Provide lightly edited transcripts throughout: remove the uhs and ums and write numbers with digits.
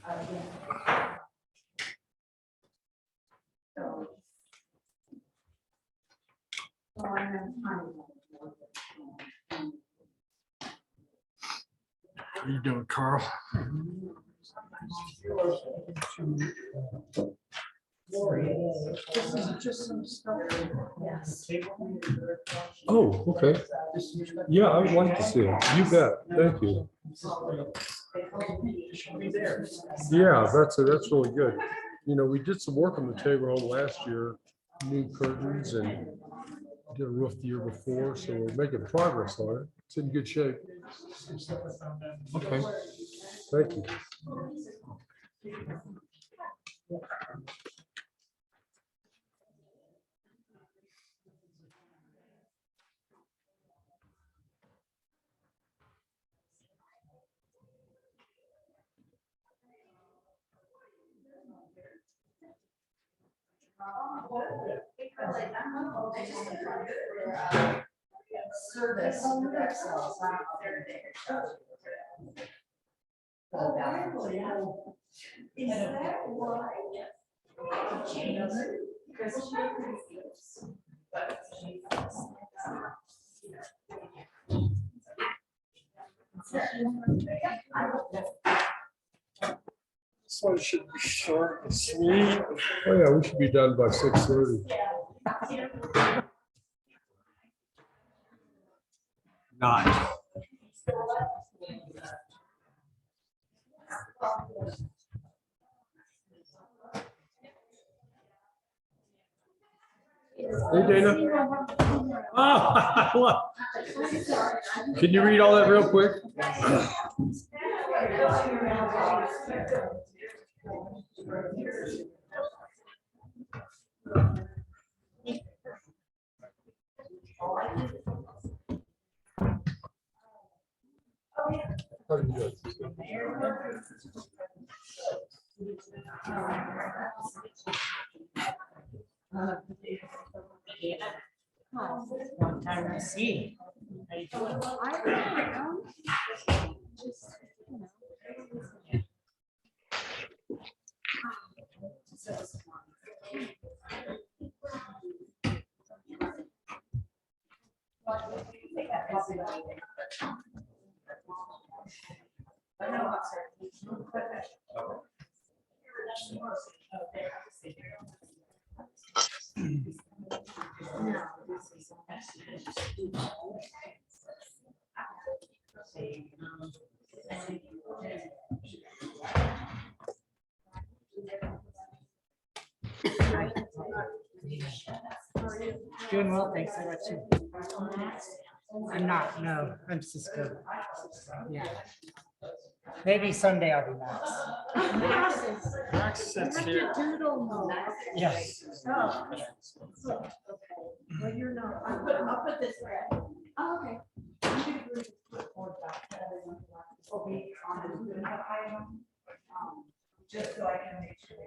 How you doing, Carl? Oh, okay. Yeah, I would like to see it. You bet. Thank you. Yeah, that's really good. You know, we did some work on the Tabor home last year, new curtains, and did a roof the year before, so we're making progress on it. It's in good shape. Okay, thank you. Service. Is that why? This one should be short and sweet. Oh yeah, we should be done by 6:30. Not. Hey, Dana. Oh, can you read all that real quick? Long time to see. How you doing? Doing well, thanks. How about you? I'm not, no, I'm Cisco. Yeah. Maybe someday I'll be Max. Max sits here. Yes. Oh. Okay. Well, you're not. I'll put this way. Oh, okay. Just so I can make sure.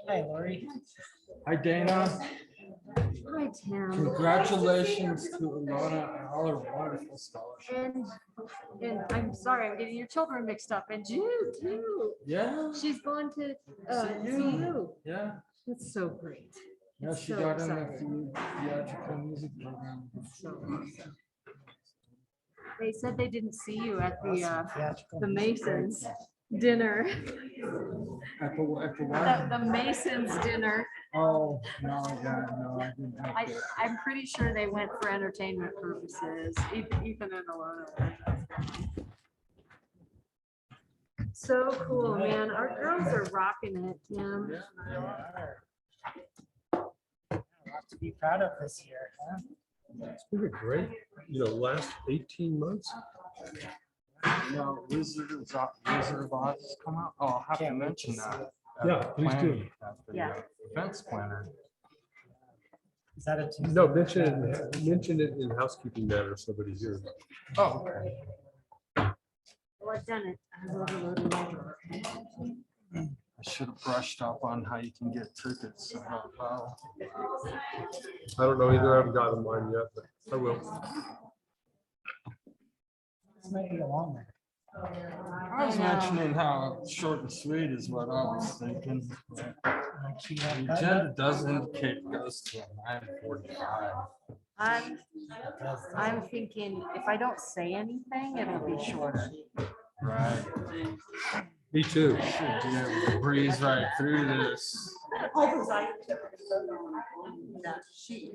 Hi, Lori. Hi, Dana. Hi, Tim. Congratulations to Alana and all her wonderful scholarships. And I'm sorry, I'm getting your children mixed up. And Jude too. Yeah. She's going to CU. CU. Yeah. That's so great. Yeah, It's she so got in exciting. the theatrical music program. So awesome. They said they didn't see you at Theatrical the music, great. Masons dinner. At the The, what? the Masons dinner. Oh, no, yeah, no, I didn't have I, to. I'm pretty sure they went for entertainment purposes. Ethan and Alana. So cool, man. Our girls are rocking it, Tim. Yeah, they are. A lot to be proud of this year, huh? It's been a great, last 18 months. No, Wizard of Oz has come out. Oh, I'll have to Can't wait mention to see that. it. at Yeah, the please do. planning- at the, Yeah. Events planner. Is that a Tuesday? No, mention it in housekeeping matter, somebody here. Oh, okay. Well, I've done it. I've overloaded my drawer. I should have brushed up on how you can get tickets. I don't know. I don't know either. I haven't gotten mine yet, but I will. This might be a long one. I was mentioning how short and sweet is what I was thinking. Actually, The that agenda does indicate it goes to 9:45. I'm thinking if I don't say anything, it'll be shorter. Right. Me too. Should be able to breeze right through this. That sheet.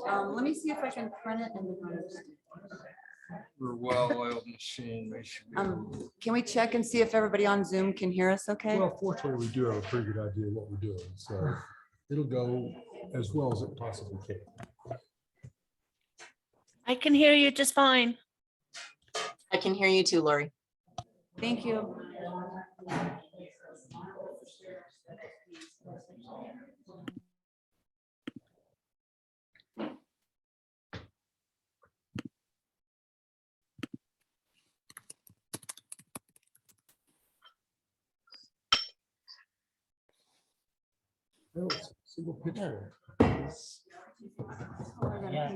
Let me see if I can print it and. We're a well-oiled machine. We should be. Can we check and see if everybody on Zoom can hear us okay? Well, fortunately, we do have a pretty good idea of what we're doing, so it'll go as well as it possibly can. I can hear you just fine. I can hear you too, Lori. Thank you. No, it's a single picture. Yeah.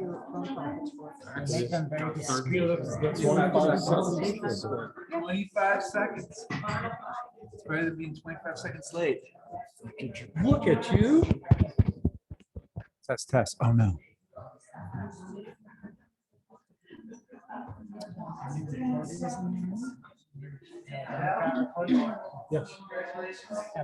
Make them very discreet. That's wonderful. 25 seconds. It's better than being 25 seconds late. Look at you. Test, test. Oh, no. Yes. Yeah.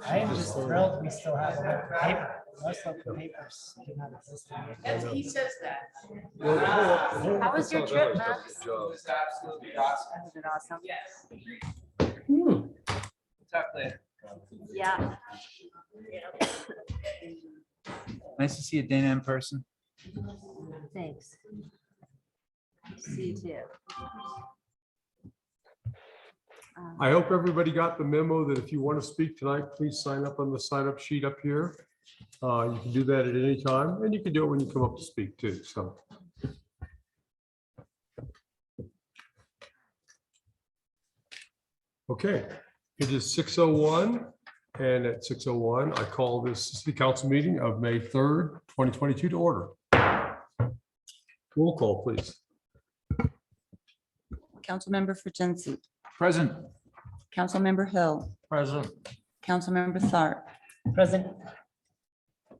I am just thrilled we still have enough paper. Most local papers do not exist anymore. He says that. How was your trip, Max? was absolutely awesome. Was it awesome? Yes. Talk later. Yeah. Nice to see you, Dana, in person. Thanks. See you too. I hope everybody got the memo that if you want to speak tonight, please sign up on the sign up sheet up here. You can do that at any time, and you can do it when you come up to speak too, so. Okay, it is 6:01, and at 6:01, I call this city council meeting of May 3rd, 2022 to order. Roll call, please. Councilmember Fritzinski, Present. Councilmember Hill, Present. Councilmember Tharp, Present.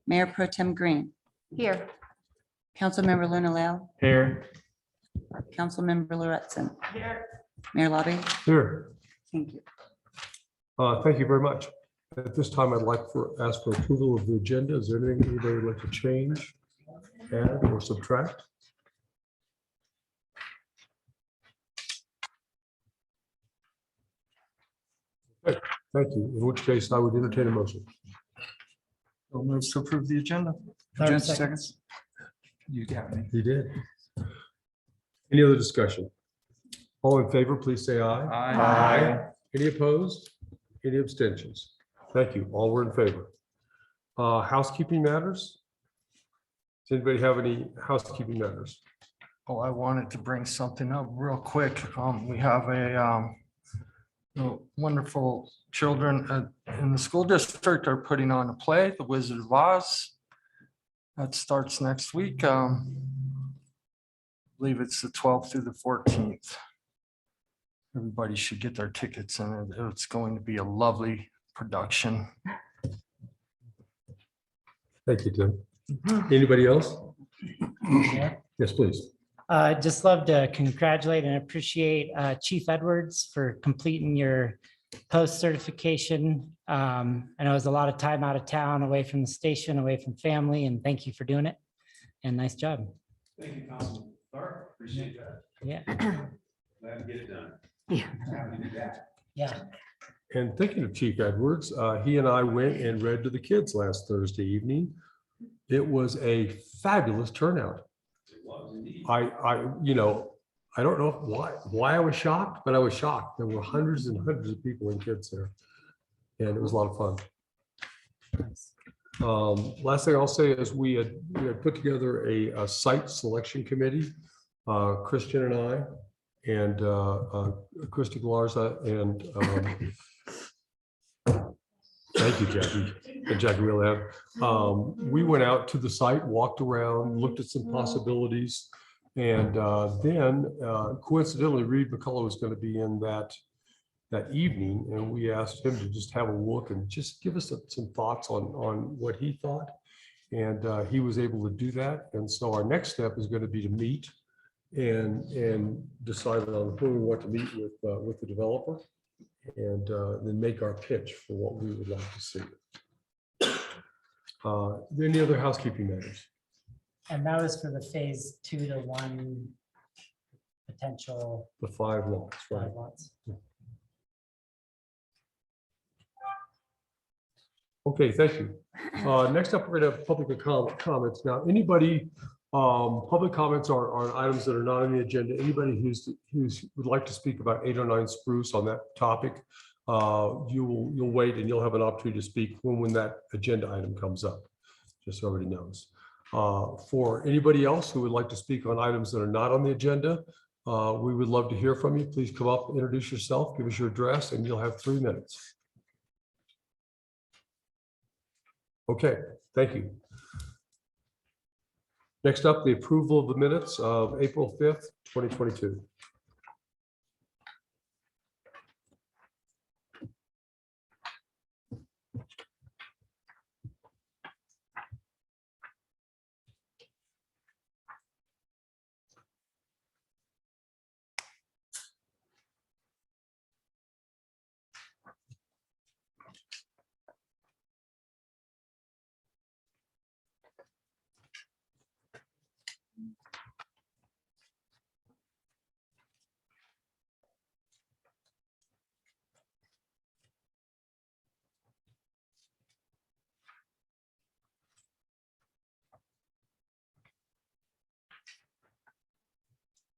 Mayor Pro Tem Green, Here. Councilmember Luna Leo, Here. Councilmember Lauritsen. Mayor Lobby, Here. thank you. Thank you very much. At this time, I'd like to ask for approval of the agenda. Is there anything anybody would like to change, add, or subtract? Okay, thank you. In which case, I would entertain a motion. We'll move to approve the agenda. Just seconds. You got me. You did. Any other discussion? All in favor, please say aye. Aye. Any opposed? Any abstentions? Thank you. All were in favor. Housekeeping matters? Does anybody have any housekeeping matters? Oh, I wanted to bring something up real quick. We have wonderful children in the school district are putting on a play, The Wizard of Oz. That starts next week. I believe it's the 12th through the 14th. Everybody should get their tickets, and it's going to be a lovely production. Thank you, Tim. Anybody else? Yes, please. Just love to congratulate and appreciate Chief Edwards for completing your post certification. I know it was a lot of time out of town, away from the station, away from family, and thank you for doing it. And nice job. Thank you, Councilman Tharp. Appreciate that. Yeah. Glad to get it done. Yeah. Happy to do that. Yeah. And thinking of Chief Edwards, he and I went and read to the kids last Thursday evening. It was a fabulous turnout. It was indeed. I don't know why I was shocked, but I was shocked. There were hundreds and hundreds of people and kids there. And it was a lot of fun. Last thing I'll say is we had put together a site selection committee, Christian and I, and Christy Galarza, and thank you, Jackie. and Jackie Wheelan. We went out to the site, walked around, looked at some possibilities. And then coincidentally, Reed McCullough was going to be in that evening, and we asked him to just have a look and just give us some thoughts on what he thought. And he was able to do that. And so our next step is going to be to meet and decide on who we want to meet with the developer, and then make our pitch for what we would like to see. Any other housekeeping matters? And that was for the phase 2 to 1 potential The 5 lots, right? 5 lots. Okay, thank you. Next up, we're gonna have public comments. Now, anybody, public comments are on items that are not on the agenda. Anybody who's would like to speak about 809 Spruce on that topic, you'll wait and you'll have an opportunity to speak when that agenda item comes up, just so everybody knows. For anybody else who would like to speak on items that are not on the agenda, we would love to hear from you. Please come up, introduce yourself, give us your address, and you'll have 3 minutes. Okay, thank you. Next up, the approval of the minutes of April 5th, 2022.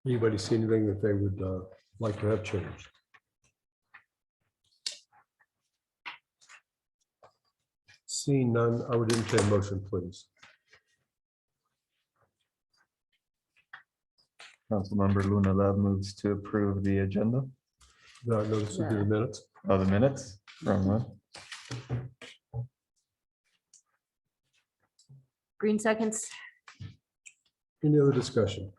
Anybody see anything that they would like to have changed? Seeing none, I would entertain a motion, please. Councilmember Luna Love moves to approve the agenda. Notice would be the minutes. Oh, the minutes, wrong one. Green seconds. Any other discussion?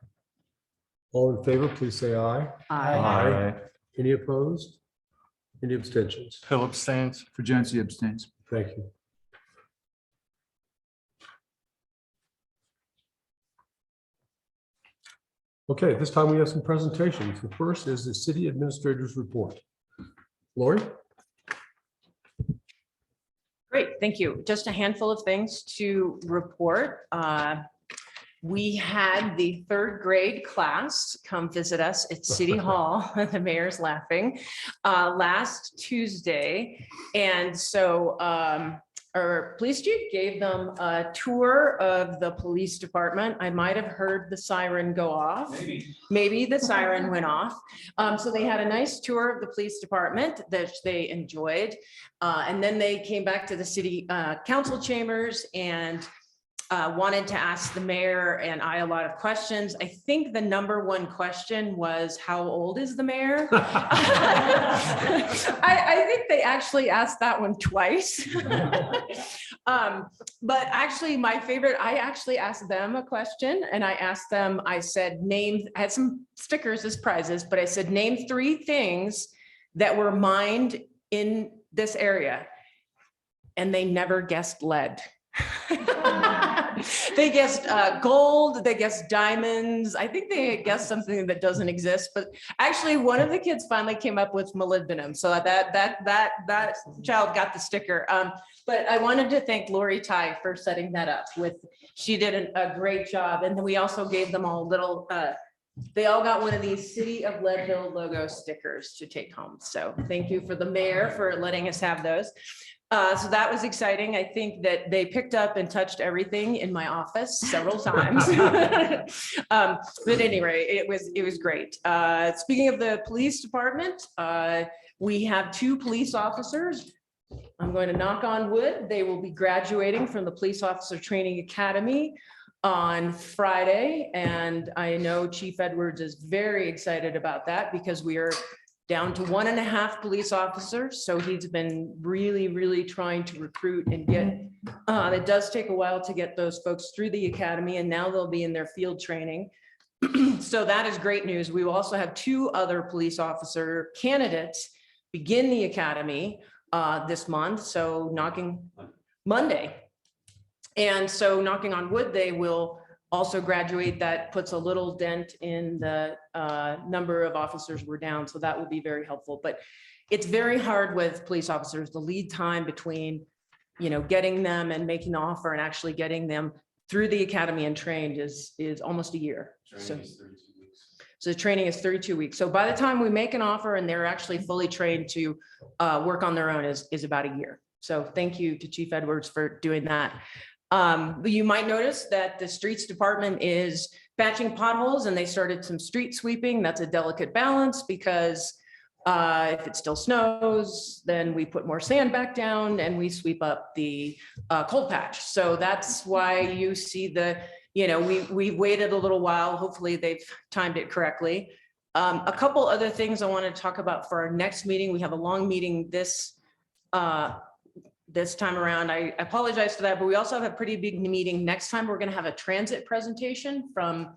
All in favor, please say aye. Aye. Any opposed? Any abstentions? Hill abstains. Fujensi abstains. Thank you. Okay, this time we have some presentations. The first is the city administrator's report. Lori? Great, thank you. Just a handful of things to report. We had the 3rd grade class come visit us at City Hall. The mayor's laughing, last Tuesday. And so our police chief gave them a tour of the police department. I might have heard the siren go off. Maybe the siren went off. So they had a nice tour of the police department that they enjoyed. And then they came back to the city council chambers and wanted to ask the mayor and I a lot of questions. I think the #1 question was, how old is the mayor? I think they actually asked that one twice. But actually my favorite, I actually asked them a question and I asked them, I said, I had some stickers as prizes, but I said, name 3 things that were mined in this area. And they never guessed lead. They guessed gold, they guessed diamonds. I think they guessed something that doesn't exist, but actually one of the kids finally came up with molybdenum. So that child got the sticker. But I wanted to thank Lori Ty for setting that up she did a great job. And then we also gave them all little, they all got one of these City of Leadville logo stickers to take home. So thank you for the mayor for letting us have those. So that was exciting. I think that they picked up and touched everything in my office several times. But anyway, it was great. Speaking of the police department, we have 2 police officers. I'm going to knock on wood. They will be graduating from the Police Officer Training Academy on Friday. And I know Chief Edwards is very excited about that because we are down to 1.5 police officers. So he's been really trying to recruit and get, it does take a while to get those folks through the academy, and now they'll be in their field training. So that is great news. We will also have 2 other police officer candidates begin the academy this month. So Monday. And so knocking on wood, they will also graduate. That puts a little dent in the number of officers we're down. So that will be very helpful. But it's very hard with police officers. The lead time between, getting them and making the offer and actually getting them through the academy and trained is almost a year. Training is 32 weeks. So the training is 32 weeks. So by the time we make an offer and they're actually fully trained to work on their own is about a year. So thank you to Chief Edwards for doing that. You might notice that the streets department is patching potholes, and they started some street sweeping. That's a delicate balance because if it still snows, then we put more sand back down and we sweep up the cold patch. So that's why you see we waited a little while. Hopefully they've timed it correctly. A couple other things I want to talk about for our next meeting. We have a long meeting this time around. I apologize for that, but we also have a pretty big meeting. Next time, we're going to have a transit presentation from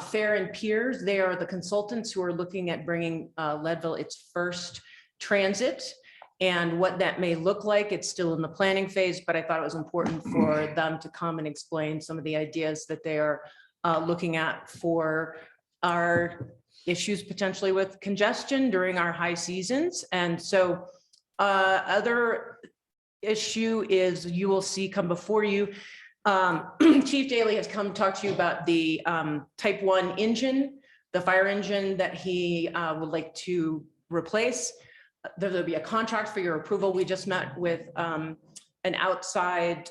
Fair and Piers. They are the consultants who are looking at bringing Leadville its first transit and what that may look like. It's still in the planning phase, but I thought it was important for them to come and explain some of the ideas that they are looking at for our issues potentially with congestion during our high seasons. And so other issue is you will see come before you. Chief Daly has come talk to you about the type 1 engine, the fire engine that he would like to replace. There'll be a contract for your approval. We just met with an outside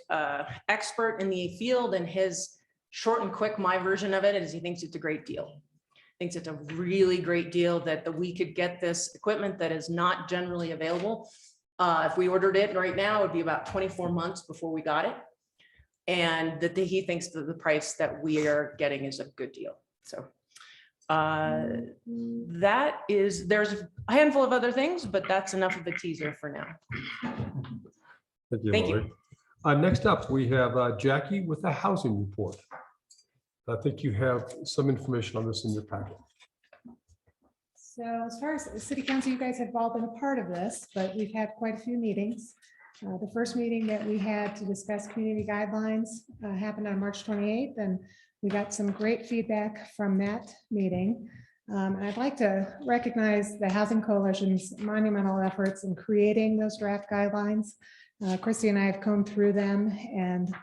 expert in the field, and his short and quick, my version of it is he thinks it's a great deal. Thinks it's a really great deal that we could get this equipment that is not generally available. If we ordered it right now, it would be about 24 months before we got it. And that he thinks that the price that we are getting is a good deal. So there's a handful of other things, but that's enough of a teaser for now. Thank you. Molly. Next up, we have Jackie with the housing report. I think you have some information on this in your packet. So as far as the city council, you guys have all been a part of this, but we've had quite a few meetings. The first meeting that we had to discuss community guidelines happened on March 28th, and we got some great feedback from that meeting. And I'd like to recognize the Housing Coalition's monumental efforts in creating those draft guidelines. Christy and I have combed through them and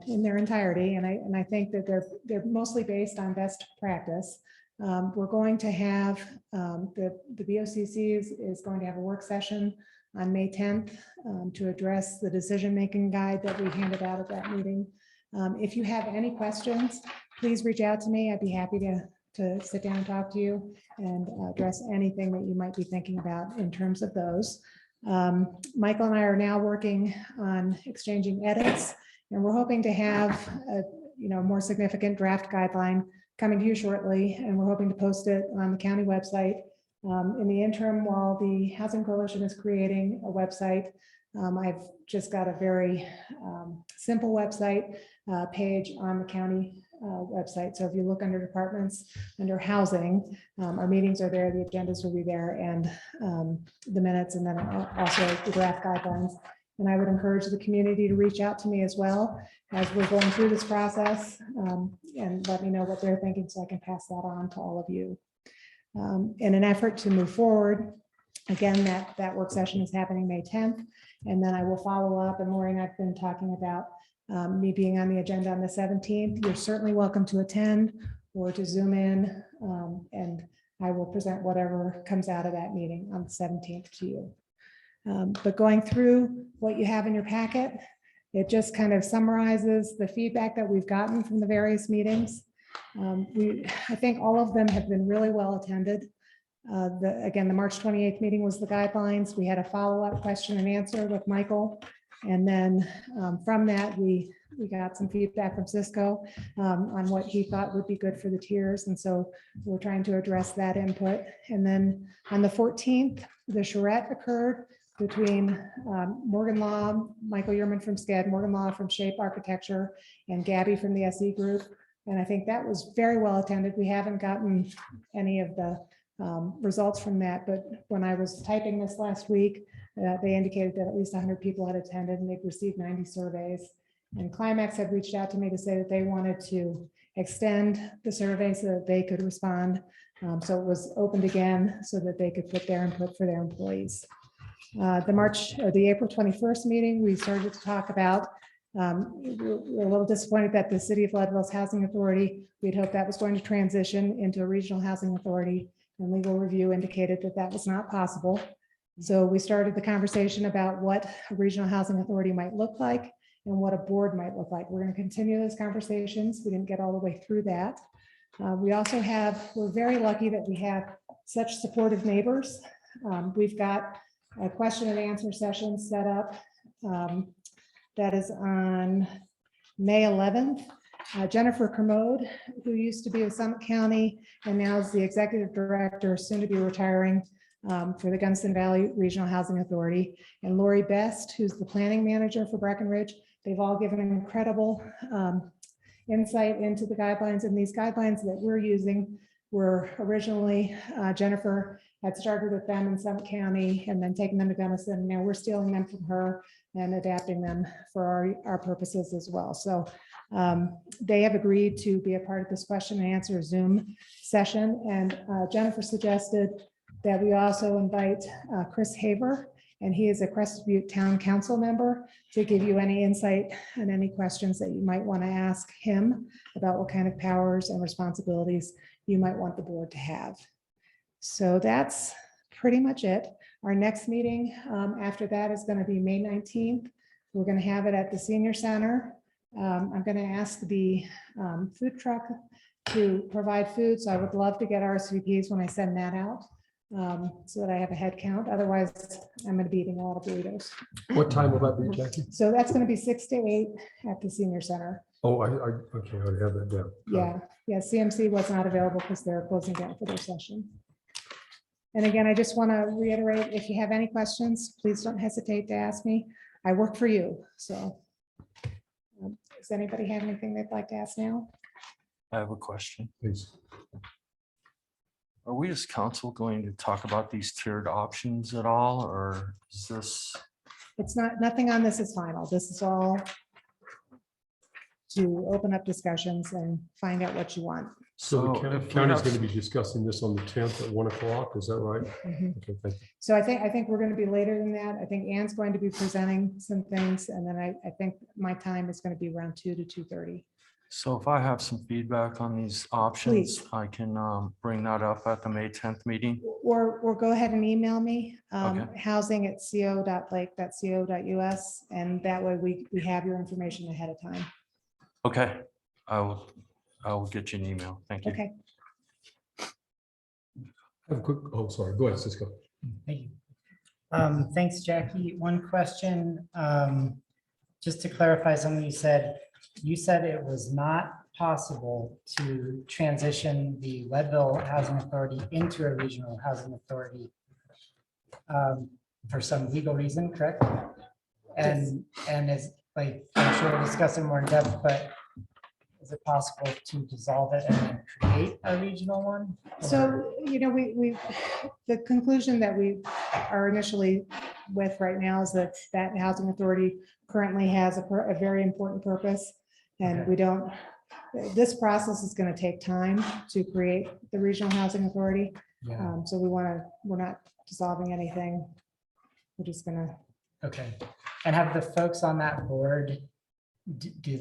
in their entirety, and I think that they're mostly based on best practice. We're going to have the BOCC is going to have a work session on May 10th to address the decision-making guide that we handed out at that meeting. If you have any questions, please reach out to me. I'd be happy to sit down and talk to you and address anything that you might be thinking about in terms of those. Michael and I are now working on exchanging edits, and we're hoping to have a more significant draft guideline coming to you shortly, and we're hoping to post it on the county website. In the interim, while the Housing Coalition is creating a website, I've just got a very simple website page on the county website. So if you look under departments, under housing, our meetings are there, the agendas will be there, and the minutes, and then also the draft guidelines. And I would encourage the community to reach out to me as well as we're going through this process and let me know what they're thinking so I can pass that on to all of you. In an effort to move forward, again, that work session is happening May 10th, and then I will follow up. And Lori and I've been talking about me being on the agenda on the 17th. You're certainly welcome to attend or to Zoom in, and I will present whatever comes out of that meeting on the 17th to you. But going through what you have in your packet, it just kind of summarizes the feedback that we've gotten from the various meetings. I think all of them have been really well attended. Again, the March 28th meeting was the guidelines. We had a follow-up question and answer with Michael And then from that, we got some feedback from Cisco on what he thought would be good for the tiers. And so we're trying to address that input. And then on the 14th, the charrette occurred between Morgan Law, Michael Yerman from SCED, Morgan Law from Shape Architecture, and Gabby from the SE Group. And I think that was very well attended. We haven't gotten any of the results from that, but when I was typing this last week, they indicated that at least 100 people had attended and they've received 90 surveys. And Climax had reached out to me to say that they wanted to extend the survey so that they could respond. So it was opened again so that they could put their input for their employees. The April 21st meeting, we started to talk about, we're a little disappointed that the City of Leadville's Housing Authority, we'd hoped that was going to transition into a regional housing authority, and legal review indicated that that was not possible. So we started the conversation about what a regional housing authority might look like and what a board might look like. We're going to continue those conversations. We didn't get all the way through that. We also we're very lucky that we have such supportive neighbors. We've got a question and answer session set up that is on May 11th. Jennifer Kermode, who used to be with Summit County and now is the executive director, soon to be retiring for the Gunnison Valley Regional Housing Authority, and Lori Best, who's the planning manager for Breckenridge. They've all given incredible insight into the guidelines, and these guidelines that we're using were originally, Jennifer had started with them in Summit County and then taken them to Gunnison. Now we're stealing them from her and adapting them for our purposes as well. So they have agreed to be a part of this question and answer Zoom session. And Jennifer suggested that we also invite Chris Haver, and he is a Crested Butte Town Council member, to give you any insight and any questions that you might want to ask him about what kind of powers and responsibilities you might want the board to have. So that's pretty much it. Our next meeting after that is going to be May 19th. We're going to have it at the Senior Center. I'm going to ask the food truck to provide food. So I would love to get RSVPs when I send that out so that I have a head count. Otherwise, I'm going to be eating a lot of burritos. What time will that be, Jackie? So that's going to be 6 to 8 at the Senior Center. Oh, okay, I have that down. Yeah, CMC was not available because they're closing down for their session. And again, I just want to reiterate, if you have any questions, please don't hesitate to ask me. I work for you, so. Does anybody have anything they'd like to ask now? I have a question. Please. Are we as council going to talk about these tiered options at all, or is this? It's not, nothing on this is final. This is all to open up discussions and find out what you want. So the if we county's have- going to be discussing this on the 10th at 1 o'clock, is that right? Mhm. Okay, thank you. So I think we're going to be later than that. I think Ann's going to be presenting some things, and then I think my time is going to be around 2 to 2:30. So if I have some feedback on these options, Please. I can bring that up at the May 10th meeting. Or go ahead and email me, Okay. housing@co.lake.co.us, and that way we have your information ahead of time. Okay, I will get you an email. Thank you. Okay. Have a quick, oh, sorry, go ahead, Cisco. Thank you. Thanks, Jackie. One question, just to clarify something you said it was not possible to transition the Leadville Housing Authority into a regional housing authority for some legal reason, correct? And is, like, I'm sure we'll discuss it more in depth, but is it possible to dissolve it and then create a regional one? So, we the conclusion that we are initially with right now is that housing authority currently has a very important purpose. And this process is going to take time to create the regional housing authority. Yeah, So we're not dissolving anything. We're just gonna. okay. And have the folks on that board,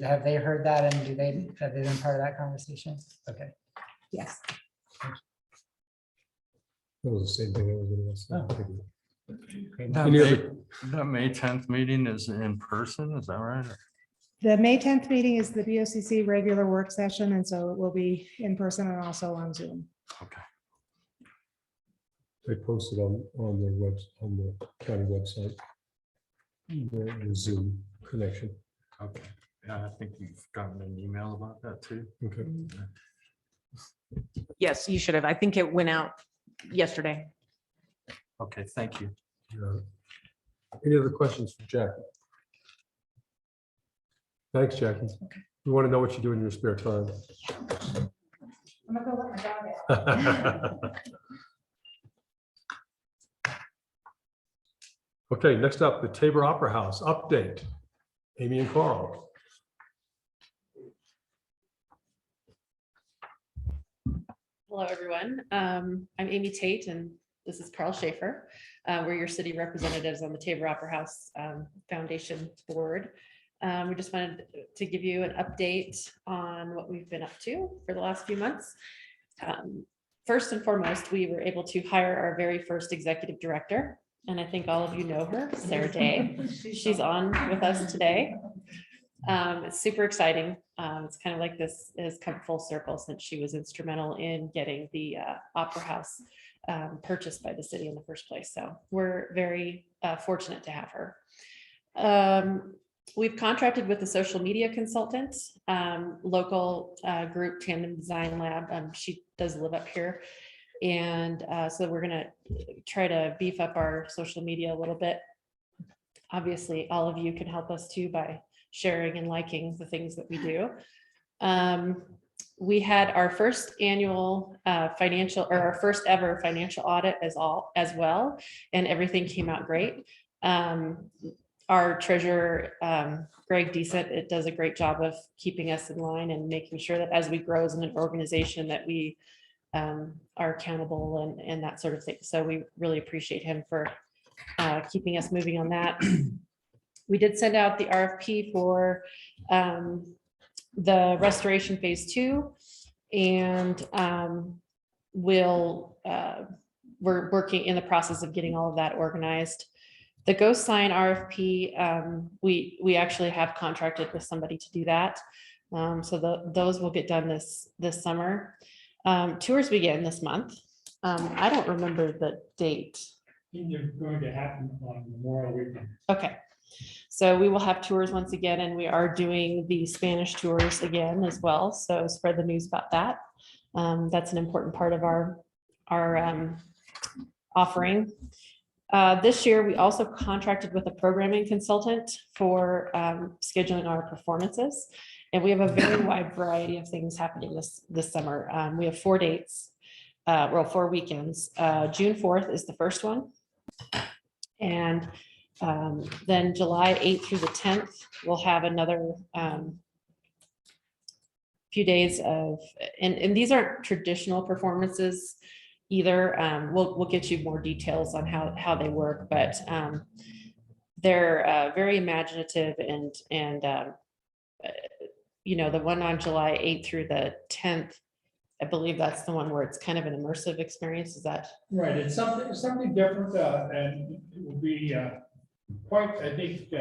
have they heard that, and have they been part of that conversation? Okay. Yes. That was the same thing I was going to ask. Great. That Any May- other- that May 10th meeting is in person, is that right? The May 10th meeting is the BOCC regular work session, and so it will be in person and also on Zoom. Okay. They posted on their on the county website. the Zoom connection. Okay. Yeah, I think you've gotten an email about that too. Okay. Yes, you should have. I think it went out yesterday. Okay, thank you. Any other questions for Jackie? Thanks, Jackie. We want to know what you do in your spare time. I'm gonna go let my dog out. Okay, next up, the Tabor Opera House update. Amy and Carl. Hello, everyone. I'm Amy Tate, and this is Carl Schaefer. We're your city representatives on the Tabor Opera House Foundation Board. We just wanted to give you an update on what we've been up to for the last few months. First and foremost, we were able to hire our very first executive director, and I think all of you know her, Sarah Day. She's on with us today. It's super exciting. It's kind of like this has come full circle since she was instrumental in getting the Opera House purchased by the city in the first place. So we're very fortunate to have her. We've contracted with a social media consultant, local group Tandem Design Lab. She does live up here. And so we're going to try to beef up our social media a little bit. Obviously, all of you can help us too by sharing and liking the things that we do. We had our first annual financial, or our first ever financial audit as well, and everything came out great. Our treasurer, Greg Decent, it does a great job of keeping us in line and making sure that as we grow as an organization that we are accountable and that sort of thing. So we really appreciate him for keeping us moving on that. We did send out the RFP for the restoration phase 2, and we're working in the process of getting all of that organized. The ghost sign RFP, we actually have contracted with somebody to do that. So those will get done this summer. Tours begin this month. I don't remember the date. They're going to happen on Memorial Weekend. Okay. So we will have tours once again, and we are doing the Spanish tours again as well. So spread the news about that. That's an important part of our offering. This year, we also contracted with a programming consultant for scheduling our performances. And we have a very wide variety of things happening this summer. We have 4 dates, 4 weekends. June 4th is the first one. And then July 8th through the 10th, we'll have another few days of, and these aren't traditional performances either. We'll get you more details on how they work, but they're very imaginative and you know, the one on July 8th through the 10th, I believe that's the one where it's kind of an immersive experience. Is that right? It's something different, and it will be quite, I think,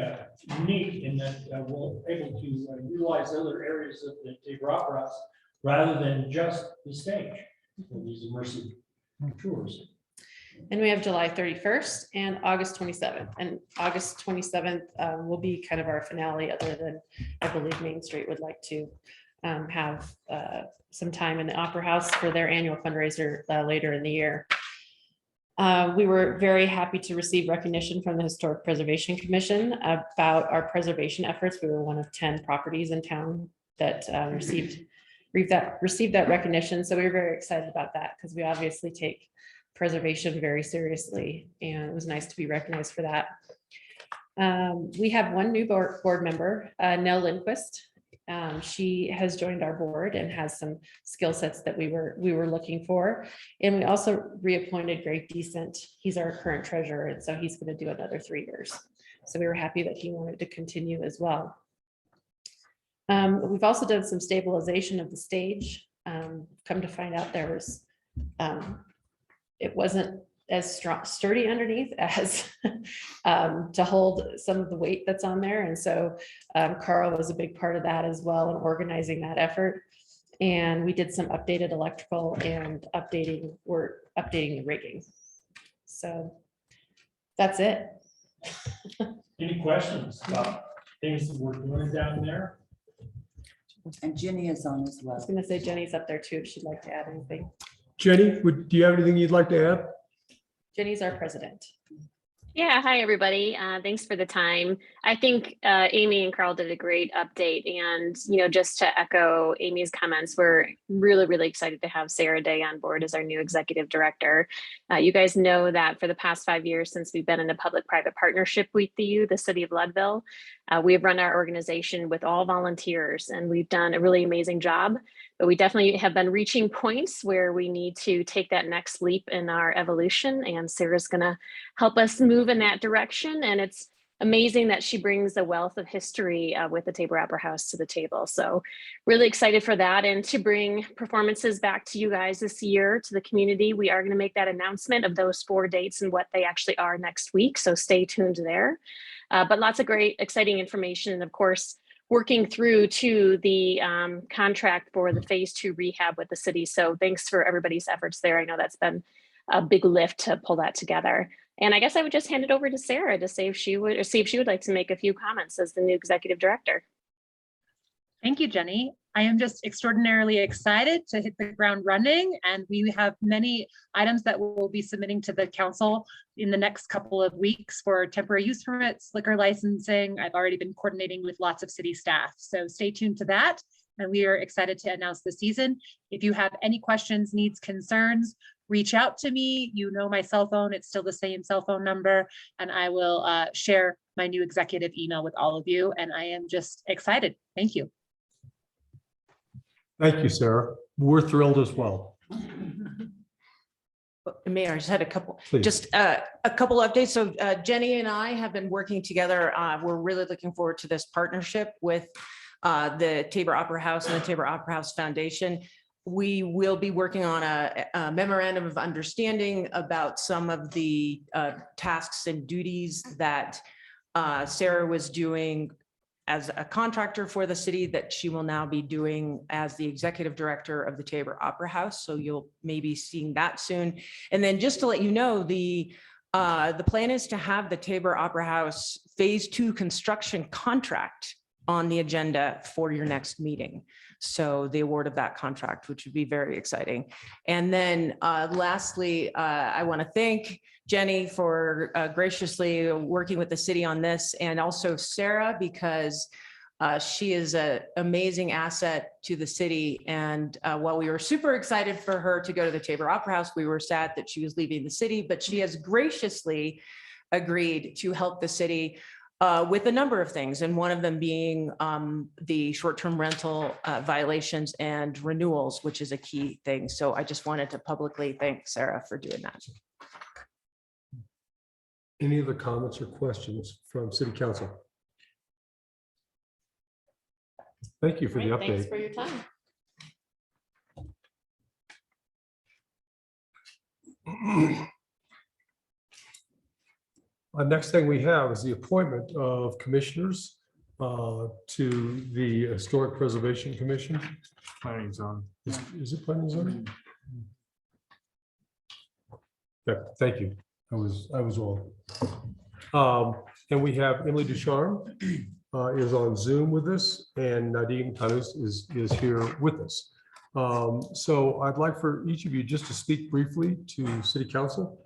unique in that we'll able to utilize other areas of the Tabor Opera House rather than just the stage for these immersive tours. And we have July 31st and August 27th. And August 27th will be kind of our finale, other than I believe Main Street would like to have some time in the Opera House for their annual fundraiser later in the year. We were very happy to receive recognition from the Historic Preservation Commission about our preservation efforts. We were one of 10 properties in town that received that recognition. So we were very excited about that because we obviously take preservation very seriously, and it was nice to be recognized for that. We have one new board member, Nell Lindquist. She has joined our board and has some skill sets that we were looking for. And we also reappointed Greg Decent. He's our current treasurer, and so he's going to do another 3 years. So we were happy that he wanted to continue as well. We've also done some stabilization of the stage. Come to find out there was it wasn't as sturdy underneath as to hold some of the weight that's on there. And so Carl was a big part of that as well in organizing that effort. And we did some updated electrical and updating the rigging. So that's it. any questions about things that we're doing down there? And Ginny is on as I well. was gonna say Jenny's up there too, if she'd like to add anything. Jenny, do you have anything you'd like to add? Jenny's our president. Yeah, hi, everybody. Thanks for the time. I think Amy and Carl did a great update. And, just to echo Amy's comments, we're really, really excited to have Sarah Day on board as our new executive director. You guys know that for the past 5 years, since we've been in a public-private partnership with you, the city of Leadville, we have run our organization with all volunteers, and we've done a really amazing job. But we definitely have been reaching points where we need to take that next leap in our evolution. And Sarah's going to help us move in that direction. And it's amazing that she brings a wealth of history with the Tabor Opera House to the table. So really excited for that, and to bring performances back to you guys this year, to the community. We are going to make that announcement of those 4 dates and what they actually are next week. So stay tuned there. But lots of great, exciting information. And of course, working through to the contract for the phase 2 rehab with the city. So thanks for everybody's efforts there. I know that's been a big lift to pull that together. And I guess I would just hand it over to Sarah to see if she would like to make a few comments as the new executive director. Thank you, Jenny. I am just extraordinarily excited to hit the ground running, and we have many items that we'll be submitting to the council in the next couple of weeks for temporary use permits, liquor licensing. I've already been coordinating with lots of city staff, so stay tuned to that. And we are excited to announce the season. If you have any questions, needs, concerns, reach out to me. You know my cell phone, it's still the same cell phone number, and I will share my new executive email with all of you. And I am just excited. Thank you. Thank you, Sarah. We're thrilled as well. Mayor, I just had a couple, Please. just a couple updates. So Jenny and I have been working together. We're really looking forward to this partnership with the Tabor Opera House and the Tabor Opera House Foundation. We will be working on a memorandum of understanding about some of the tasks and duties that Sarah was doing as a contractor for the city that she will now be doing as the executive director of the Tabor Opera House. So you'll maybe seeing that soon. And then just to let you know, the plan is to have the Tabor Opera House phase 2 construction contract on the agenda for your next meeting. So the award of that contract, which would be very exciting. And then lastly, I want to thank Jenny for graciously working with the city on this, and also Sarah, because she is an amazing asset to the city. And while we were super excited for her to go to the Tabor Opera House, we were sad that she was leaving the city, but she has graciously agreed to help the city with a number of things, and one of them being the short-term rental violations and renewals, which is a key thing. So I just wanted to publicly thank Sarah for doing that. Any other comments or questions from City Council? Thank you for the Great, thanks update. for your time. Next thing we have is the appointment of commissioners to the Historic Preservation Commission. Planning zone. Is it planning zone? Yeah, thank you. I was wrong. And we have Emily Ducharme is on Zoom with us, and Nadine Tanus is here with us. So I'd like for each of you just to speak briefly to City Council.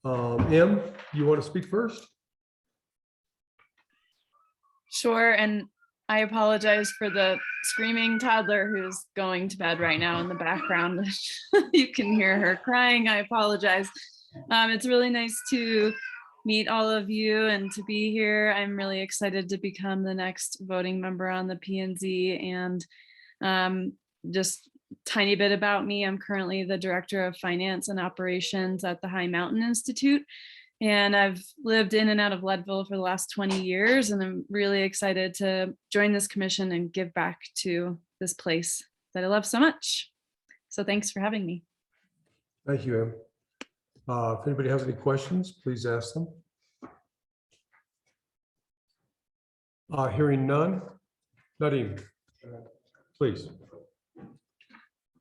Em, you want to speak first? Sure, and I apologize for the screaming toddler who's going to bed right now in the background. You can hear her crying. I apologize. It's really nice to meet all of you and to be here. I'm really excited to become the next voting member on the P&Z. And just tiny bit about me. I'm currently the Director of Finance and Operations at the High Mountain Institute. And I've lived in and out of Leadville for the last 20 years. And I'm really excited to join this commission and give back to this place that I love so much. So thanks for having me. Thank you, Em. If anybody has any questions, please ask them. Hearing none. Nadeem, please.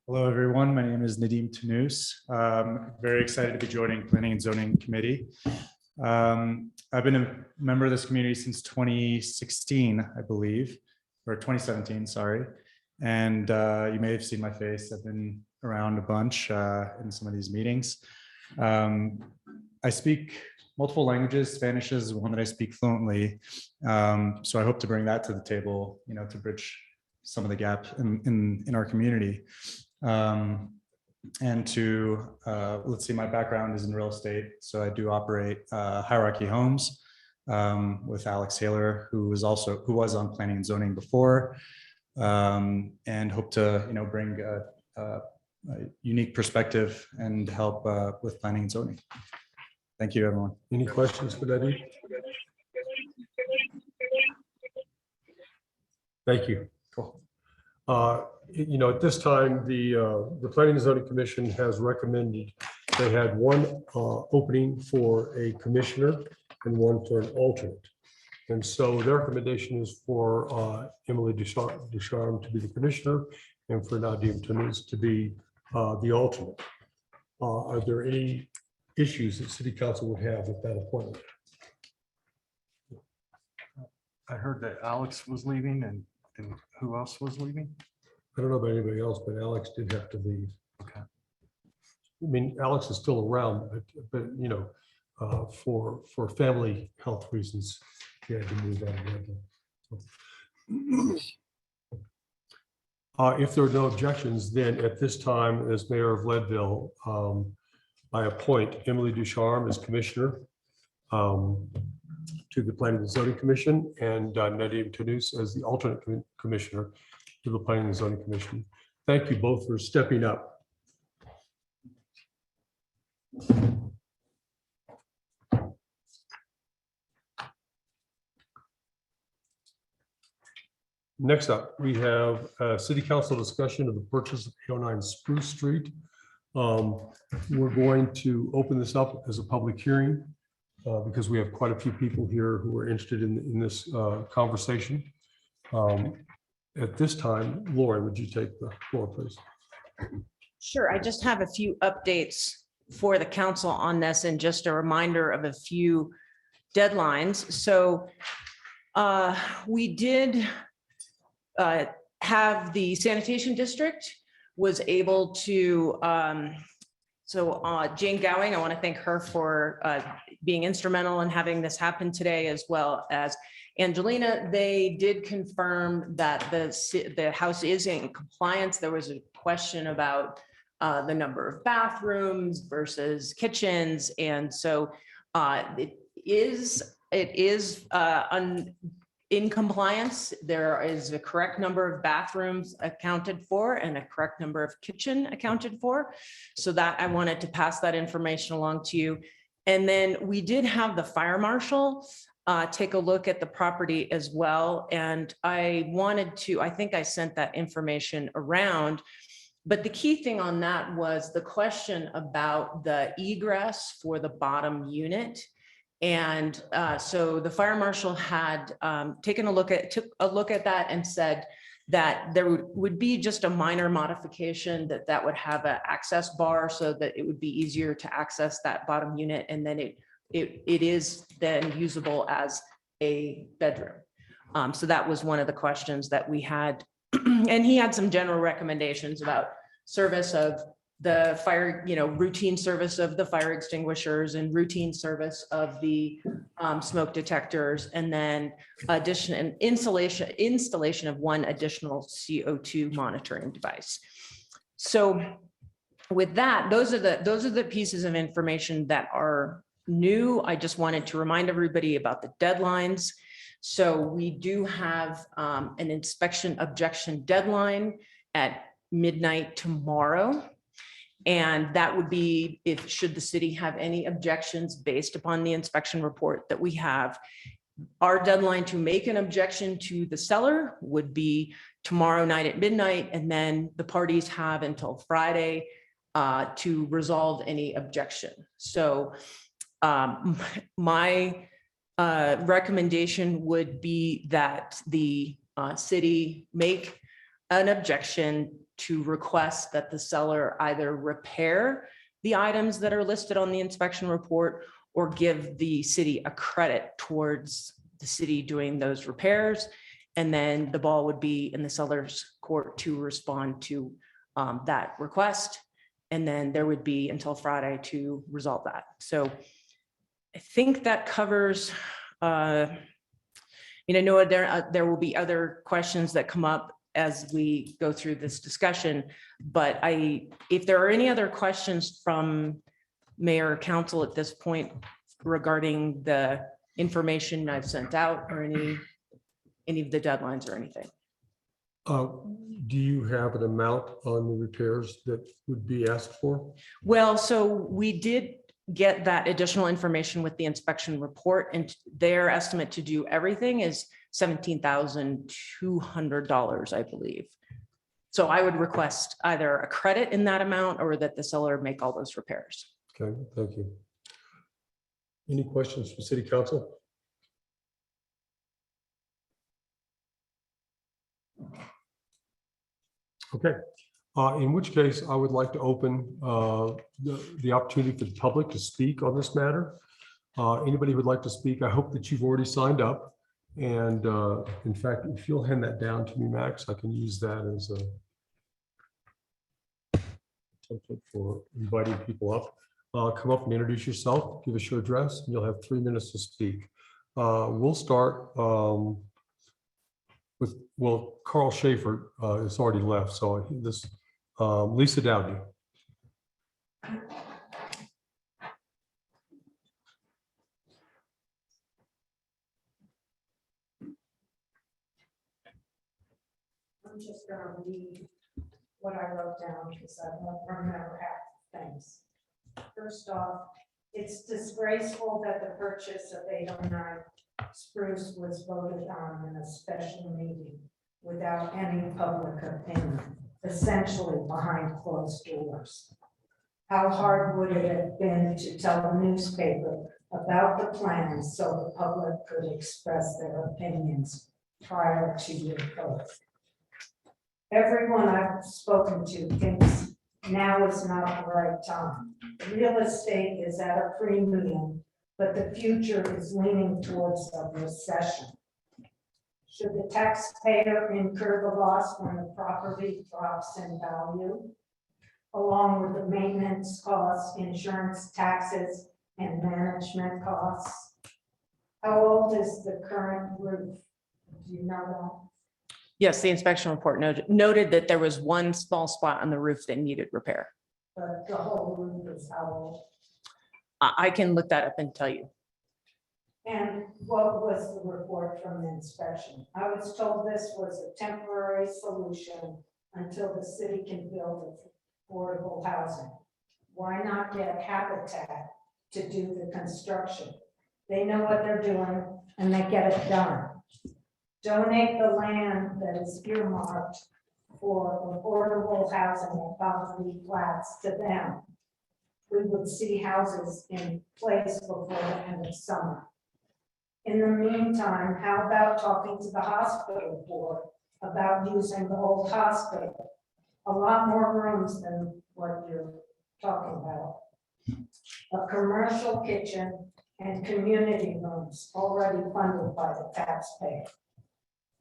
Hello, everyone. My name is Nadeem Tanous. Very excited to be joining Planning and Zoning Committee. I've been a member of this community since 2016, I believe, or 2017, sorry. And you may have seen my face. I've been around a bunch in some of these meetings. I speak multiple languages. Spanish is one that I speak fluently. So I hope to bring that to the table, to bridge some of the gap in our community. And to, let's see, my background is in real estate. So I do operate Hierarchy Homes with Alex Taylor, who was on planning and zoning before, and hope to, bring a unique perspective and help with planning and zoning. Thank you, everyone. Any questions for Eddie? Thank you. Cool. At this time, the Planning and Zoning Commission has recommended they had one opening for a commissioner and one for an alternate. And so their recommendation is for Emily Ducharme to be the commissioner and for Nadim Tounouz to be the alternate. Are there any issues that City Council would have with that appointment? I heard that Alex was leaving and who else was leaving? I don't know about anybody else, but Alex did have to leave. Okay. I mean, Alex is still around, but for family health reasons, he had to move out of Leadville. If there are no objections, then at this time, as mayor of Leadville, I appoint Emily Ducharme as commissioner to the Planning and Zoning Commission and Nadim Tounouz as the alternate commissioner to the Planning and Zoning Commission. Thank you both for stepping up. Next up, we have a City Council discussion of the purchase of 809 Spruce Street. We're going to open this up as a public hearing because we have quite a few people here who are interested in this conversation. At this time, Lauren, would you take the floor, please? Sure, I just have a few updates for the council on this and just a reminder of a few deadlines. So we did have the sanitation district was able to, Jane Gowing, I want to thank her for being instrumental in having this happen today, as well as Angelina. They did confirm that the house is in compliance. There was a question about the number of bathrooms versus kitchens. And so it is in compliance. There is a correct number of bathrooms accounted for and a correct number of kitchen accounted for. So that I wanted to pass that information along to you. And then we did have the fire marshal take a look at the property as well. And I think I sent that information around. But the key thing on that was the question about the egress for the bottom unit. And so the fire marshal had took a look at that and said that there would be just a minor modification that would have an access bar so that it would be easier to access that bottom unit. And then it is then usable as a bedroom. So that was one of the questions that we had. And he had some general recommendations about service of the fire, routine service of the fire extinguishers and routine service of the smoke detectors, and then installation of one additional CO2 monitoring device. So with that, those are the pieces of information that are new. I just wanted to remind everybody about the deadlines. So we do have an inspection objection deadline at midnight tomorrow. And that would be should the city have any objections based upon the inspection report that we have. Our deadline to make an objection to the seller would be tomorrow night at midnight. And then the parties have until Friday to resolve any objection. So my recommendation would be that the city make an objection to request that the seller either repair the items that are listed on the inspection report or give the city a credit towards the city doing those repairs. And then the ball would be in the seller's court to respond to that request. And then there would be until Friday to resolve that. So I think that covers, Noah, there will be other questions that come up as we go through this discussion. But if there are any other questions from mayor or council at this point regarding the information I've sent out or any of the deadlines or anything. Do you have an amount on the repairs that would be asked for? Well, so we did get that additional information with the inspection report, and their estimate to do everything is $17,200, I believe. So I would request either a credit in that amount or that the seller make all those repairs. Okay, thank you. Any questions from city council? Okay, in which case I would like to open the opportunity for the public to speak on this matter. Anybody who would like to speak, I hope that you've already signed up. And in fact, if you'll hand that down to me, Max, I can use that as a template for inviting people up. Come up and introduce yourself, give us your address, and you'll have 3 minutes to speak. We'll start with, well, Carl Schaefer is already left, so this, Lisa Dowdy. I'm just gonna read what I wrote down because I won't remember half the things. First off, it's disgraceful that the purchase of 809 Spruce was voted on in a special meeting without any public opinion, essentially behind closed doors. How hard would it have been to tell the newspaper about the plans so the public could express their opinions prior to your vote? Everyone I've spoken to thinks now is not the right time. Real estate is at a premium, but the future is leaning towards a recession. Should the taxpayer incur the loss when the property drops in value, along with the maintenance costs, insurance, taxes, and management costs? How old is the current roof? Do you know that? Yes, the inspection report noted that there was one small spot on the roof that needed repair. But the whole roof is how old? I can look that up and tell you. And what was the report from the inspection? I was told this was a temporary solution until the city can build affordable housing. Why not get Habitat to do the construction? They know what they're doing and they get it done. Donate the land that is earmarked for affordable housing at Boundary Flats to them. We would see houses in place before the end of summer. In the meantime, how about talking to the hospital board about using the old hospital? A lot more rooms than what you're talking about. A commercial kitchen and community rooms already funded by the taxpayer.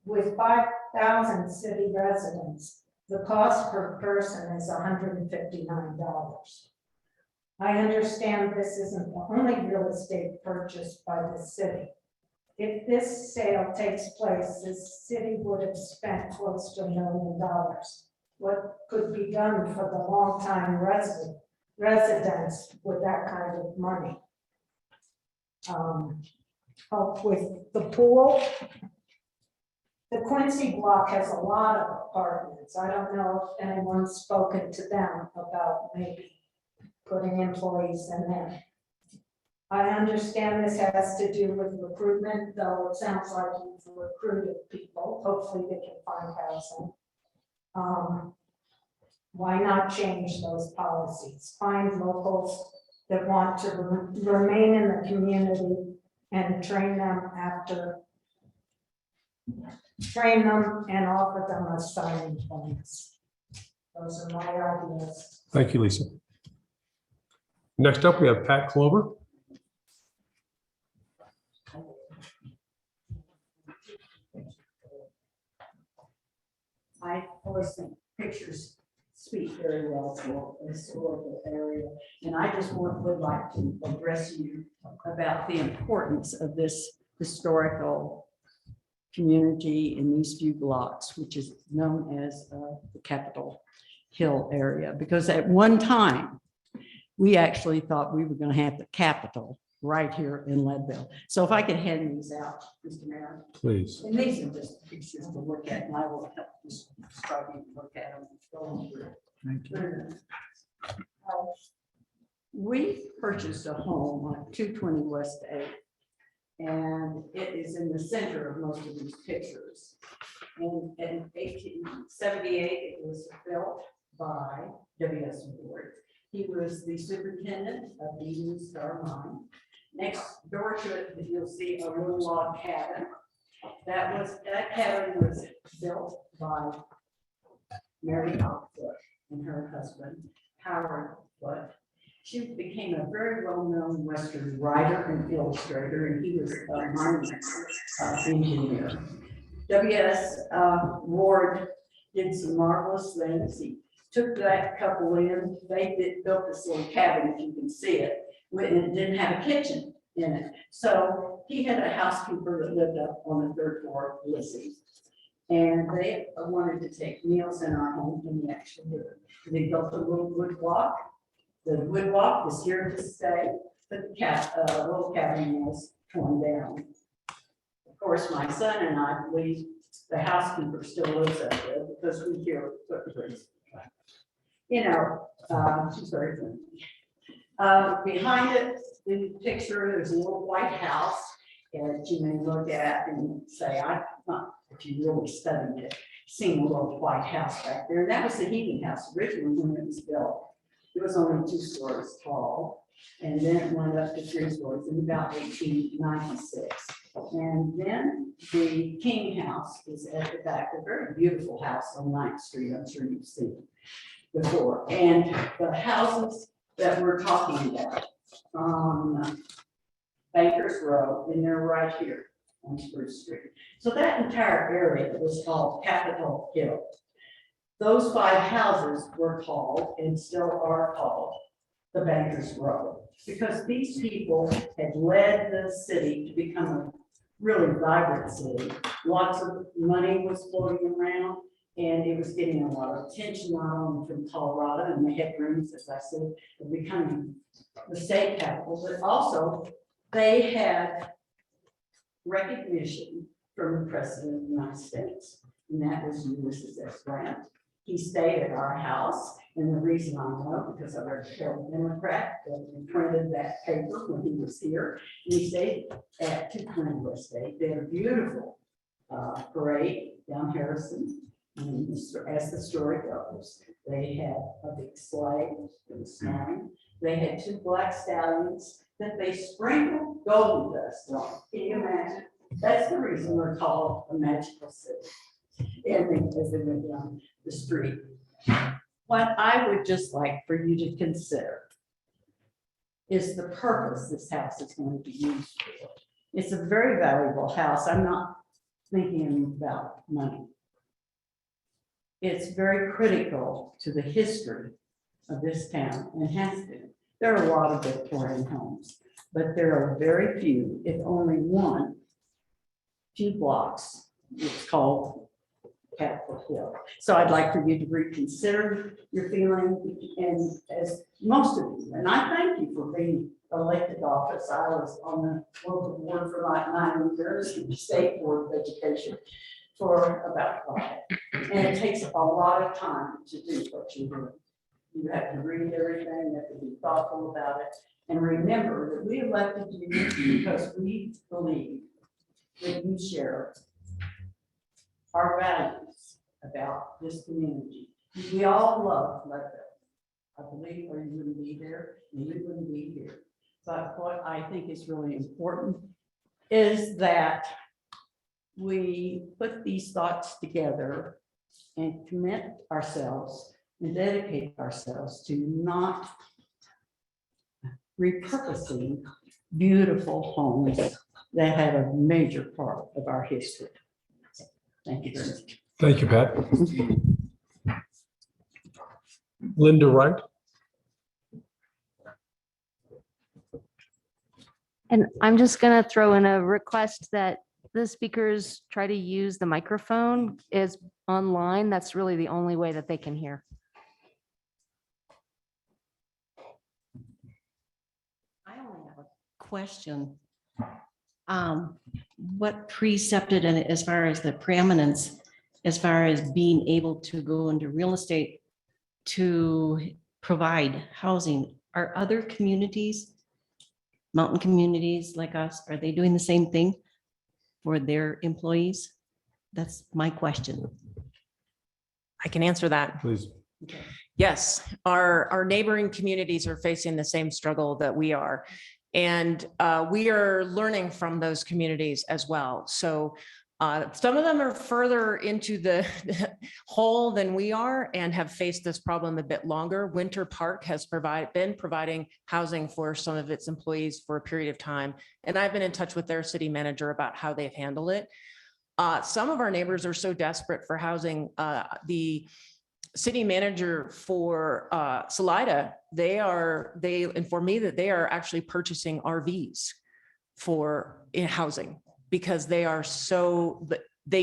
With 5,000 city residents, the cost per person is $159. I understand this isn't the only real estate purchased by the city. If this sale takes place, the city would have spent close to $1 million. What could be done for the longtime residents with that kind of money? Help with the pool. The Quincy block has a lot of apartments. I don't know if anyone's spoken to them about maybe putting employees in there. I understand this has to do with recruitment, though it sounds like you've recruited people. Hopefully they can find housing. Why not change those policies? Find locals that want to remain in the community and train them and offer them a signing bonus. Those are my ideas. Thank you, Lisa. Next up, we have Pat Clover. I always think pictures speak very well for a historical area. And I just would like to address you about the importance of this historical community in these few blocks, which is known as the Capitol Hill area. Because at one time, we actually thought we were going to have the Capitol right here in Leadville. So if I could hand these out, Mr. Mayor. Please. And these are just pictures to look at, and I will help just start to look at them. Going through. Thank you. We purchased a home on 220 West 8th, and it is in the center of most of these pictures. And in 1878, it was built by W.S. Ward. He was the superintendent of Eden Star Mine. Next door to it, you'll see a little log cabin. That cabin was built by Mary Hopfoot and her husband, Howard Foote. She became a very well-known Western writer and illustrator, and he was a mining engineer. W.S. Ward did some marvelous things. He took that couple in. They built this little cabin, if you can see it, and it didn't have a kitchen in it. So he had a housekeeper that lived up on the third floor, Lizzie. And they wanted to take meals in our home, and we actually did. They built a little wood walk. The wood walk was here to stay, but the little cabin was torn down. Of course, my son and I believe the housekeeper still lives up there because we hear footprints. You know, she's very friendly. Behind it, in the picture, there's a little white house that you may look at and say, if you really studied it, seen a little white house back there. And that was the heating house originally when it was built. It was only 2 stories tall, and then it went up to 3 stories in about 1896. And then the King House is at the back, a very beautiful house on 9th Street. I'm sure you've seen it before. And the houses that we're talking about on Bankers Row, and they're right here on Spruce Street. So that entire area was called Capitol Hill. Those 5 houses were called, and still are called, the Bankers Row, because these people had led the city to become a really vibrant city. Lots of money was floating around, and it was getting a lot of attention, not only from Colorado, and they had rooms, as I said, of becoming the state capital, but also they had recognition from the President of the United States, and that was Ulysses S. Grant. He stayed at our house, and the reason I know, because I read the Herald Democrat, that printed that paper when he was here. And he stayed at 220 West 8th. They had a beautiful parade down Harrison. And as the story goes, they had a big sleigh that was snowing. They had 2 black stallions that they sprinkled golden dust on. Can you imagine? That's the reason we're called a magical city. And as they went down the street. What I would just like for you to consider is the purpose this house is going to be used for. It's a very valuable house. I'm not thinking about money. It's very critical to the history of this town and has been. There are a lot of Victorian homes, but there are very few, if only one, few blocks. It's called Capitol Hill. So I'd like for you to reconsider your feeling, and as most of you, and I thank you for being elected office. I was on the local board for like 9 years, and the state board of education for about 5. And it takes a lot of time to do what you do. You have to read everything, you have to be thoughtful about it. And remember that we elected you because we believe that you share our values about this community. We all love Leadville. I believe, or you wouldn't be there, and you wouldn't be here. But what I think is really important is that we put these thoughts together and commit ourselves and dedicate ourselves to not repurposing beautiful homes that had a major part of our history. Thank you very much. Thank you, Pat. Linda Wright. And I'm just gonna throw in a request that the speakers try to use the microphone is online. That's really the only way that they can hear. I only have a question. What precepted and as far as the preeminence, as far as being able to go into real estate to provide housing, are other communities, mountain communities like us, are they doing the same thing for their employees? That's my question. I can answer that. Please. Yes, our neighboring communities are facing the same struggle that we are. And we are learning from those communities as well. So some of them are further into the hole than we are and have faced this problem a bit longer. Winter Park has been providing housing for some of its employees for a period of time. And I've been in touch with their city manager about how they've handled it. Some of our neighbors are so desperate for housing. The city manager for Salida, they informed me that they are actually purchasing RVs for housing because they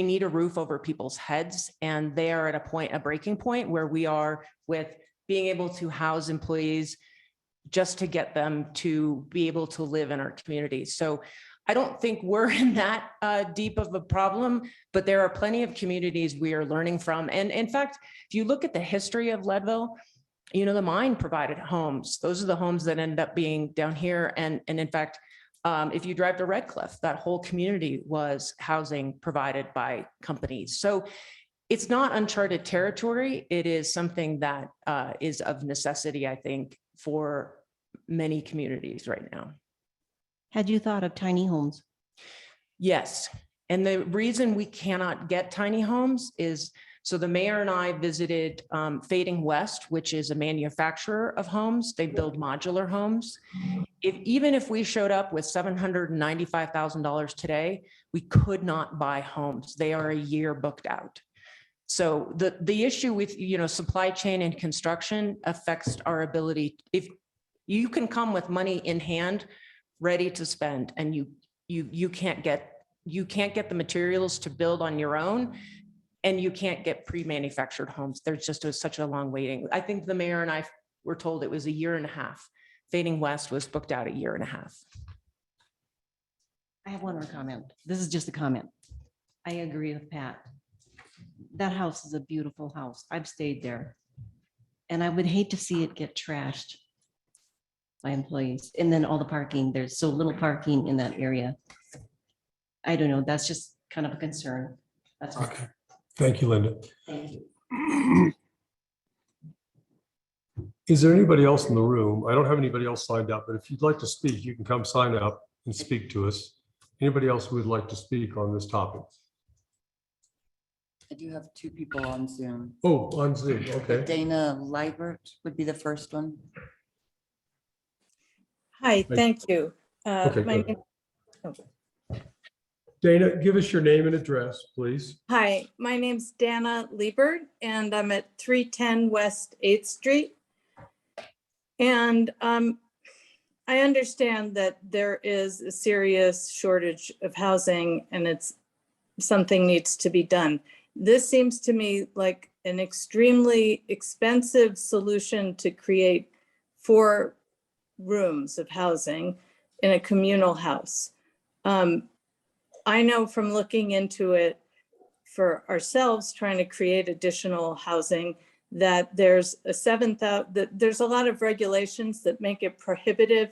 need a roof over people's heads, and they are at a breaking point where we are with being able to house employees just to get them to be able to live in our communities. So I don't think we're in that deep of a problem, but there are plenty of communities we are learning from. And in fact, if you look at the history of Leadville, the mine provided homes. Those are the homes that end up being down here. And in fact, if you drive to Red Cliff, that whole community was housing provided by companies. So it's not uncharted territory. It is something that is of necessity, I think, for many communities right now. Had you thought of tiny homes? Yes. And the reason we cannot get tiny homes is, so the mayor and I visited Fading West, which is a manufacturer of homes. They build modular homes. Even if we showed up with $795,000 today, we could not buy homes. They are a year booked out. So the issue with, supply chain and construction affects our ability. If you can come with money in hand, ready to spend, and you can't get the materials to build on your own, and you can't get pre-manufactured homes. There's just such a long waiting. I think the mayor and I were told it was a year and a half. Fading West was booked out a year and a half. I have one more comment. This is just a comment. I agree with Pat. That house is a beautiful house. I've stayed there. And I would hate to see it get trashed by employees. And then all the parking, there's so little parking in that area. I don't know. That's just kind of a concern. That's all. Okay. Thank you, Linda. Thank you. Is there anybody else in the room? I don't have anybody else signed up, but if you'd like to speak, you can come sign up and speak to us. Anybody else who would like to speak on this topic? I do have two people on Zoom. Oh, on Zoom, okay. Dana Liebert would be the first one. Hi, thank you. Okay, my good. name- oh. Dana, give us your name and address, please. Hi, my name's Dana Liebert, and I'm at 310 West 8th Street. And I understand that there is a serious shortage of housing and something needs to be done. This seems to me like an extremely expensive solution to create 4 rooms of housing in a communal house. I know from looking into it for ourselves, trying to create additional housing, that there's a lot of regulations that make it prohibitive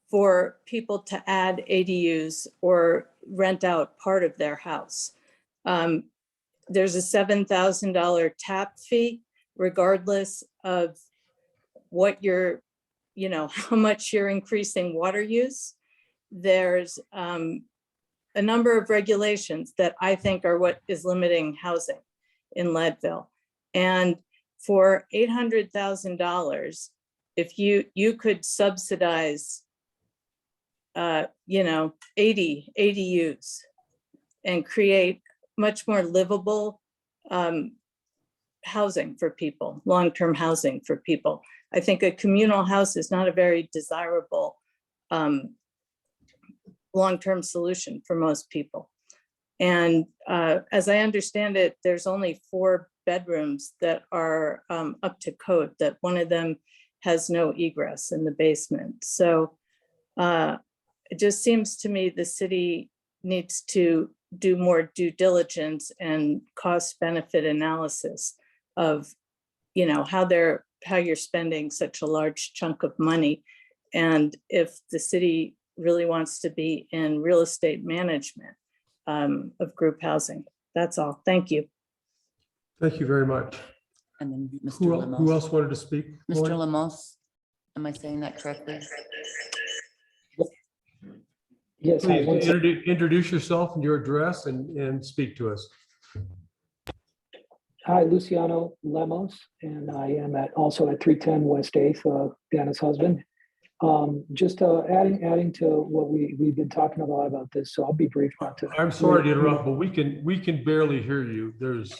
for people to add ADUs or rent out part of their house. There's a $7,000 tap fee, regardless of what how much you're increasing water use. There's a number of regulations that I think are what is limiting housing in Leadville. And for $800,000, if you could subsidize 80 ADUs and create much more livable housing for people, long-term housing for people. I think a communal house is not a very desirable long-term solution for most people. And as I understand it, there's only 4 bedrooms that are up to code, that one of them has no egress in the basement. So it just seems to me the city needs to do more due diligence and cost benefit analysis of, how you're spending such a large chunk of money. And if the city really wants to be in real estate management of group housing. That's all. Thank you. Thank you very much. And then Mr. Who Lemos. else wanted to speak? Mr. Lloyd? Lemos, am I saying that correctly? Yes. hi, Please one sec. introduce yourself and your address and speak to us. Hi, Luciano Lemos, and I am also at 310 West 8th, Dana's husband. Just adding to what we've been talking about this, so I'll be brief. I'm sorry to interrupt, but we can barely hear you. There's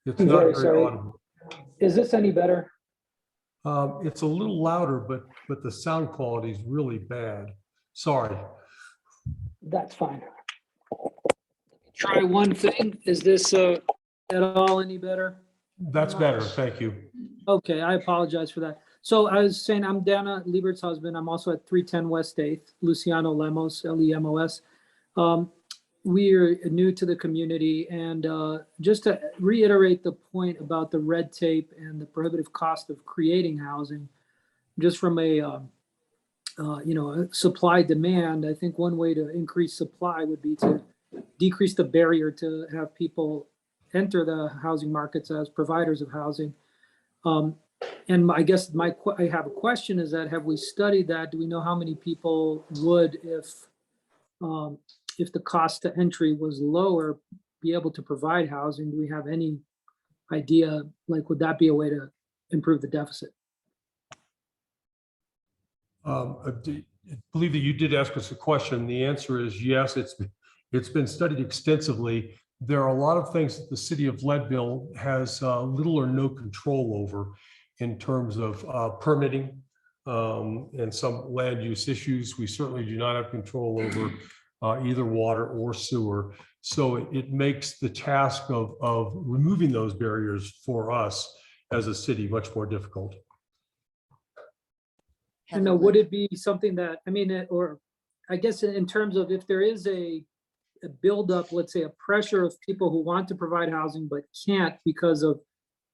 it's I'm not very very sorry. audible. Is this any better? It's a little louder, but the sound quality is really bad. Sorry. That's fine. Try one thing. Is this at all any better? That's better. Thank you. Okay, I apologize for that. So I was saying, I'm Dana Liebert's husband. I'm also at 310 West 8th, Luciano Lemos, Lemos. We are new to the community, and just to reiterate the point about the red tape and the prohibitive cost of creating housing, just from a supply demand, I think one way to increase supply would be to decrease the barrier to have people enter the housing markets as providers of housing. And I guess I have a question is that, have we studied that? Do we know how many people would, if the cost to entry was lower, be able to provide housing? Do we have any idea, like, would that be a way to improve the deficit? I believe that you did ask us a question. The answer is yes, it's been studied extensively. There are a lot of things that the city of Leadville has little or no control over in terms of permitting and some land use issues. We certainly do not have control over either water or sewer. So it makes the task of removing those barriers for us as a city much more difficult. And would it be something that, or I guess in terms of if there is a buildup, let's say a pressure of people who want to provide housing but can't because of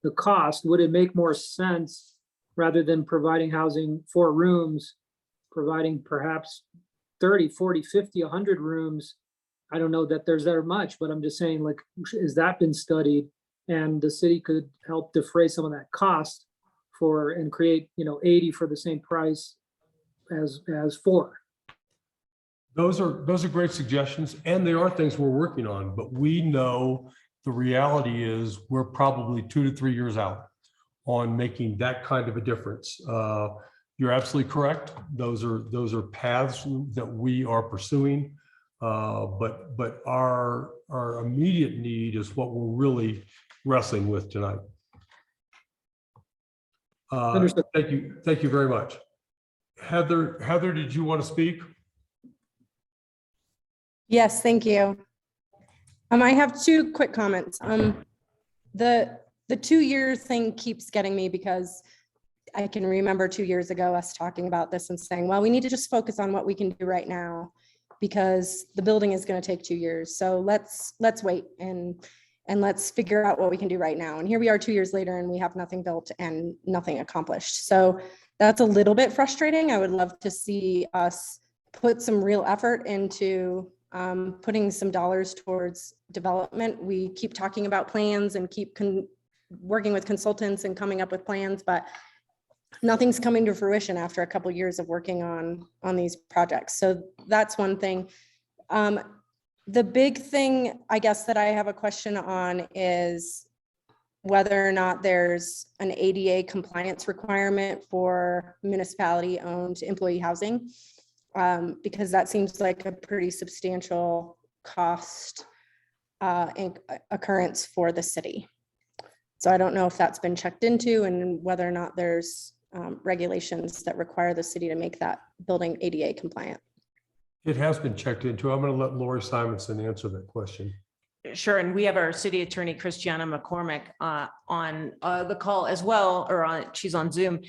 the cost, would it make more sense rather than providing housing 4 rooms, providing perhaps 30, 40, 50, 100 rooms? I don't know that there's that much, but I'm just saying, like, has that been studied? And the city could help defray some of that cost and create, 80 for the same price as 4. Those are great suggestions, and they are things we're working on, but we know the reality is we're probably 2 to 3 years out on making that kind of a difference. You're absolutely correct. Those are paths that we are pursuing, but our immediate need is what we're really wrestling with tonight. Thank you very much. Heather, did you want to speak? Yes, thank you. I have 2 quick comments. The 2-year thing keeps getting me because I can remember 2 years ago us talking about this and saying, well, we need to just focus on what we can do right now because the building is going to take 2 years. So let's wait and let's figure out what we can do right now. And here we are 2 years later and we have nothing built and nothing accomplished. So that's a little bit frustrating. I would love to see us put some real effort into putting some dollars towards development. We keep talking about plans and keep working with consultants and coming up with plans, but nothing's coming to fruition after a couple of years of working on these projects. So that's one thing. The big thing, I guess, that I have a question on is whether or not there's an ADA compliance requirement for municipality-owned employee housing. because that seems like a pretty substantial cost occurrence for the city. So I don't know if that's been checked into and whether or not there's regulations that require the city to make that building ADA compliant. It has been checked into. I'm going to let Lori Simonson answer that question. Sure, and we have our city attorney, Christiana McCormick, on the call as well, or she's on Zoom.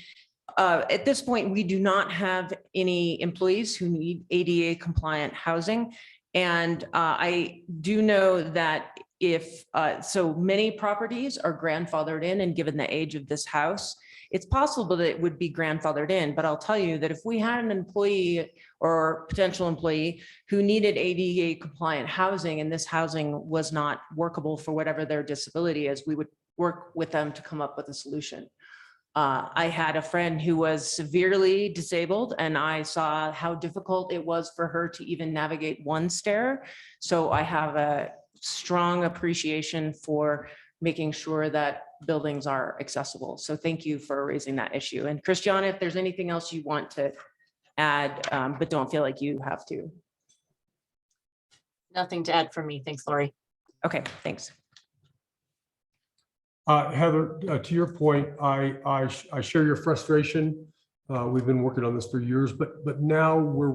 At this point, we do not have any employees who need ADA compliant housing. And I do know that if, so many properties are grandfathered in, and given the age of this house, it's possible that it would be grandfathered in, but I'll tell you that if we had an employee or potential employee who needed ADA compliant housing and this housing was not workable for whatever their disability is, we would work with them to come up with a solution. I had a friend who was severely disabled, and I saw how difficult it was for her to even navigate one stair. So I have a strong appreciation for making sure that buildings are accessible. So thank you for raising that issue. And Christiana, if there's anything else you want to add, but don't feel like you have to. Nothing to add from me. Thanks, Lori. Okay, thanks. Heather, to your point, I share your frustration. We've been working on this for years, but now we're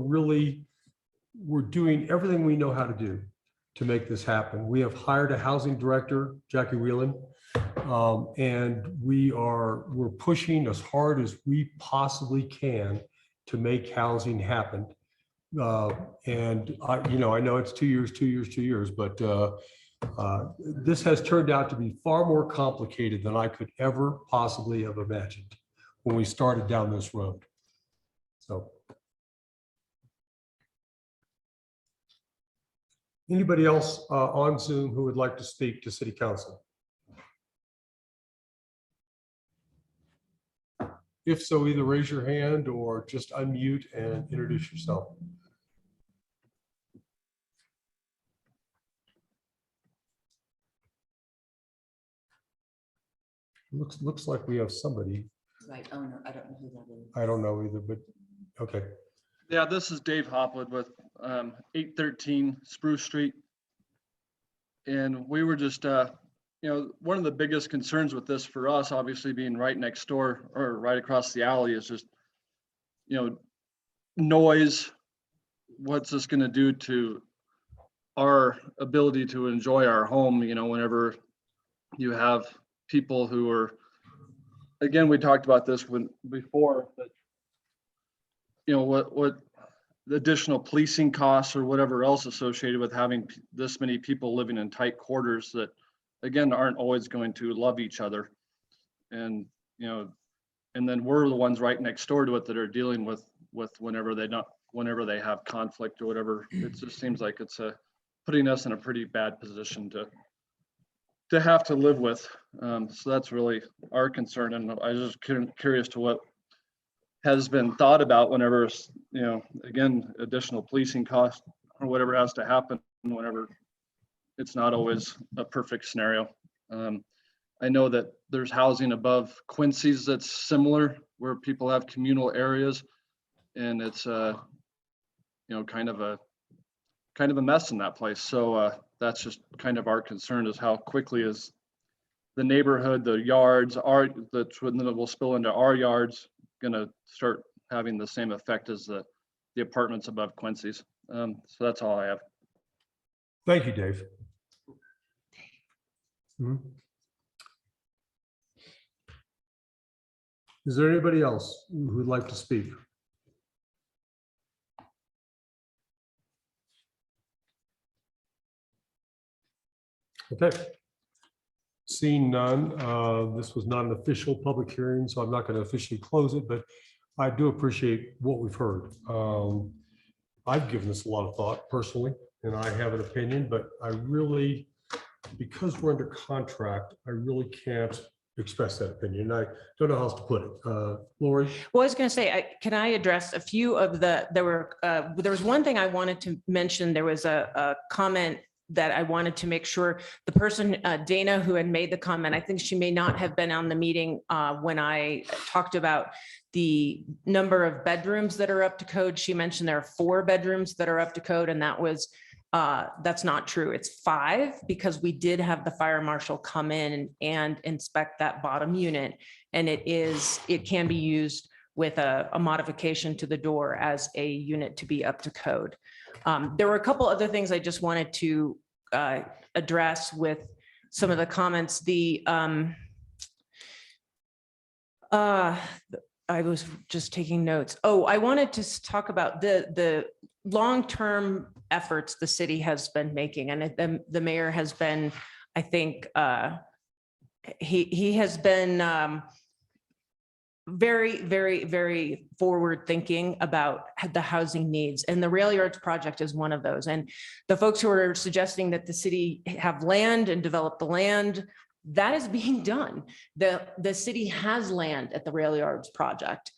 doing everything we know how to do to make this happen. We have hired a housing director, Jackie Whelan, and we're pushing as hard as we possibly can to make housing happen. And I know it's 2 years, but this has turned out to be far more complicated than I could ever possibly have imagined when we started down this road. So. Anybody else on Zoom who would like to speak to City Council? If so, either raise your hand or just unmute and introduce yourself. Looks like we have somebody. Right, oh no, I don't know who that is. I don't know either, but okay. Yeah, this is Dave Hopwood with 813 Spruce Street. And we were just, one of the biggest concerns with this for us, obviously being right next door or right across the alley, is just, noise. What's this going to do to our ability to enjoy our home, whenever you have people who are, again, we talked about this before, but what the additional policing costs or whatever else associated with having this many people living in tight quarters that, again, aren't always going to love each other. And, and then we're the ones right next door to it that are dealing with whenever they have conflict or whatever. It just seems like it's putting us in a pretty bad position to have to live with. So that's really our concern. And I was just curious to what has been thought about whenever, again, additional policing costs or whatever has to happen whenever it's not always a perfect scenario. I know that there's housing above Quincy's that's similar, where people have communal areas, and it's kind of a mess in that place. So that's just kind of our concern, is how quickly is the neighborhood, the yards, that will spill into our yards, going to start having the same effect as the apartments above Quincy's. So that's all I have. Thank you, Dave. Is there anybody else who would like to speak? Okay. Seeing none, this was not an official public hearing, so I'm not going to officially close it, but I do appreciate what we've heard. I've given this a lot of thought personally, and I have an opinion, but I really, because we're under contract, I really can't express that opinion. I don't know how else to put it. Lori? Well, I was going to say, can I address a few of there was one thing I wanted to mention. There was a comment that I wanted to make sure the person, Dana, who had made the comment, I think she may not have been on the meeting when I talked about the number of bedrooms that are up to code. She mentioned there are 4 bedrooms that are up to code, and that's not true. It's 5, because we did have the fire marshal come in and inspect that bottom unit. And it can be used with a modification to the door as a unit to be up to code. There were a couple other things I just wanted to address with some of the comments. I was just taking notes. Oh, I wanted to talk about the long-term efforts the city has been making, and the mayor has been, I think, he has been very, very, very forward-thinking about the housing needs, and the Rail Yards project is one of those. And the folks who are suggesting that the city have land and develop the land, that is being done. The city has land at the Rail Yards project.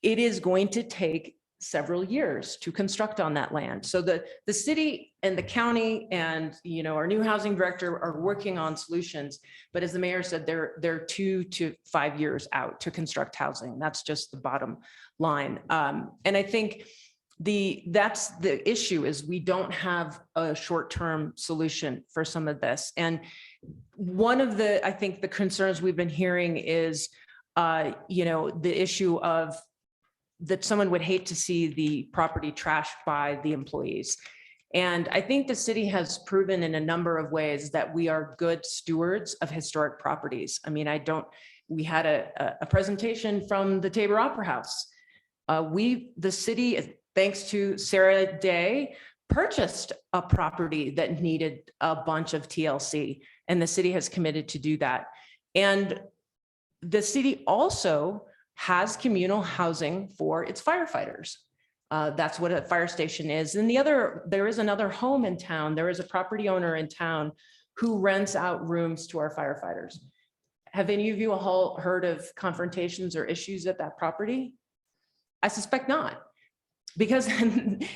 It is going to take several years to construct on that land. So the city and the county and, our new housing director are working on solutions. But as the mayor said, they're 2 to 5 years out to construct housing. That's just the bottom line. And I think that's the issue, is we don't have a short-term solution for some of this. And one of I think the concerns we've been hearing is, the issue of that someone would hate to see the property trashed by the employees. And I think the city has proven in a number of ways that we are good stewards of historic properties. I mean, we had a presentation from the Tabor Opera House. The city, thanks to Sarah Day, purchased a property that needed a bunch of TLC, and the city has committed to do that. And the city also has communal housing for its firefighters. That's what a fire station is. And there is another home in town. There is a property owner in town who rents out rooms to our firefighters. Have any of you all heard of confrontations or issues at that property? I suspect not, because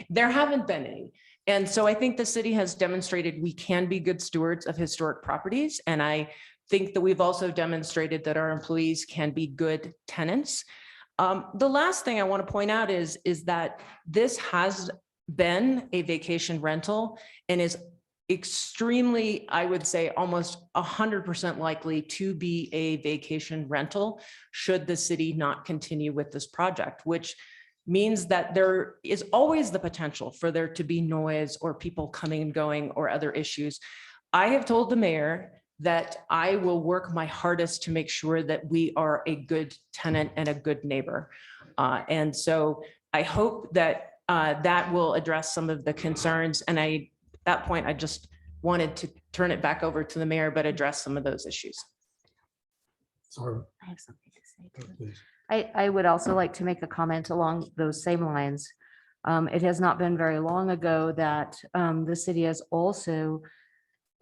there haven't been any. And so I think the city has demonstrated we can be good stewards of historic properties. And I think that we've also demonstrated that our employees can be good tenants. The last thing I want to point out is that this has been a vacation rental and is extremely, I would say almost 100% likely to be a vacation rental should the city not continue with this project, which means that there is always the potential for there to be noise or people coming and going or other issues. I have told the mayor that I will work my hardest to make sure that we are a good tenant and a good neighbor. And so I hope that that will address some of the concerns. And at that point, I just wanted to turn it back over to the mayor, but address some of those issues. Sorry. I have something to say too. Please. I would also like to make a comment along those same lines. It has not been very long ago that the city has also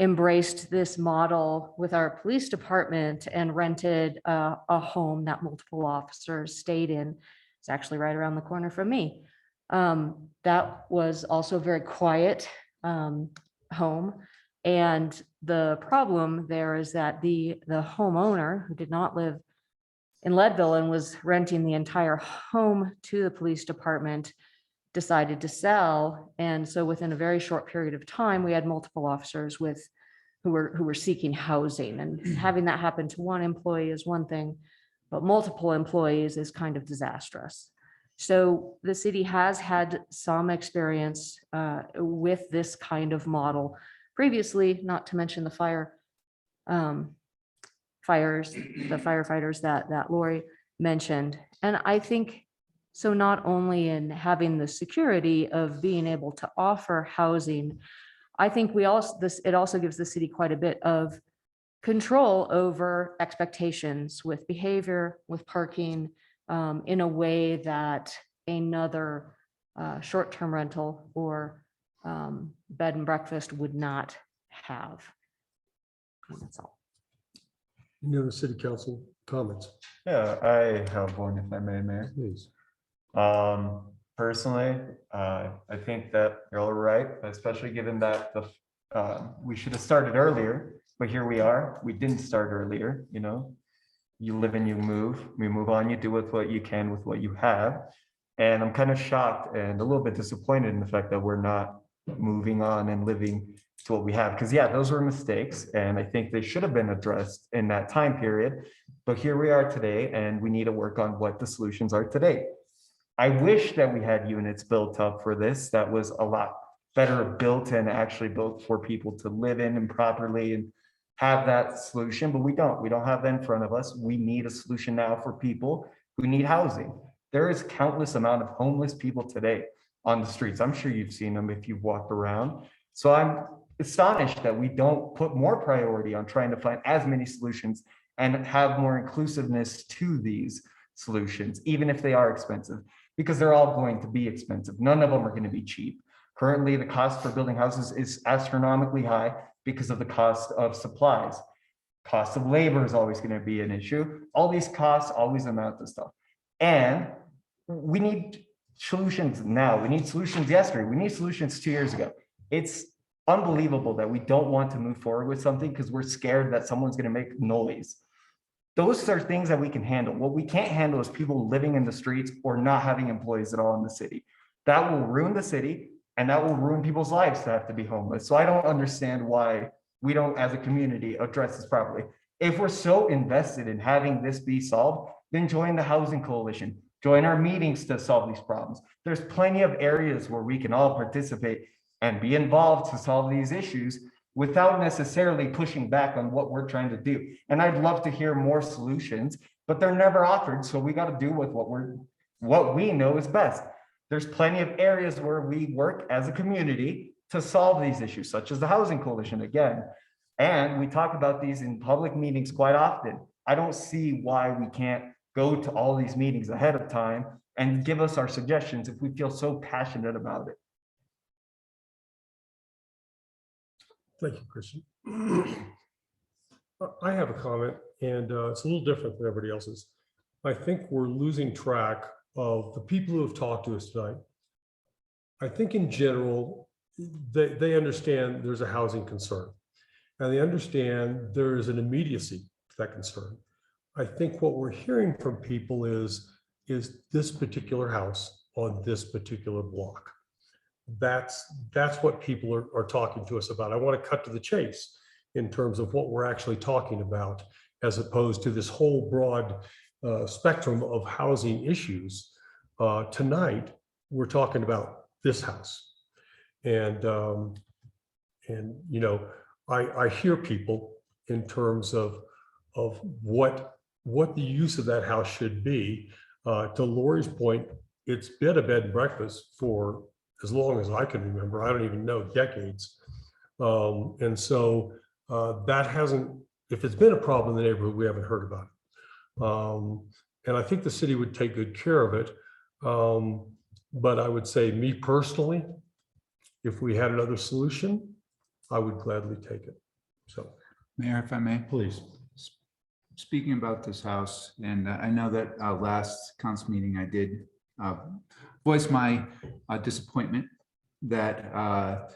embraced this model with our police department and rented a home that multiple officers stayed in. It's actually right around the corner from me. That was also a very quiet home. And the problem there is that the homeowner, who did not live in Leadville and was renting the entire home to the police department, decided to sell. And so within a very short period of time, we had multiple officers who were seeking housing, and having that happen to one employee is one thing, but multiple employees is kind of disastrous. So the city has had some experience with this kind of model previously, not to mention the firefighters that Lori mentioned. And I think so, not only in having the security of being able to offer housing, I think it also gives the city quite a bit of control over expectations with behavior, with parking, in a way that another short-term rental or bed and breakfast would not have. And that's all. Any other city council comments? Yeah, I have one if I may, Mayor. Please. Personally, I think that you're all right, especially given that we should have started earlier, but here we are. We didn't start earlier, you live and you move on, you do with what you can with what you have. And I'm kind of shocked and a little bit disappointed in the fact that we're not moving on and living to what we have. Because yeah, those were mistakes. And I think they should have been addressed in that time period. But here we are today, and we need to work on what the solutions are today. I wish that we had units built up for this that was a lot better built and actually built for people to live in and properly and have that solution, but we don't have that in front of us. We need a solution now for people who need housing. There is countless amount of homeless people today on the streets. I'm sure you've seen them if you've walked around. So I'm astonished that we don't put more priority on trying to find as many solutions and have more inclusiveness to these solutions, even if they are expensive, because they're all going to be expensive. None of them are going to be cheap. Currently, the cost for building houses is astronomically high because of the cost of supplies. Cost of labor is always going to be an issue. All these costs always amount to stuff. And we need solutions now. We need solutions yesterday. We need solutions 2 years ago. It's unbelievable that we don't want to move forward with something because we're scared that someone's going to make noise. Those are things that we can handle. What we can't handle is people living in the streets or not having employees at all in the city. That will ruin the city, and that will ruin people's lives to have to be homeless. So I don't understand why we don't, as a community, address this properly. If we're so invested in having this be solved, then join the Housing Coalition. Join our meetings to solve these problems. There's plenty of areas where we can all participate and be involved to solve these issues without necessarily pushing back on what we're trying to do. And I'd love to hear more solutions, but they're never offered. So we got to do with what we know is best. There's plenty of areas where we work as a community to solve these issues, such as the Housing Coalition again. And we talk about these in public meetings quite often. I don't see why we can't go to all these meetings ahead of time and give us our suggestions if we feel so passionate about it. Thank you, Christian. I have a comment, and it's a little different than everybody else's. I think we're losing track of the people who have talked to us tonight. I think in general, they understand there's a housing concern, and they understand there is an immediacy to that concern. I think what we're hearing from people is this particular house on this particular block. That's what people are talking to us about. I want to cut to the chase in terms of what we're actually talking about, as opposed to this whole broad spectrum of housing issues. Tonight, we're talking about this house. And you know, I hear people in terms of what the use of that house should be. To Lori's point, it's been a bed and breakfast for as long as I can remember. I don't even know, decades. And so that hasn't, if it's been a problem in the neighborhood, we haven't heard about it. And I think the city would take good care of it. But I would say, me personally, if we had another solution, I would gladly take it. So, Mayor, if I may, please. Speaking about this house, and I know that last council meeting I did voice my disappointment that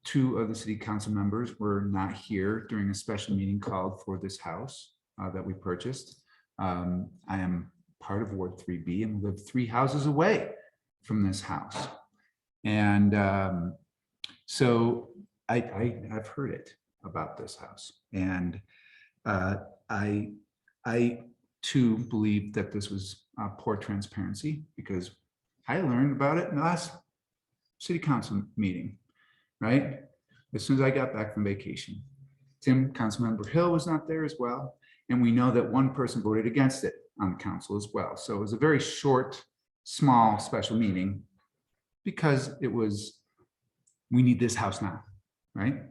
two of the city council members were not here during a special meeting called for this house that we purchased. I am part of Ward 3B and live 3 houses away from this house. And so I've heard it about this house. And I too believe that this was poor transparency, because I learned about it in the last city council meeting, right? As soon as I got back from vacation. Councilmember Hill was not there as well. And we know that one person voted against it on the council as well. So it was a very short, small special meeting because it was, we need this house now, right?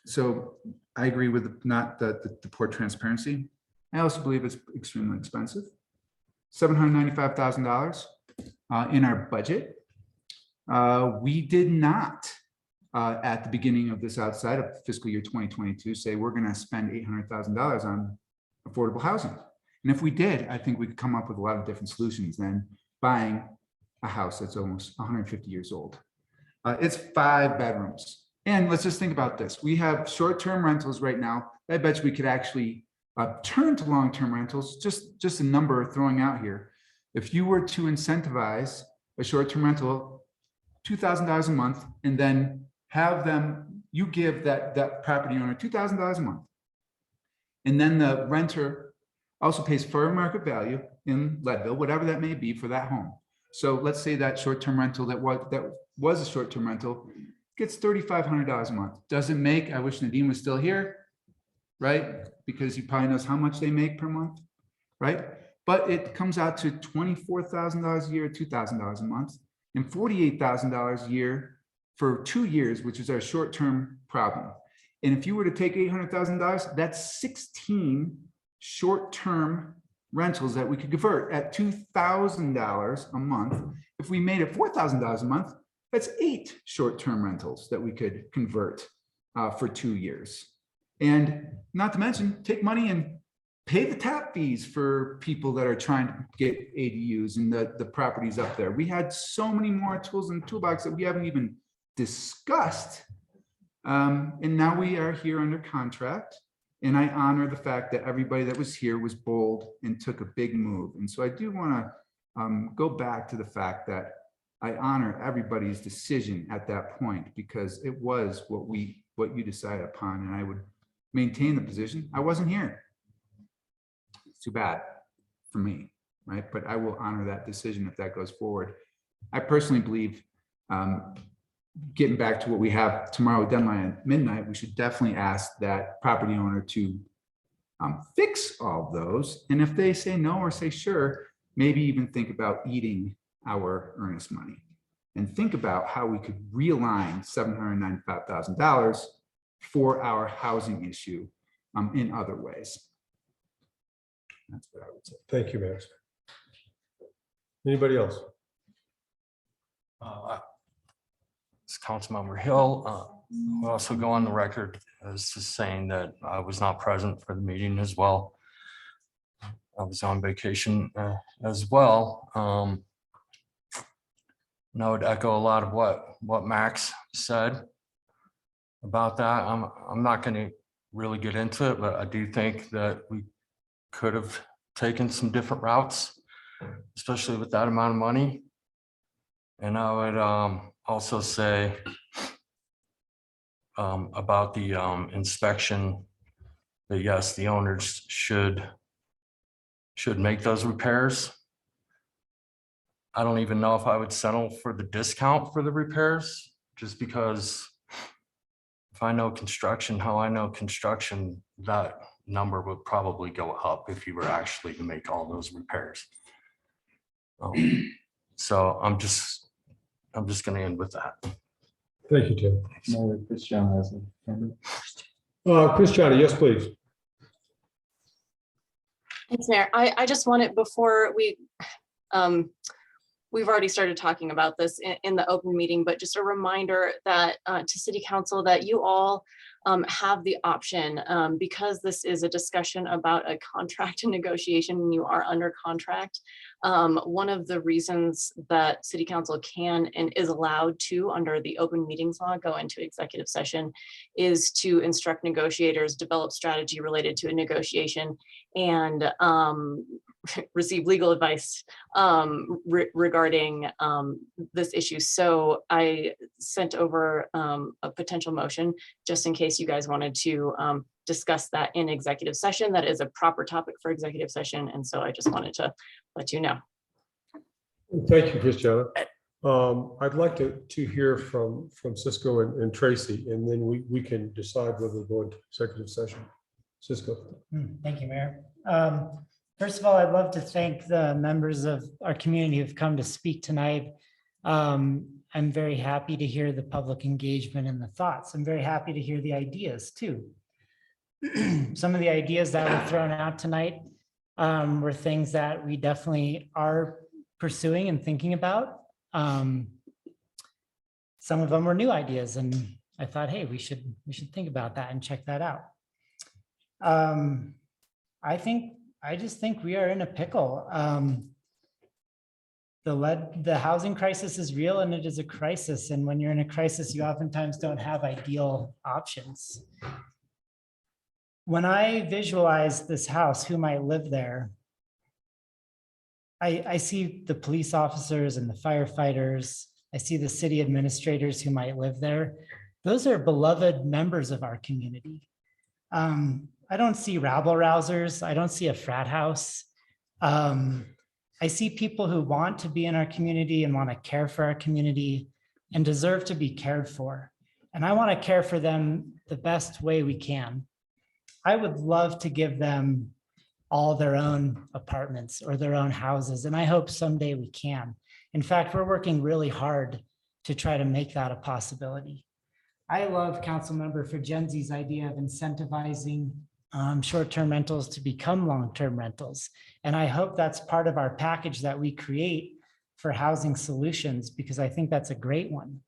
So I agree with not the poor transparency. I also believe it's extremely expensive. $795,000 in our budget. We did not, at the beginning of this, outside of fiscal year 2022, say we're going to spend $800,000 on affordable housing. And if we did, I think we could come up with a lot of different solutions than buying a house that's almost 150 years old. It's 5 bedrooms. And let's just think about this. We have short-term rentals right now. I bet you we could actually turn to long-term rentals, just a number throwing out here. If you were to incentivize a short-term rental, $2,000 a month, and then have them, you give that property owner $2,000 a month. And then the renter also pays fair market value in Leadville, whatever that may be for that home. So let's say that short-term rental that was a short-term rental gets $3,500 a month. Doesn't make, I wish Nadine was still here, right? Because he probably knows how much they make per month, right? But it comes out to $24,000 a year, $2,000 a month, and $48,000 a year for 2 years, which is our short-term problem. And if you were to take $800,000, that's 16 short-term rentals that we could convert at $2,000 a month. If we made it $4,000 a month, that's 8 short-term rentals that we could convert for 2 years. And not to mention, take money and pay the tap fees for people that are trying to get ADUs and the properties up there. We had so many more tools in the toolbox that we haven't even discussed. And now we are here under contract. And I honor the fact that everybody that was here was bold and took a big move. And so I do want to go back to the fact that I honor everybody's decision at that point, because it was what you decided upon, and I would maintain the position. I wasn't here. It's too bad for me, right? But I will honor that decision if that goes forward. I personally believe, getting back to what we have tomorrow deadline at midnight, we should definitely ask that property owner to fix all those. And if they say no or say sure, maybe even think about eating our earnest money and think about how we could realign $795,000 for our housing issue in other ways. That's what I would say. Thank you, Max. Anybody else? It's Councilmember Hill. We'll also go on the record as to saying that I was not present for the meeting as well. I was on vacation as well. And I would echo a lot of what Max said about that. I'm not going to really get into it, but I do think that we could have taken some different routes, especially with that amount of money. And I would also say about the inspection, that yes, the owners should make those repairs. I don't even know if I would settle for the discount for the repairs, just because if I know construction, how I know construction, that number would probably go up if you were actually to make all those repairs. So I'm just going to end with that. Thank you, Tim. No, Christiana has a hand. Christiana, yes, please. Thanks, Mayor. I just wanted, before we've already started talking about this in the open meeting, but just a reminder that to City Council that you all have the option, because this is a discussion about a contract and negotiation and you are under contract. One of the reasons that City Council can and is allowed to, under the open meetings law, go into executive session is to instruct negotiators, develop strategy related to a negotiation, and receive legal advice regarding this issue. So I sent over a potential motion just in case you guys wanted to discuss that in executive session. That is a proper topic for executive session. And so I just wanted to let you know. Thank you, Christiana. I'd like to hear from Cisco and Tracy, and then we can decide whether to go into executive session. Cisco. Thank you, Mayor. First of all, I'd love to thank the members of our community who've come to speak tonight. I'm very happy to hear the public engagement and the thoughts. I'm very happy to hear the ideas too. Some of the ideas that were thrown out tonight were things that we definitely are pursuing and thinking about. Some of them were new ideas, and I thought, hey, we should think about that and check that out. I just think we are in a pickle. The housing crisis is real, and it is a crisis. And when you're in a crisis, you oftentimes don't have ideal options. when I visualize this house, who might live there, I see the police officers and the firefighters. I see the city administrators who might live there. Those are beloved members of our community. I don't see rabble rousers. I don't see a frat house. I see people who want to be in our community and want to care for our community and deserve to be cared for. And I want to care for them the best way we can. I would love to give them all their own apartments or their own houses, and I hope someday we can. In fact, we're working really hard to try to make that a possibility. I love Councilmember Furgenzi's idea of incentivizing short-term rentals to become long-term rentals. And I hope that's part of our package that we create for housing solutions, because I think that's a great one.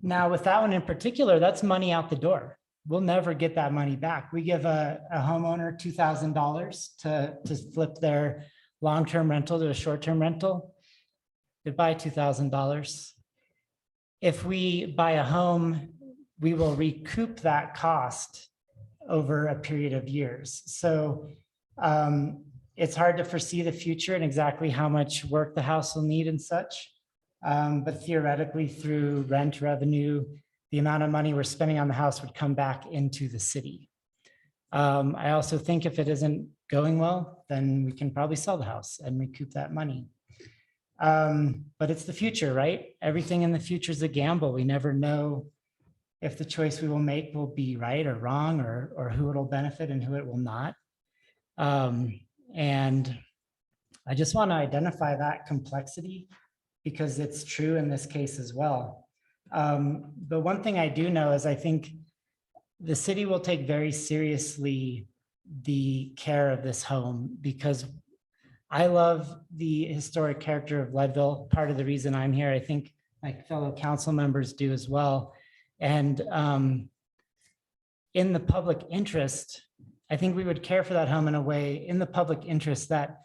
Now, with that one in particular, that's money out the door. We'll never get that money back. We give a homeowner $2,000 to flip their long-term rental to a short-term rental. Goodbye, $2,000. If we buy a home, we will recoup that cost over a period of years. So it's hard to foresee the future and exactly how much work the house will need and such. But theoretically, through rent revenue, the amount of money we're spending on the house would come back into the city. I also think if it isn't going well, then we can probably sell the house and recoup that money. But it's the future, right? Everything in the future is a gamble. We never know if the choice we will make will be right or wrong, or who it'll benefit and who it will not. And I just want to identify that complexity because it's true in this case as well. The one thing I do know is I think the city will take very seriously the care of this home, because I love the historic character of Leadville. Part of the reason I'm here, I think my fellow council members do as well. And in the public interest, I think we would care for that home in a way in the public interest that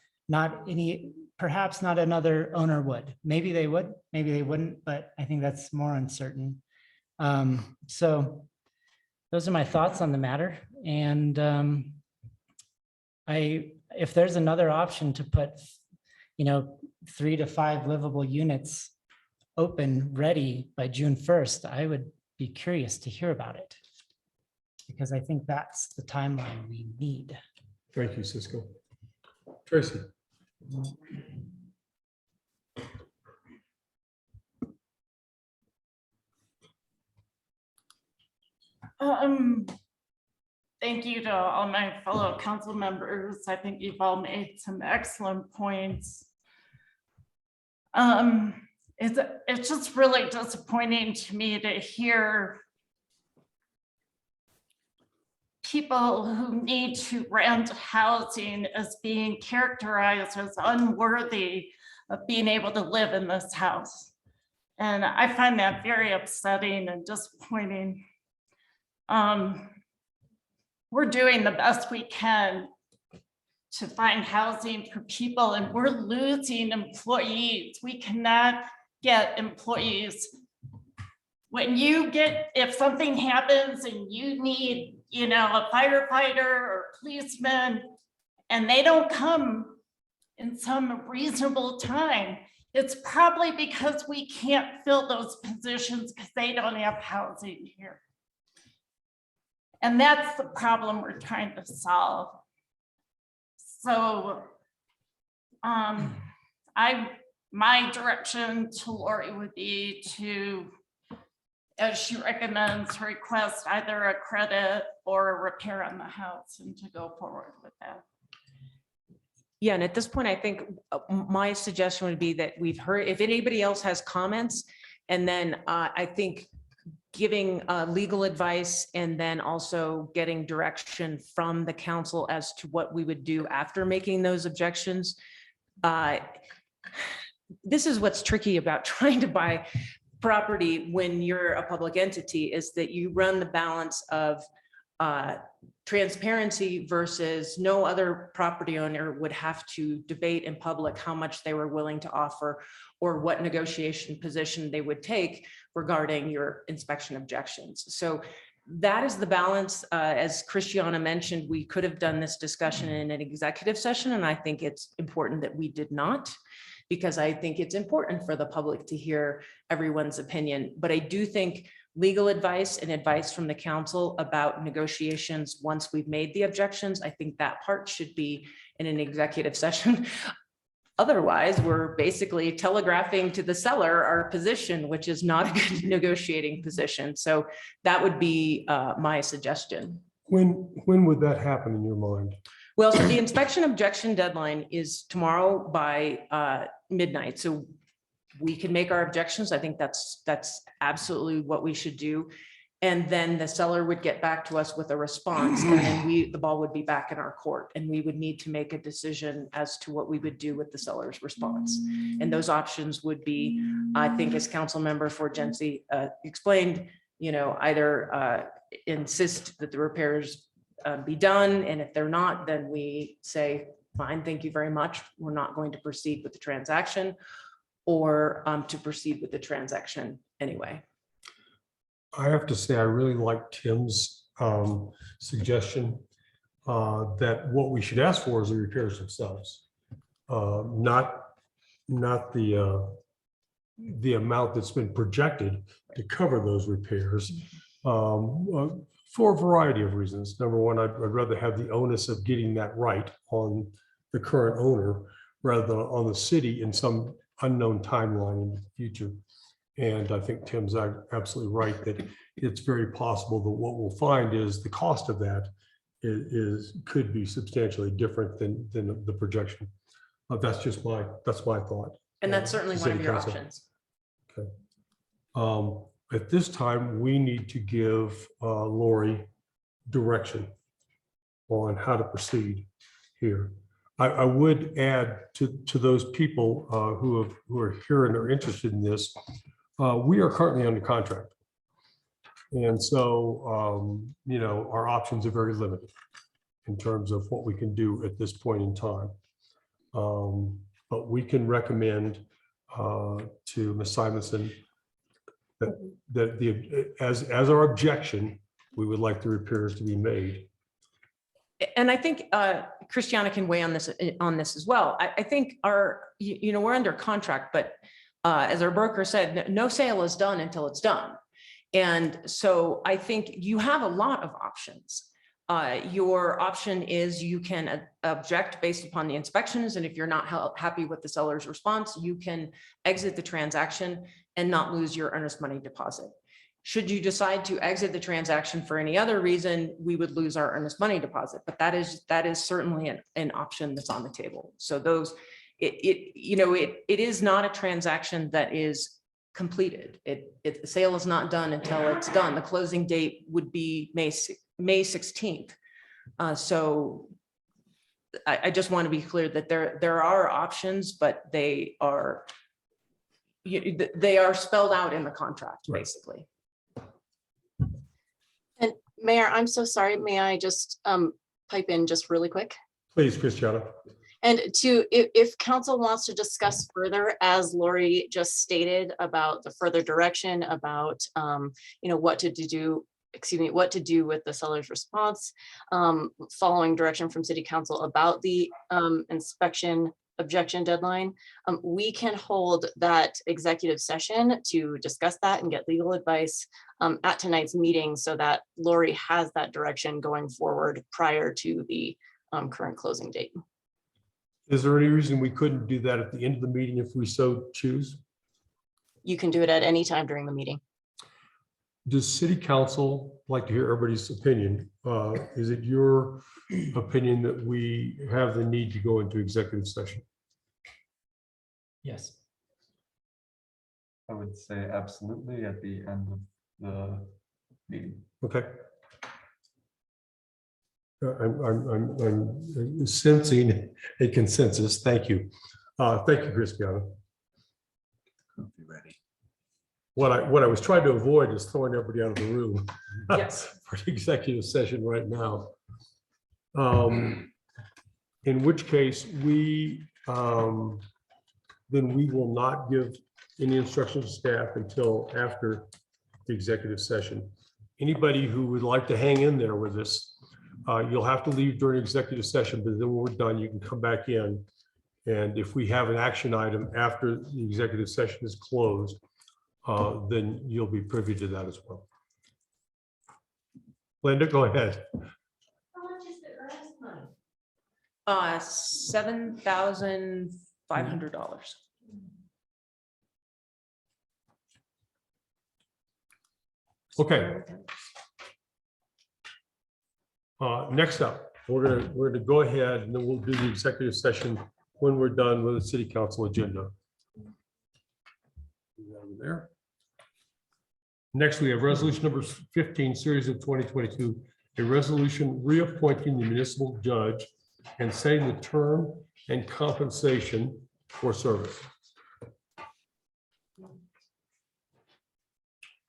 perhaps not another owner would. Maybe they would, maybe they wouldn't, but I think that's more uncertain. So those are my thoughts on the matter. And if there's another option to put, 3 to 5 livable units open, ready by June 1st, I would be curious to hear about it, because I think that's the timeline we need. Thank you, Cisco. Tracy. Thank you to all my fellow council members. I think you've all made some excellent points. It's just really disappointing to me to hear people who need to rent housing as being characterized as unworthy of being able to live in this house. And I find that very upsetting and disappointing. We're doing the best we can to find housing for people, and we're losing employees. We cannot get employees. If something happens and you need, a firefighter or policeman, and they don't come in some reasonable time, it's probably because we can't fill those positions because they don't have housing here. And that's the problem we're trying to solve. So my direction to Lori would be to, as she recommends, request either a credit or a repair on the house and to go forward with that. Yeah, and at this point, I think my suggestion would be that we've heard, if anybody else has comments, and then I think giving legal advice and then also getting direction from the council as to what we would do after making those objections. This is what's tricky about trying to buy property when you're a public entity, is that you run the balance of transparency versus no other property owner would have to debate in public how much they were willing to offer or what negotiation position they would take regarding your inspection objections. So that is the balance. As Christiana mentioned, we could have done this discussion in an executive session, and I think it's important that we did not, because I think it's important for the public to hear everyone's opinion. But I do think legal advice and advice from the council about negotiations, once we've made the objections, I think that part should be in an executive session. Otherwise, we're basically telegraphing to the seller our position, which is not a good negotiating position. So that would be my suggestion. When would that happen in your mind? Well, so the inspection objection deadline is tomorrow by midnight. So we can make our objections. I think that's absolutely what we should do. And then the seller would get back to us with a response, and then the ball would be back in our court, and we would need to make a decision as to what we would do with the seller's response. And those options would be, I think, as council member for Jency explained, either insist that the repairs be done, and if they're not, then we say, fine, thank you very much, we're not going to proceed with the transaction, or to proceed with the transaction anyway. I have to say, I really like Tim's suggestion that what we should ask for is the repairs themselves, not the amount that's been projected to cover those repairs, for a variety of reasons. Number one, I'd rather have the onus of getting that right on the current owner rather than on the city in some unknown timeline in the future. And I think Tim's absolutely right that it's very possible that what we'll find is the cost of that could be substantially different than the projection. That's my thought. And that's certainly one of your options. Okay. At this time, we need to give Lori direction on how to proceed here. I would add to those people who are here and are interested in this. We are currently under contract. And so, our options are very limited in terms of what we can do at this point in time. But we can recommend to Ms. Simonson that as our objection, we would like the repairs to be made. And I think Christiana can weigh on this as well. I think we're under contract, but as our broker said, no sale is done until it's done. And so I think you have a lot of options. Your option is you can object based upon the inspections. And if you're not happy with the seller's response, you can exit the transaction and not lose your earnest money deposit. Should you decide to exit the transaction for any other reason, we would lose our earnest money deposit. But that is certainly an option that's on the table. So it is not a transaction that is completed. The sale is not done until it's done. The closing date would be May 16th. So I just want to be clear that there are options, but they are spelled out in the contract, basically. And Mayor, I'm so sorry. May I just pipe in just really quick? Please, Christiana. And if council wants to discuss further, as Lori just stated, about the further direction about, what to do with the seller's response, following direction from city council about the inspection objection deadline, we can hold that executive session to discuss that and get legal advice at tonight's meeting, so that Lori has that direction going forward prior to the current closing date. Is there any reason we couldn't do that at the end of the meeting if we so choose? You can do it at any time during the meeting. Does city council like to hear everybody's opinion? Is it your opinion that we have the need to go into executive session? Yes. I would say absolutely at the end of the meeting. Okay. I'm sensing a consensus. Thank you. Thank you, Christiana. What I was trying to avoid is throwing everybody out of the room. Yes. For the executive session right now. In which case then we will not give any instructions to staff until after the executive session. anybody who would like to hang in there with us, you'll have to leave during executive session, but then when we're done, you can come back in. And if we have an action item after the executive session is closed, then you'll be privy to that as well. Linda, go ahead. How much is the earnest money? $7,500. Okay. Next up, we're gonna go ahead and then we'll do the executive session when we're done with the city council agenda. Over there. Next, we have resolution number 15, series of 2022, a resolution reappointing the municipal judge and setting the term and compensation for service.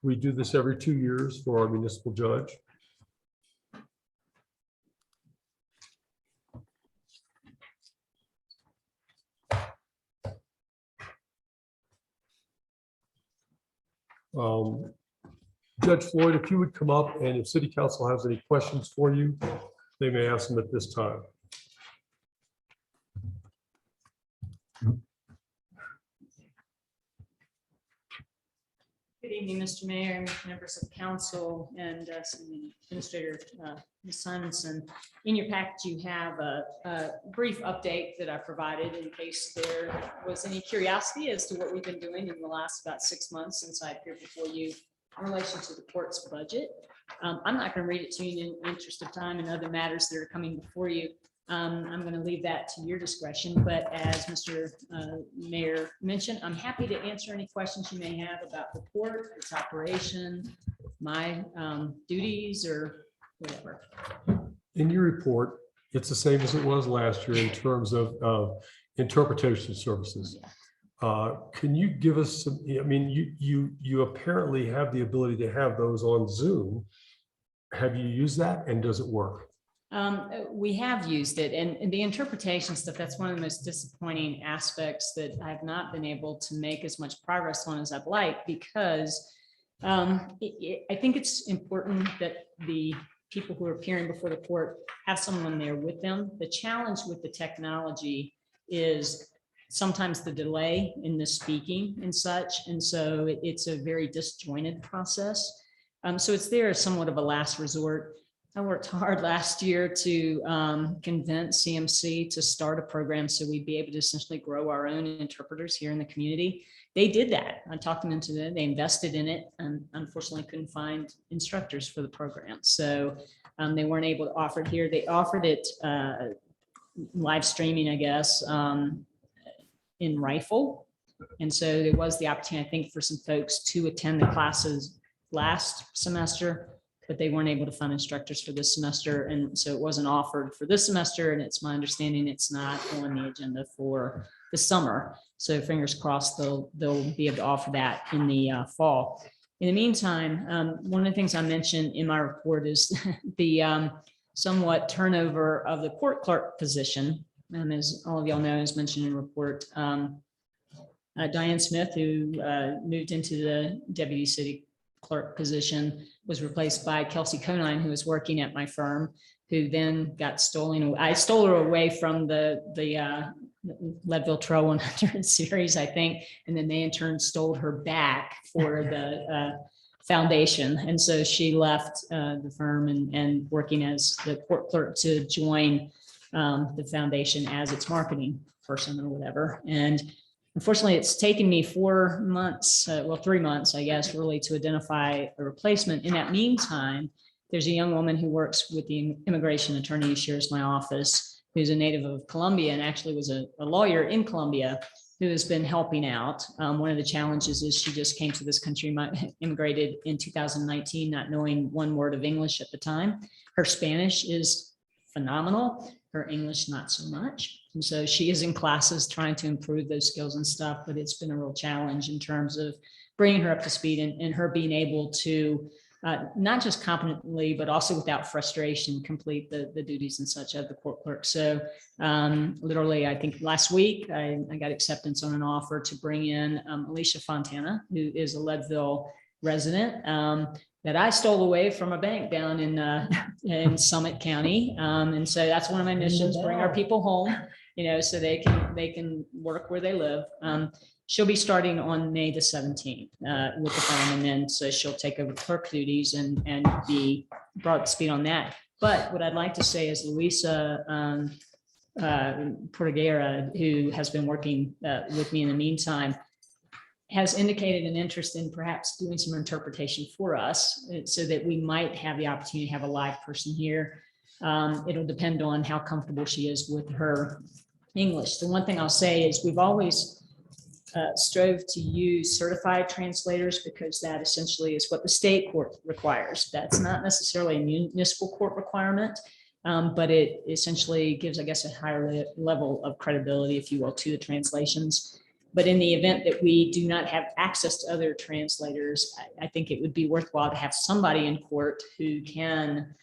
We do this every 2 years for our municipal judge. Judge Floyd, if you would come up, and if city council has any questions for you, they may ask them at this time. Good evening, Mr. Mayor, members of council, and Administrator Ms. Simonson. In your package, you have a brief update that I provided in case there was any curiosity as to what we've been doing in the last about 6 months since I appeared before you in relation to the court's budget. I'm not going to read it to you in the interest of time and other matters that are coming before you. I'm going to leave that to your discretion, but as Mr. Mayor mentioned, I'm happy to answer any questions you may have about the court, its operation, my duties, or whatever. In your report, it's the same as it was last year in terms of interpretation services. Can you give us some, I mean, you apparently have the ability to have those on Zoom. Have you used that, and does it work? We have used it, and the interpretation stuff, that's one of the most disappointing aspects that I've not been able to make as much progress on as I'd like, because I think it's important that the people who are appearing before the court have someone there with them. The challenge with the technology is sometimes the delay in the speaking and such, and so it's a very disjointed process. So it's there as somewhat of a last resort. I worked hard last year to convince CMC to start a program so we'd be able to essentially grow our own interpreters here in the community. They did that. I talked them into it. They invested in it, and unfortunately couldn't find instructors for the program. So they weren't able to offer it here. They offered it live streaming, I guess, in Rifle. And so there was the opportunity, I think, for some folks to attend the classes last semester, but they weren't able to find instructors for this semester. And so it wasn't offered for this semester. And it's my understanding it's not on the agenda for the summer. So fingers crossed, they'll be able to offer that in the fall. In the meantime, one of the things I mentioned in my report is the somewhat turnover of the court clerk position. And as all of y'all know, as mentioned in the report, Diane Smith, who moved into the deputy city clerk position, was replaced by Kelsey Conine, who was working at my firm, who then got stolen. I stole her away from the Leadville Trail 100 series, I think, and then they in turn stole her back for the foundation. And so she left the firm and working as the court clerk to join the foundation as its marketing person or whatever. And unfortunately, it's taken me 4 months, well, 3 months, I guess, really to identify a replacement. In that meantime, there's a young woman who works with the immigration attorney who shares my office, who's a native of Colombia and actually was a lawyer in Colombia, who has been helping out. One of the challenges is she just came to this country, immigrated in 2019, not knowing one word of English at the time. Her Spanish is phenomenal. Her English, not so much. And so she is in classes trying to improve those skills and stuff, but it's been a real challenge in terms of bringing her up to speed and her being able to not just competently, but also without frustration, complete the duties and such of the court clerk. So literally, I think last week, I got acceptance on an offer to bring in Alicia Fontana, who is a Leadville resident, that I stole away from a bank down in Summit County. And so that's one of my missions, bring our people home, so they can work where they live. She'll be starting on May the 17th with the firm, and then so she'll take over clerk duties and be brought to speed on that. But what I'd like to say is Luisa Portiguera, who has been working with me in the meantime, has indicated an interest in perhaps doing some interpretation for us so that we might have the opportunity to have a live person here. It'll depend on how comfortable she is with her English. The one thing I'll say is we've always strove to use certified translators because that essentially is what the state court requires. That's not necessarily a municipal court requirement, but it essentially gives, I guess, a higher level of credibility, if you will, to the translations. But in the event that we do not have access to other translators, I think it would be worthwhile to have somebody in court who can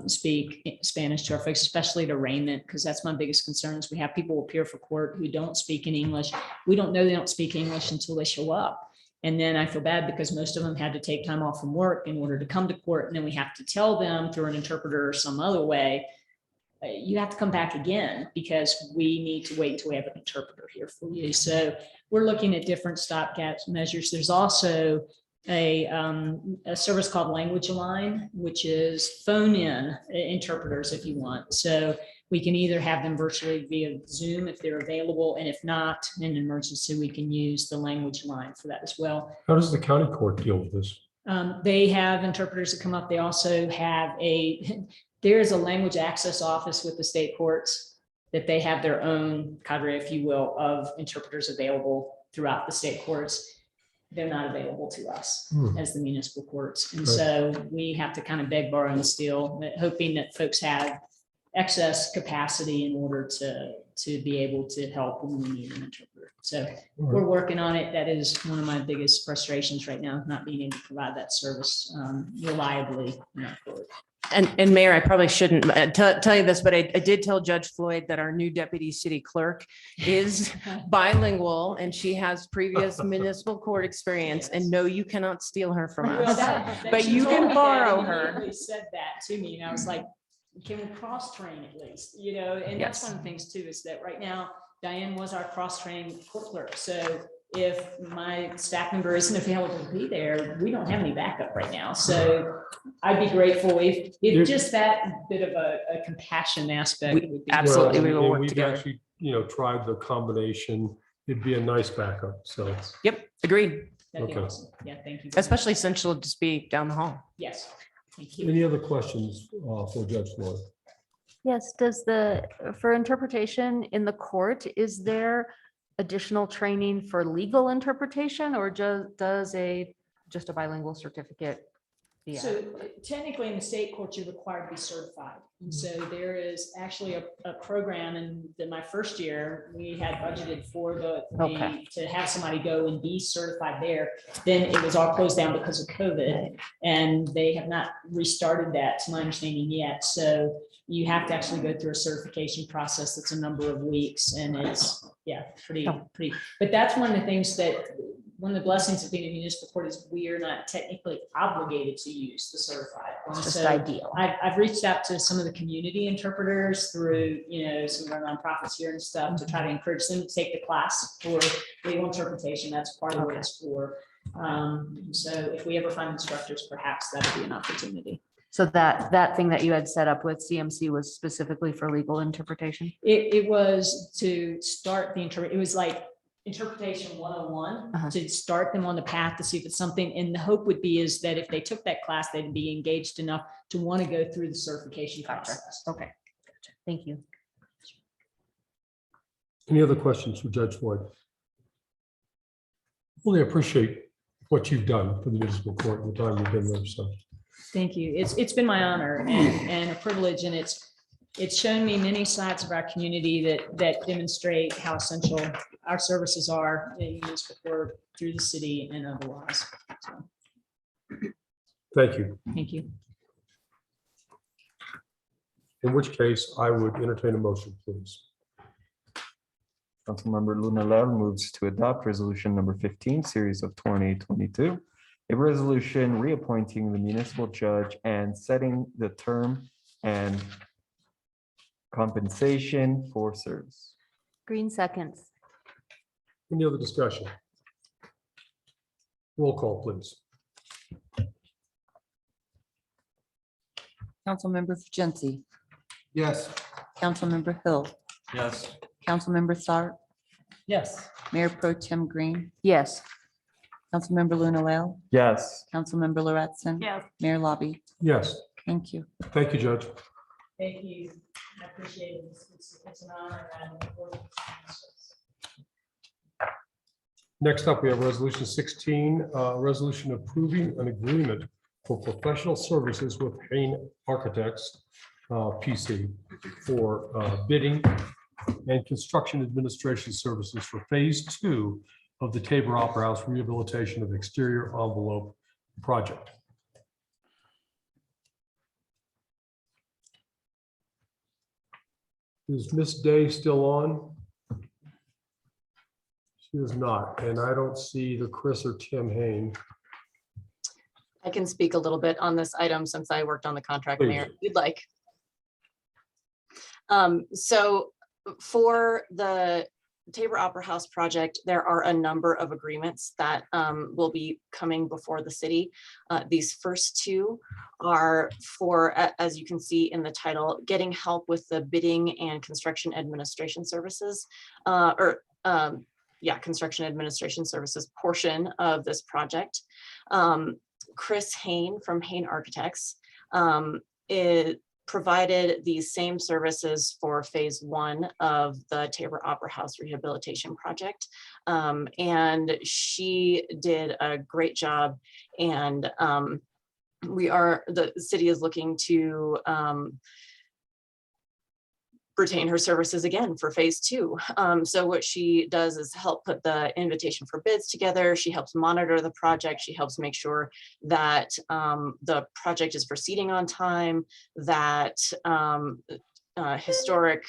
speak Spanish to our folks, especially at arraignment, because that's my biggest concern is we have people appear for court who don't speak in English. We don't know they don't speak English until they show up. And then I feel bad because most of them had to take time off from work in order to come to court. And then we have to tell them through an interpreter or some other way, you have to come back again because we need to wait until we have an interpreter here for you. So we're looking at different stopgap measures. There's also a service called Language Align, which is phone in interpreters if you want. So we can either have them virtually via Zoom if they're available, and if not, in an emergency, we can use the Language Line for that as well. How does the county court deal with this? They have interpreters that come up. They also have there is a language access office with the state courts that they have their own cadre, if you will, of interpreters available throughout the state courts. They're not available to us as the municipal courts. And so we have to kind of beg, borrow, and steal, hoping that folks have excess capacity in order to be able to help when we need an interpreter. So we're working on it. That is one of my biggest frustrations right now, not being able to provide that service reliably in our court. And Mayor, I probably shouldn't tell you this, but I did tell Judge Floyd that our new deputy city clerk is bilingual and she has previous municipal court experience, and no, you cannot steal her from us, but you can borrow her. They said that to me and I was like, can we cross train at least, and that's one of the things too, is that right now Diane was our cross trained court clerk. So if my staff member isn't available to be there, we don't have any backup right now. So I'd be grateful if just that bit of a compassion aspect. Would be Absolutely, we will work we've together. actually, tried the combination. It'd be a nice backup, so. Yep, agreed. That'd be Okay. awesome. Yeah, thank you. Especially since she'll just be down the hall. Yes, thank you. Any other questions for Judge Floyd? Yes, for interpretation in the court, is there additional training for legal interpretation, or does just a bilingual certificate? Yeah. So technically in the state court, you're required to be certified. And so there is actually a program, and in my first year, we had budgeted for to have somebody go and be certified there. Then it was all closed down because of COVID, and they have not restarted that, to my understanding, yet. So you have to actually go through a certification process that's a number of weeks, and it's pretty. But that's one of the things one of the blessings of being a municipal court is we are not technically obligated to use the certified. It's just ideal. I've reached out to some of the community interpreters through, some of our nonprofits here and stuff to try to encourage them to take the class for legal interpretation. That's part of what it's for. So if we ever find instructors, perhaps that'd be an opportunity. So that thing that you had set up with CMC was specifically for legal interpretation? It was to start it was like interpretation 101 to start them on the path to see if it's something. And the hope would be is that if they took that class, they'd be engaged enough to want to go through the certification process. Okay, thank you. Any other questions for Judge Floyd? Really appreciate what you've done for the municipal court in the time you've been there, so. Thank you. It's been my honor and a privilege, and it's shown me many sides of our community that demonstrate how essential our services are in municipal court, through the city and otherwise. So, Thank you. thank you. In which case, I would entertain a motion, please. Councilmember Luna Lev moves to adopt resolution number 15, series of 2022. a resolution reappointing the municipal judge and setting the term and compensation for service. Green seconds. Any other discussion? Roll call, please. Councilmember Fujensi, Yes. Councilmember Hill, Yes. Councilmember Sark, Yes. Mayor Pro Tem Green, Yes. Councilmember Luna Whale, Yes. Councilmember Lauritsen. Yes. Mayor Lobby. Yes, Thank you. thank you, Judge. Thank you. I appreciate it. It's an honor and. Next up, we have resolution 16, resolution approving an agreement for professional services with Hain Architects, PC, for bidding and construction administration services for phase 2 of the Tabor Opera House rehabilitation of exterior envelope project. Is Miss Day still on? She is not, and I don't see either Chris or Tim Hain. I can speak a little bit on this item since I worked on the contract, Please. Mayor, if you'd like. So for the Tabor Opera House project, there are a number of agreements that will be coming before the city. These first two are for, as you can see in the title, getting help with the bidding and construction administration services, construction administration services portion of this project. Chris Hain from Hain Architects provided these same services for phase 1 of the Tabor Opera House rehabilitation project. And she did a great job, and the city is looking to retain her services again for phase 2. So what she does is help put the invitation for bids together. She helps monitor the project. She helps make sure that the project is proceeding on time, that historic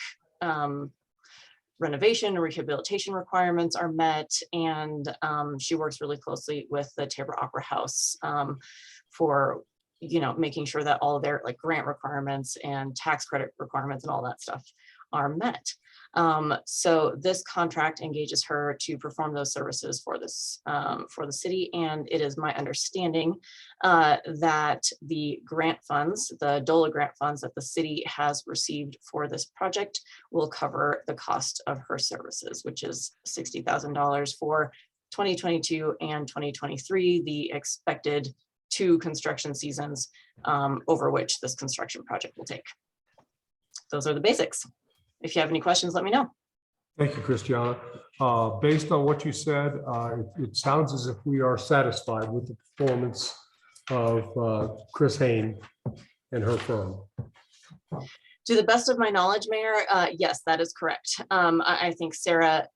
renovation and rehabilitation requirements are met. And she works really closely with the Tabor Opera House for making sure that all of their grant requirements and tax credit requirements and all that stuff are met. So this contract engages her to perform those services for this for the city. And it is my understanding that the grant funds, the DOLA grant funds that the city has received for this project will cover the cost of her services, which is $60,000 for 2022 and 2023, the expected 2 construction seasons over which this construction project will take. Those are the basics. If you have any questions, let me know. Thank you, Christiana. Based on what you said, it sounds as if we are satisfied with the performance of Chris Hain and her firm. To the best of my knowledge, Mayor, yes, that is correct. I think Sarah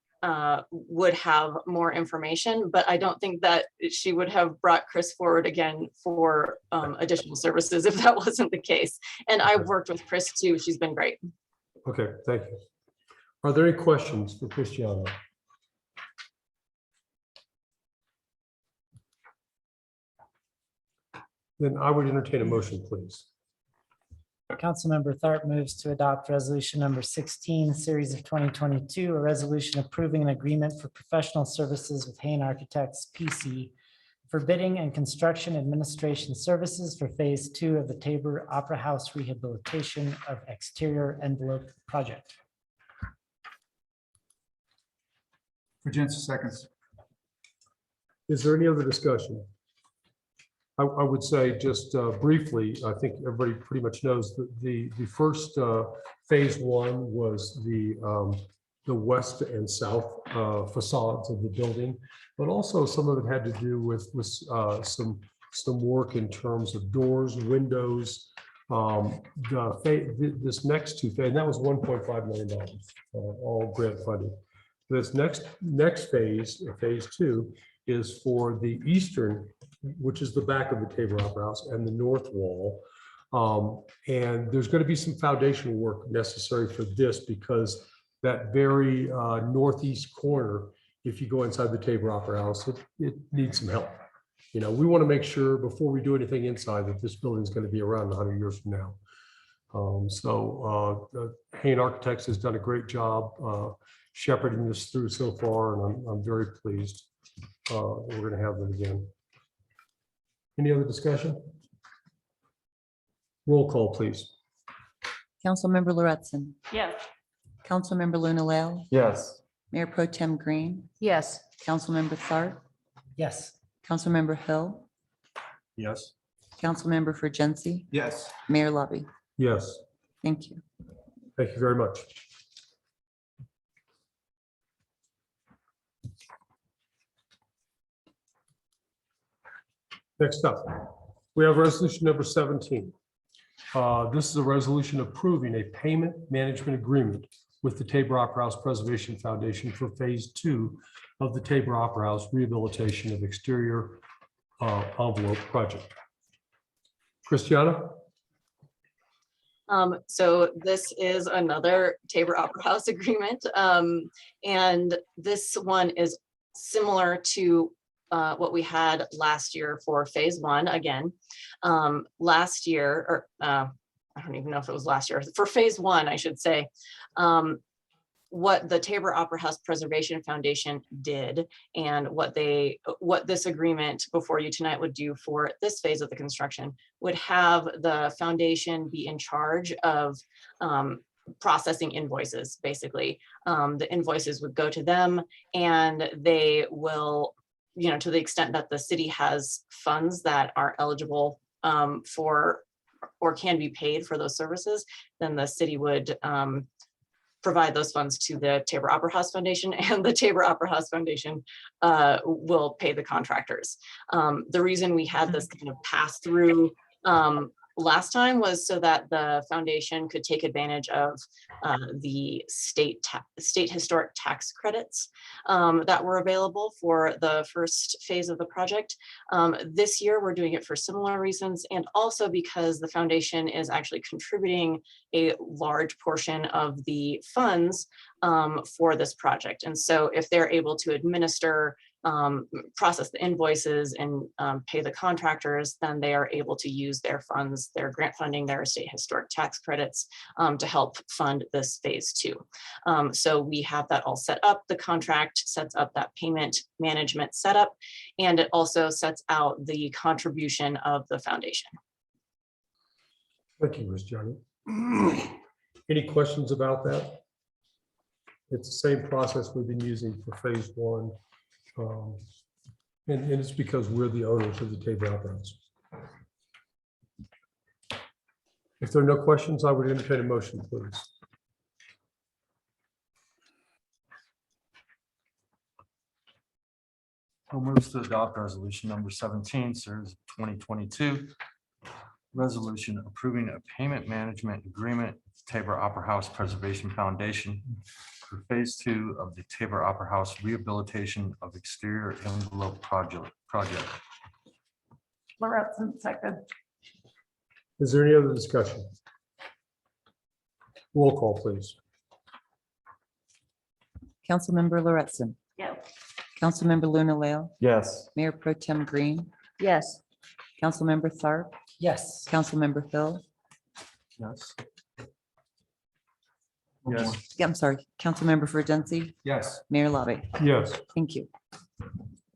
would have more information, but I don't think that she would have brought Chris forward again for additional services if that wasn't the case. And I've worked with Chris too. She's been great. Okay, thank you. Are there any questions for Christiana? Then I would entertain a motion, please. Councilmember Tharp moves to adopt resolution number 16, series of 2022, a resolution approving an agreement for professional services with Hain Architects, PC, for bidding and construction administration services for phase 2 of the Tabor Opera House rehabilitation of exterior envelope project. Fujensi seconds. Is there any other discussion? I would say just briefly, I think everybody pretty much knows that the first phase 1 was the west and south facades of the building, but also some of it had to do with some work in terms of doors, windows. This next 2 phase, and that was $1.5 million, all grant funded. This next phase, phase 2, is for the eastern, which is the back of the Tabor Opera House, and the north wall. And there's going to be some foundational work necessary for this because that very northeast corner, if you go inside the Tabor Opera House, it needs some help. You know, we want to make sure before we do anything inside that this building is going to be around 100 years from now. Hain Architects has done a great job shepherding this through so far, and I'm very pleased. We're going to have them again. Any other discussion? Roll call, please. Councilmember Lauritsen, Yes. Councilmember Luna Leal, Yes. Mayor Pro Tem Green, Yes. Councilmember Tharp, Yes. Councilmember Hill, Yes. Councilmember Fergency, Yes. Mayor Lobby. Yes, Thank you. thank you very much. Next up, we have resolution number 17. This is a resolution approving a payment management agreement with the Tabor Opera House Preservation Foundation for Phase 2 of the Tabor Opera House Rehabilitation of Exterior Envelope Project. Christiana? So this is another Tabor Opera House agreement. And this one is similar to what we had last year for Phase 1 again. Last year, or I don't even know if it was last year, for Phase 1, I should say. What the Tabor Opera House Preservation Foundation did and what this agreement before you tonight would do for this phase of the construction would have the foundation be in charge of processing invoices, basically. The invoices would go to them and they will, you know, to the extent that the city has funds that are eligible for or can be paid for those services, then the city would provide those funds to the Tabor Opera House Foundation, and the Tabor Opera House Foundation will pay the contractors. The reason we had this kind of pass through last time was so that the foundation could take advantage of the state historic tax credits that were available for the first phase of the project. This year, we're doing it for similar reasons, and also because the foundation is actually contributing a large portion of the funds for this project. And so if they're able to administer, process the invoices and pay the contractors, then they are able to use their funds, their grant funding, their state historic tax credits to help fund this Phase 2. So we have that all set up. The contract sets up that payment management setup, and it also sets out the contribution of the foundation. Thank you, Ms. Johnny. Any questions about that? It's the same process we've been using for Phase 1. And it's because we're the owners of the Tabor Opera House. If there are no questions, I would entertain a motion, please. I'll move to adopt resolution number 17, series 2022. Resolution approving a payment management agreement with Tabor Opera House Preservation Foundation for Phase 2 of the Tabor Opera House Rehabilitation of Exterior Envelope Project. Lauritsen, second. Is there any other discussion? Roll call, please. Councilmember Lauritsen, Yeah. Councilmember Luna Leal, Yes. Mayor Pro Tem Green, Yes. Councilmember Tharp, Yes. Councilmember Hill. Yes. Yes. Yeah, I'm sorry, Councilmember Fergency, Yes. Mayor Lobby. Yes, Thank you.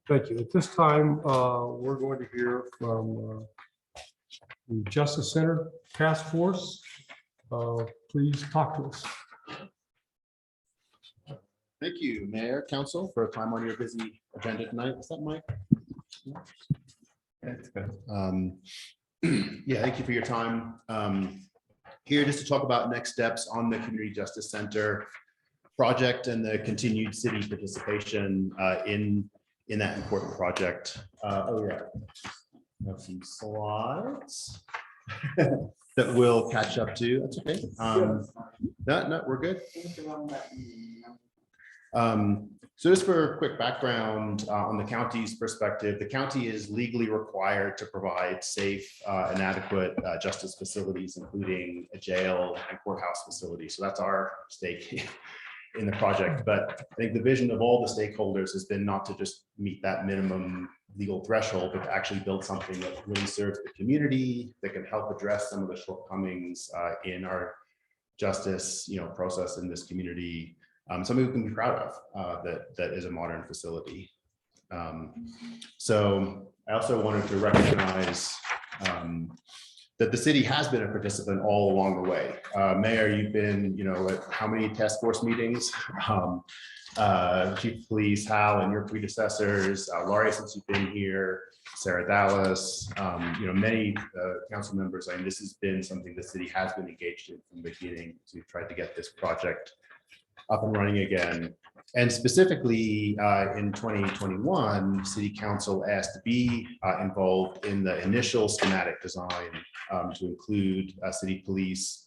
thank you. At this time, we're going to hear from the Justice Center Task Force. Please talk to us. Thank you, Mayor, Council, for a time on your busy agenda tonight. Is that Mike? That's good. Yeah, thank you for your time. Here just to talk about next steps on the Community Justice Center project and the continued city participation in that important project. Oh yeah, I have some slides that we'll catch up to. That's okay. No, we're good. So just for a quick background on the county's perspective, the county is legally required to provide safe and adequate justice facilities, including a jail and courthouse facility. So that's our stake in the project. But I think the vision of all the stakeholders has been not to just meet that minimum legal threshold, but to actually build something that really serves the community, that can help address some of the shortcomings in our justice, process in this community. Something we can be proud of, that is a modern facility. So I also wanted to recognize that the city has been a participant all along the way. Mayor, you've been, at how many task force meetings? Chief of Police, Hal, and your predecessors, Laurie, since you've been here, Sarah Dallas, many council members. I mean, this has been something the city has been engaged in from the beginning. So we've tried to get this project up and running again. And specifically in 2021, City Council asked to be involved in the initial schematic design to include city police,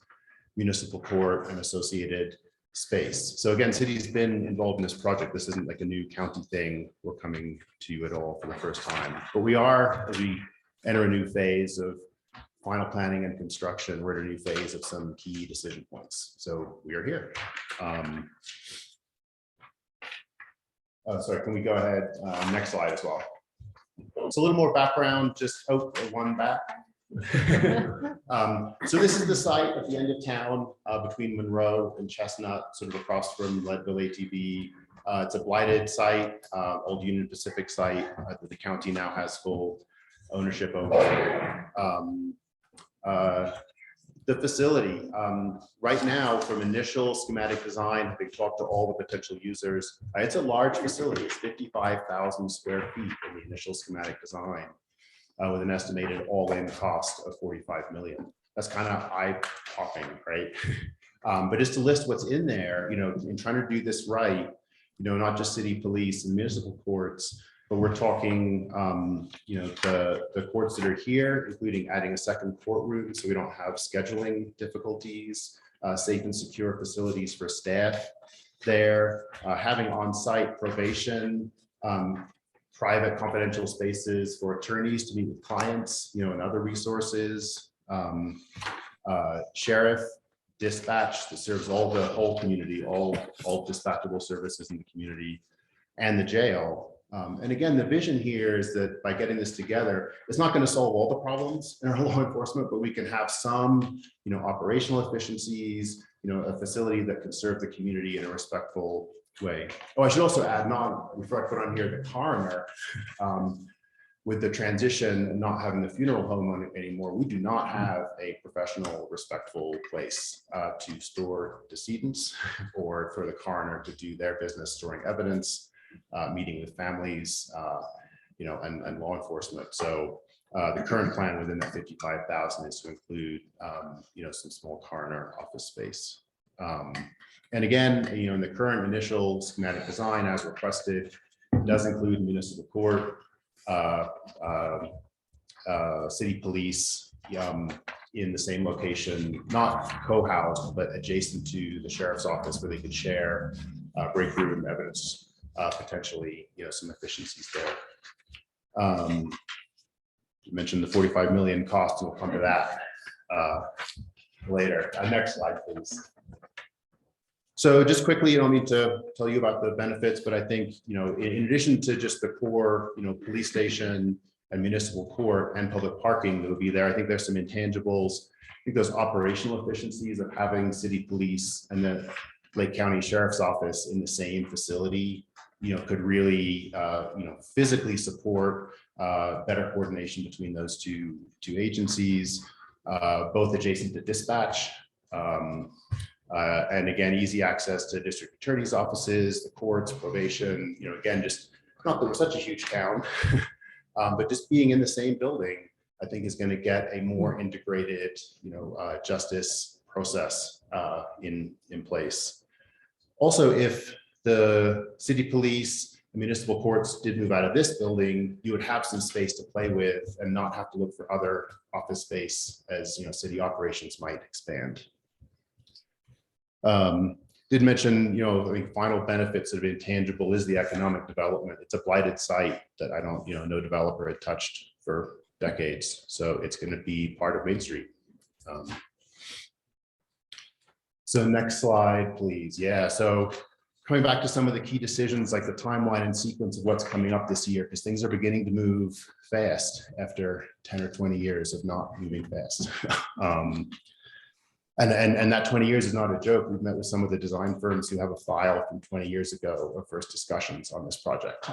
municipal court, and associated space. So again, city's been involved in this project. This isn't like a new county thing. We're coming to you at all for the first time. But we are, as we enter a new phase of final planning and construction, we're in a new phase of some key decision points. So we are here. Sorry, can we go ahead? Next slide as well. So a little more background, just one back. So this is the site at the end of town between Monroe and Chestnut, sort of across from Leadville ATV. It's a blighted site, old Union Pacific site that the county now has full ownership over. The facility, right now, from initial schematic design, having talked to all the potential users, it's a large facility. It's 55,000 square feet in the initial schematic design, with an estimated all-in cost of 45 million. That's kind of eye-popping, right? But just to list what's in there, in trying to do this right, not just city police and municipal courts, but we're talking, the courts that are here, including adding a second courtroom so we don't have scheduling difficulties, safe and secure facilities for staff there, having on-site probation, private confidential spaces for attorneys to meet with clients, and other resources, sheriff, dispatch that serves the whole community, all dispatchable services in the community, and the jail. And again, the vision here is that by getting this together, it's not going to solve all the problems in our law enforcement, but we can have some, operational efficiencies, a facility that can serve the community in a respectful way. Oh, I should also add, before I put on here, the coroner, with the transition and not having the funeral home on it anymore, we do not have a professional, respectful place to store decedents or for the coroner to do their business, storing evidence, meeting with families, and law enforcement. So the current plan within that 55,000 is to include, some small coroner office space. And again, in the current initial schematic design as requested, it does include municipal court, city police in the same location, not co-housed, but adjacent to the sheriff's office where they could share break room evidence. Potentially, some efficiencies there. You mentioned the 45 million cost, and we'll come to that later. Next slide, please. So just quickly, you don't need to tell you about the benefits, but I think, in addition to just the core, police station and municipal court and public parking that will be there, I think there's some intangibles. I think those operational efficiencies of having city police and the Lake County Sheriff's Office in the same facility, could really, physically support better coordination between those two agencies, both adjacent to dispatch, and again, easy access to district attorney's offices, the courts, probation. Again, just not that we're such a huge town, but just being in the same building, I think is going to get a more integrated, justice process in place. Also, if the city police and municipal courts did move out of this building, you would have some space to play with and not have to look for other office space as city operations might expand. Did mention, I think final benefits of intangible is the economic development. It's a blighted site that I don't, no developer had touched for decades. So it's going to be part of Main Street. So next slide, please. Yeah, so coming back to some of the key decisions, like the timeline and sequence of what's coming up this year, because things are beginning to move fast after 10 or 20 years of not moving fast. And that 20 years is not a joke. We've met with some of the design firms who have a file from 20 years ago of first discussions on this project.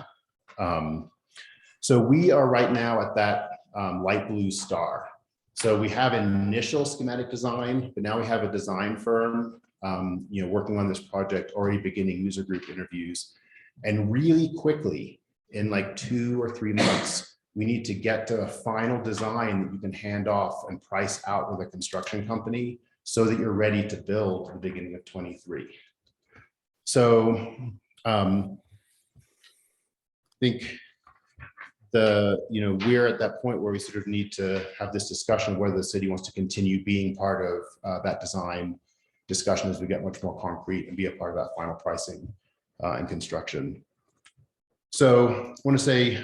So we are right now at that light blue star. So we have an initial schematic design, but now we have a design firm working on this project, already beginning user group interviews. And really quickly, in like 2 or 3 months, we need to get to a final design that you can hand off and price out with a construction company so that you're ready to build at the beginning of 23. So I think we're at that point where we sort of need to have this discussion of whether the city wants to continue being part of that design discussion as we get much more concrete and be a part of that final pricing and construction. So I want to say,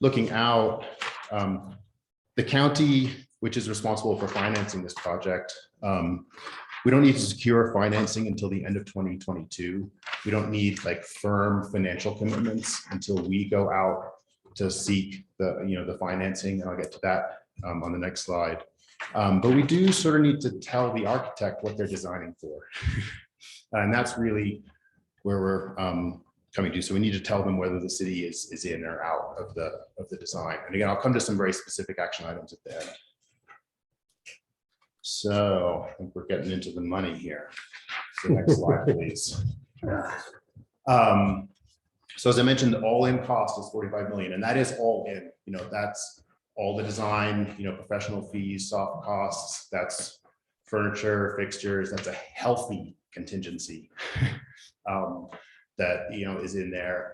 looking out, the county, which is responsible for financing this project, we don't need to secure financing until the end of 2022. We don't need like firm financial commitments until we go out to seek the financing, and I'll get to that on the next slide. But we do sort of need to tell the architect what they're designing for. And that's really where we're coming to. So we need to tell them whether the city is in or out of the design. And again, I'll come to some very specific action items at the end. So I think we're getting into the money here. So next slide, please. So as I mentioned, the all-in cost is 45 million, and that is all in. That's all the design, professional fees, soft costs. That's furniture, fixtures. That's a healthy contingency that is in there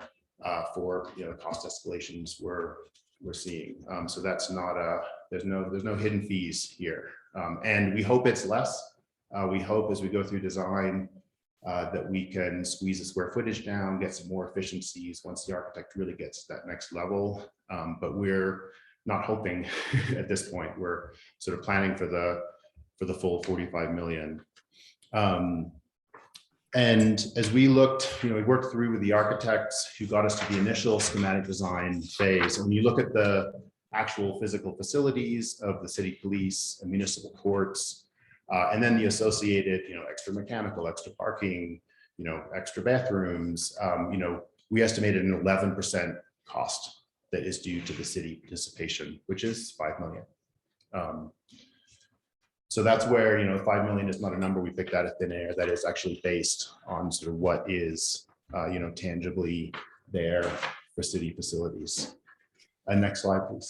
for cost escalations we're seeing. So that's not there's no hidden fees here, and we hope it's less. We hope as we go through design that we can squeeze the square footage down, get some more efficiencies once the architect really gets to that next level. But we're not hoping at this point. We're sort of planning for the full 45 million. And as we looked, we worked through with the architects who got us to the initial schematic design phase. And when you look at the actual physical facilities of the city police and municipal courts, and then the associated, extra mechanical, extra parking, extra bathrooms, we estimated an 11% cost that is due to the city participation, which is 5 million. So that's where, 5 million is not a number we picked out of thin air. That is actually based on sort of what is, tangibly there for city facilities. Next slide, please.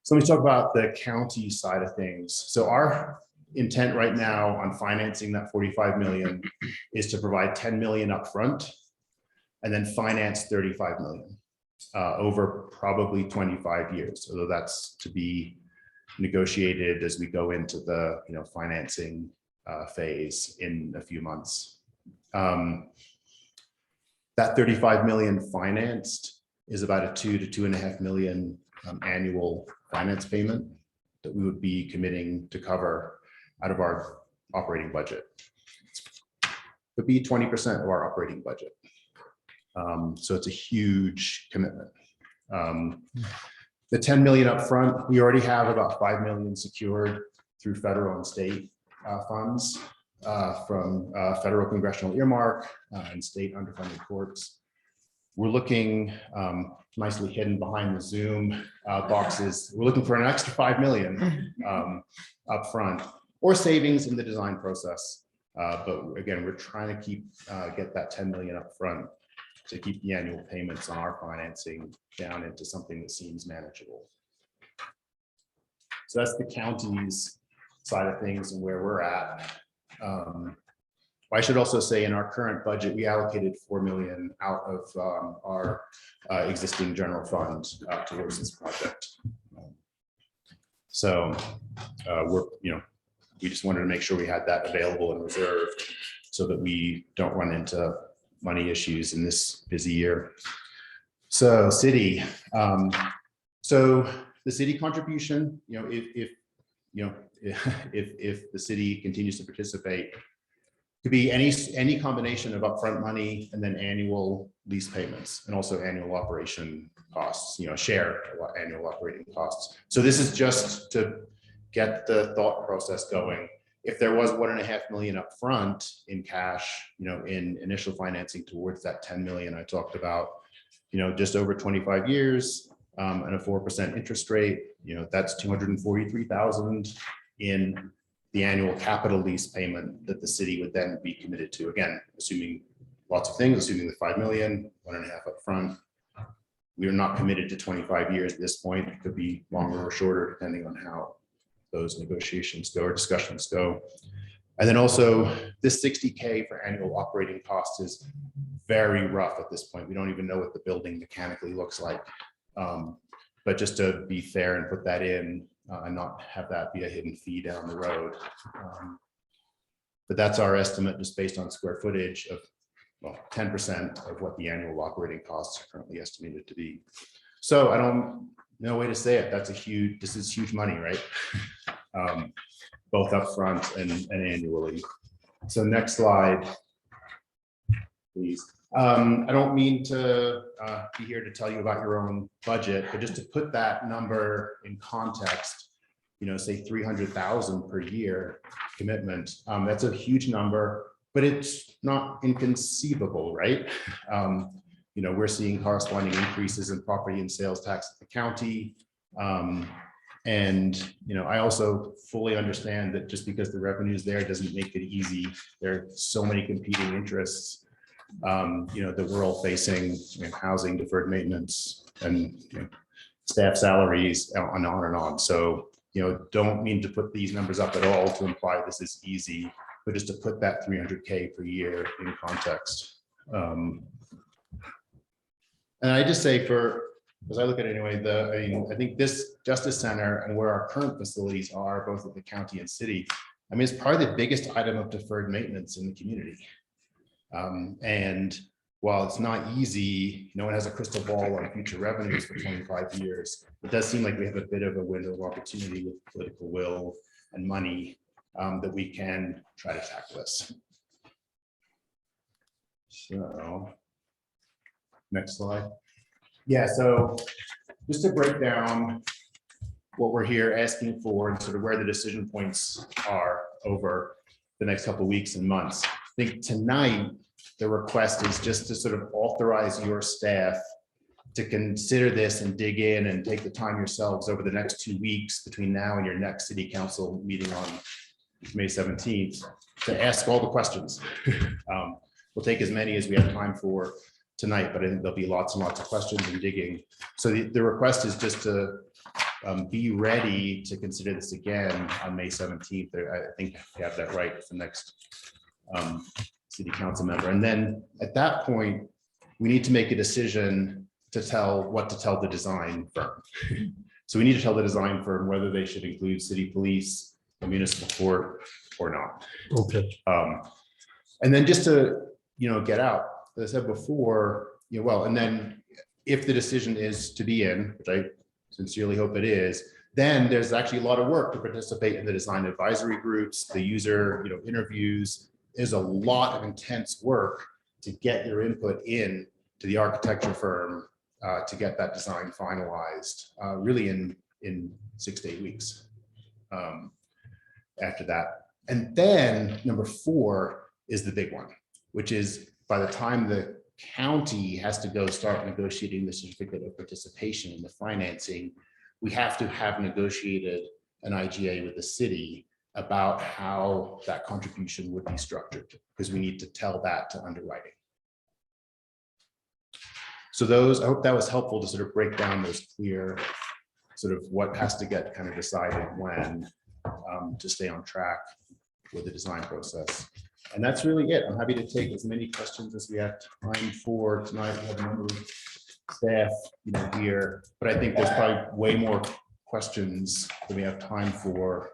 So let me talk about the county side of things. So our intent right now on financing that 45 million is to provide 10 million upfront and then finance 35 million over probably 25 years, although that's to be negotiated as we go into the financing phase in a few months. That 35 million financed is about a 2 to 2.5 million annual finance payment that we would be committing to cover out of our operating budget. It would be 20% of our operating budget. So it's a huge commitment. The 10 million up front, we already have about 5 million secured through federal and state funds from federal congressional earmark and state underfunded courts. We're looking nicely hidden behind the Zoom boxes. We're looking for an extra 5 million up front or savings in the design process. But again, we're trying to get that 10 million up front to keep the annual payments on our financing down into something that seems manageable. So that's the county's side of things and where we're at. I should also say in our current budget, we allocated 4 million out of our existing general fund towards this project. So we just wanted to make sure we had that available and reserved so that we don't run into money issues in this busy year. So city, so the city contribution, if the city continues to participate, Could be any combination of upfront money and then annual lease payments and also annual operation costs, share annual operating costs. So this is just to get the thought process going. If there was 1.5 million upfront in cash, in initial financing towards that 10 million I talked about, just over 25 years and a 4% interest rate, that's 243,000 in the annual capital lease payment that the city would then be committed to. Again, assuming lots of things, assuming the 5 million, 1.5 upfront. We are not committed to 25 years at this point. It could be longer or shorter, depending on how those negotiations go or discussions go. And then also this 60K for annual operating costs is very rough at this point. We don't even know what the building mechanically looks like. But just to be fair and put that in and not have that be a hidden fee down the road. But that's our estimate just based on square footage of 10% of what the annual operating costs are currently estimated to be. So I don't know way to say it. This is huge money, right? Both upfront and annually. So next slide, please. I don't mean to be here to tell you about your own budget, but just to put that number in context, say 300,000 per year commitment. That's a huge number, but it's not inconceivable, right? We're seeing corresponding increases in property and sales tax at the county. And I also fully understand that just because the revenue is there doesn't make it easy. There are so many competing interests that we're all facing, housing, deferred maintenance, and staff salaries, and on and on. So don't mean to put these numbers up at all to imply this is easy, but just to put that 300K per year in context. And I just say as I look at it anyway, I think this Justice Center and where our current facilities are, both at the county and city, it's probably the biggest item of deferred maintenance in the community. And while it's not easy, no one has a crystal ball on future revenues for 25 years. It does seem like we have a bit of a window of opportunity with political will and money that we can try to tackle this. So, next slide. Yeah, so just to break down what we're here asking for and sort of where the decision points are over the next couple of weeks and months. I think tonight, the request is just to sort of authorize your staff to consider this and dig in and take the time yourselves over the next 2 weeks between now and your next city council meeting on May 17th to ask all the questions. We'll take as many as we have time for tonight, but I think there'll be lots and lots of questions and digging. So the request is just to be ready to consider this again on May 17th. I think you have that right. It's the next city council member. And then at that point, we need to make a decision to tell the design firm. So we need to tell the design firm whether they should include city police, a municipal court, or not. Okay. And then just to, get out, as I said before, and then if the decision is to be in, which I sincerely hope it is, then there's actually a lot of work to participate in the design advisory groups, the user, interviews. There's a lot of intense work to get your input in to the architecture firm to get that design finalized, really in 6 to 8 weeks after that. And then number 4 is the big one, which is by the time the county has to go start negotiating the certificate of participation in the financing, we have to have negotiated an IGA with the city about how that contribution would be structured, because we need to tell that to underwriting. So I hope that was helpful to sort of break down those clear sort of what has to get kind of decided when to stay on track with the design process. And that's really it. I'm happy to take as many questions as we have time for tonight. We have a number of staff here, but I think there's probably way more questions than we have time for.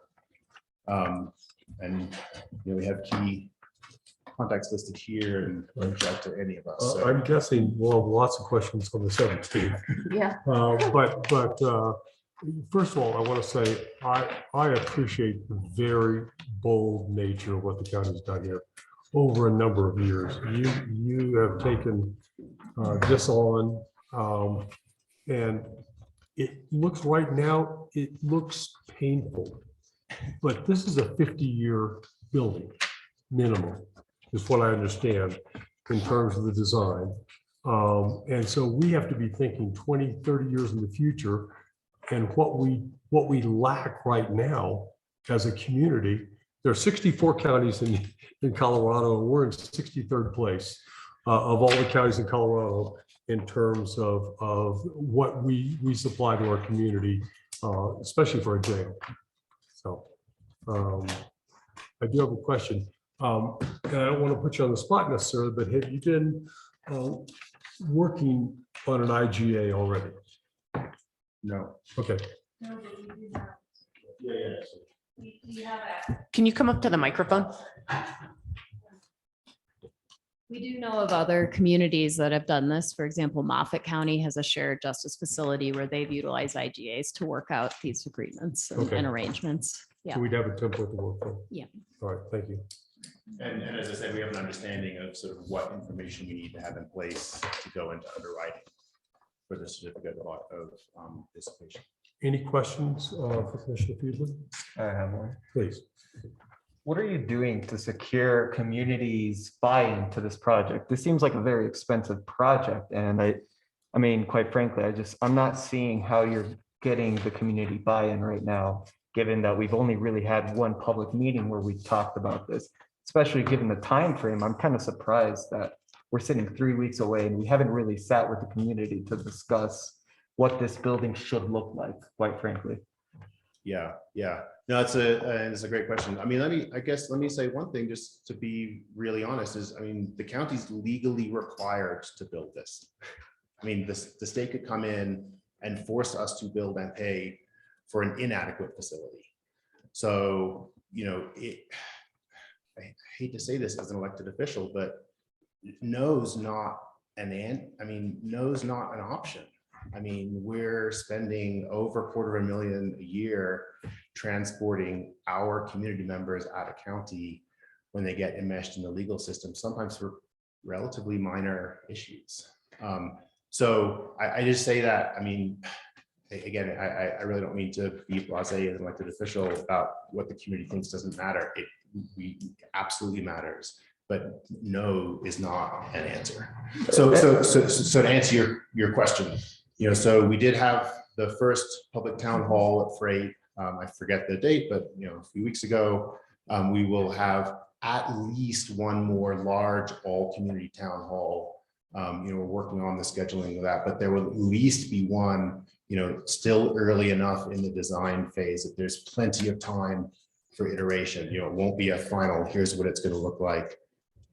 And we have key contacts listed here and reach out to any of us. So. I'm guessing we'll have lots of questions on the 17th. Yeah. But first of all, I want to say I appreciate the very bold nature of what the county's done here. over a number of years. You have taken this on, and it looks right now, it looks painful. But this is a 50-year building, minimum, is what I understand in terms of the design. And so we have to be thinking 20, 30 years in the future. And what we lack right now as a community, there are 64 counties in Colorado, and we're in 63rd place of all the counties in Colorado in terms of what we supply to our community, especially for a jail. So I do have a question. And I don't want to put you on the spot necessarily, but have you been working on an IGA already? No. Okay. Can you come up to the microphone? We do know of other communities that have done this. For example, Moffat County has a shared justice facility where they've utilized IGAs to work out these agreements Okay. and arrangements. Yeah. So we'd have a template to work from. Yeah. All right, thank you. And as I said, we have an understanding of sort of what information we need to have in place to go into underwriting for the certificate of participation. Any questions for Commissioner Fiedler? I have one. Please. What are you doing to secure communities' buy-in to this project? This seems like a very expensive project, and I mean, quite frankly, I'm not seeing how you're getting the community buy-in right now, given that we've only really had one public meeting where we talked about this, especially given the time frame. I'm kind of surprised that we're sitting 3 weeks away and we haven't really sat with the community to discuss what this building should look like, quite frankly. Yeah. No, it's a great question. I mean, let me say one thing, just to be really honest, is, I mean, the county's legally required to build this. I mean, the state could come in and force us to build and pay for an inadequate facility. So, you know, I hate to say this as an elected official, but no's not no's not an option. I mean, we're spending over $250,000 a year transporting our community members out of county when they get enmeshed in the legal system, sometimes for relatively minor issues. So I just say that, I mean, again, I really don't mean to be blasé as an elected official about what the community thinks doesn't matter. It absolutely matters, but no is not an answer. So to answer your question, you know, so we did have the first public town hall at Freight. I forget the date, but you know, a few weeks ago, we will have at least one more large all community town hall. You know, we're working on the scheduling of that, but there will at least be one, you know, still early enough in the design phase that there's plenty of time for iteration. You know, it won't be a final, here's what it's going to look like.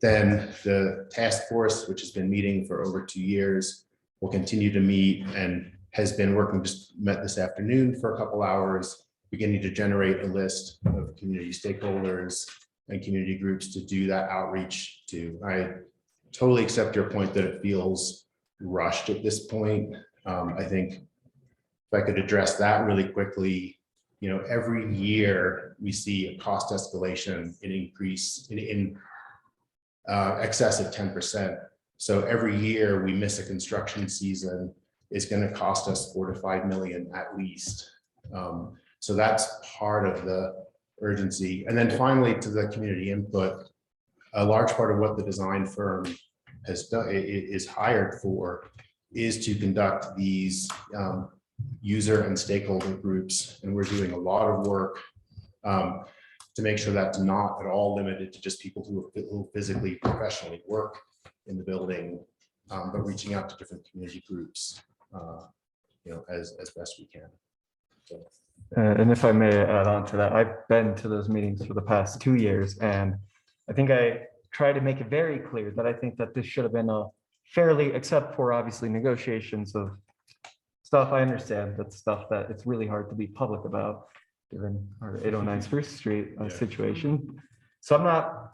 Then the task force, which has been meeting for over 2 years, will continue to meet and has been working, just met this afternoon for a couple hours, beginning to generate a list of community stakeholders and community groups to do that outreach to. I totally accept your point that it feels rushed at this point. I think if I could address that really quickly, you know, every year we see a cost escalation, an increase in excess of 10%. So every year we miss a construction season is going to cost us $4 to $5 million at least. So that's part of the urgency. And then finally, to the community input, a large part of what the design firm has done is hired for is to conduct these user and stakeholder groups. And we're doing a lot of work to make sure that's not at all limited to just people who physically, professionally work in the building, but reaching out to different community groups, you know, as best we can. So. And if I may add on to that, I've been to those meetings for the past 2 years, and I think I try to make it very clear that I think that this should have been a fairly, except for obviously negotiations of stuff. I understand that stuff that it's really hard to be public about, given our 809 Spruce Street situation. So I'm not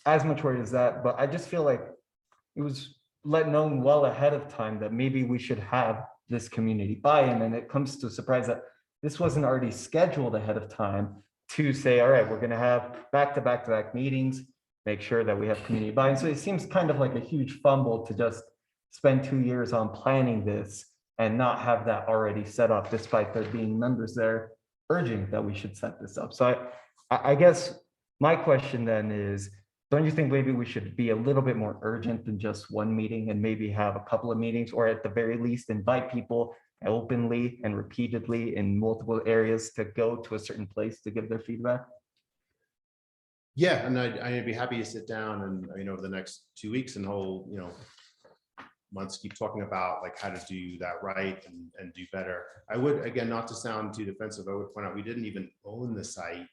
as much worried as that, but I just feel like it was let known well ahead of time that maybe we should have this community buy-in, and it comes to a surprise that this wasn't already scheduled ahead of time to say, all right, we're going to have back-to-back meetings. make sure that we have community buy-in. So it seems kind of like a huge fumble to just spend 2 years on planning this and not have that already set up, despite there being members there urging that we should set this up. So I guess my question then is, don't you think maybe we should be a little bit more urgent than just one meeting and maybe have a couple of meetings, or at the very least invite people openly and repeatedly in multiple areas to go to a certain place to give their feedback? Yeah, and I'd be happy to sit down and, over the next 2 weeks and whole, months, keep talking about like how to do that right and do better. I would, again, not to sound too defensive, I would point out we didn't even own the site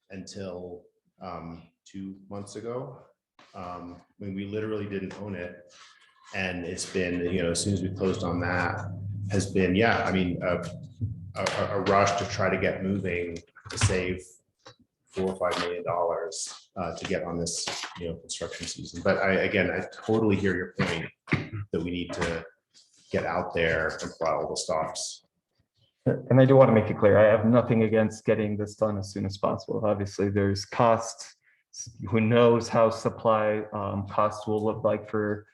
until 2 months ago. When we literally didn't own it. And it's been, as soon as we closed on that, has been, a rush to try to get moving to save $4 or $5 million to get on this, construction season. But I totally hear your point that we need to get out there and plow all the stops. And I do want to make it clear, I have nothing against getting this done as soon as possible. Obviously, there's costs. Who knows how supply costs will look like for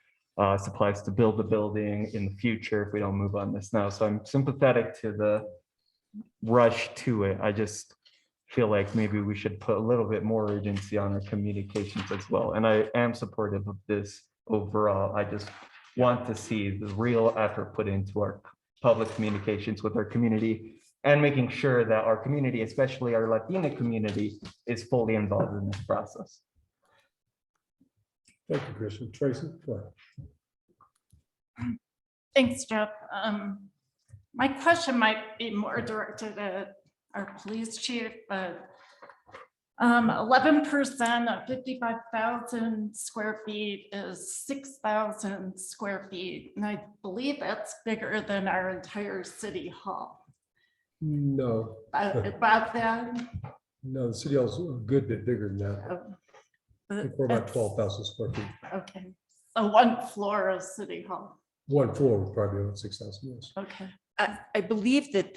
supplies to build the building in the future if we don't move on this now. So I'm sympathetic to the rush to it. I just feel like maybe we should put a little bit more urgency on our communications as well. And I am supportive of this overall. I just want to see the real effort put into our public communications with our community and making sure that our community, especially our Latina community, is fully involved in this process. Thank you, Christian. Tracy, go ahead. Thanks, Jeff. My question might be more directed at our police chief, but 11% of 55,000 square feet is 6,000 square feet. And I believe that's bigger than our entire city hall. No. About that? No, the city hall's a good bit bigger than that. I think we're about 12,000 square feet. Okay, so one floor of city hall. One floor would probably be about 6,000, yes. Okay. I believe that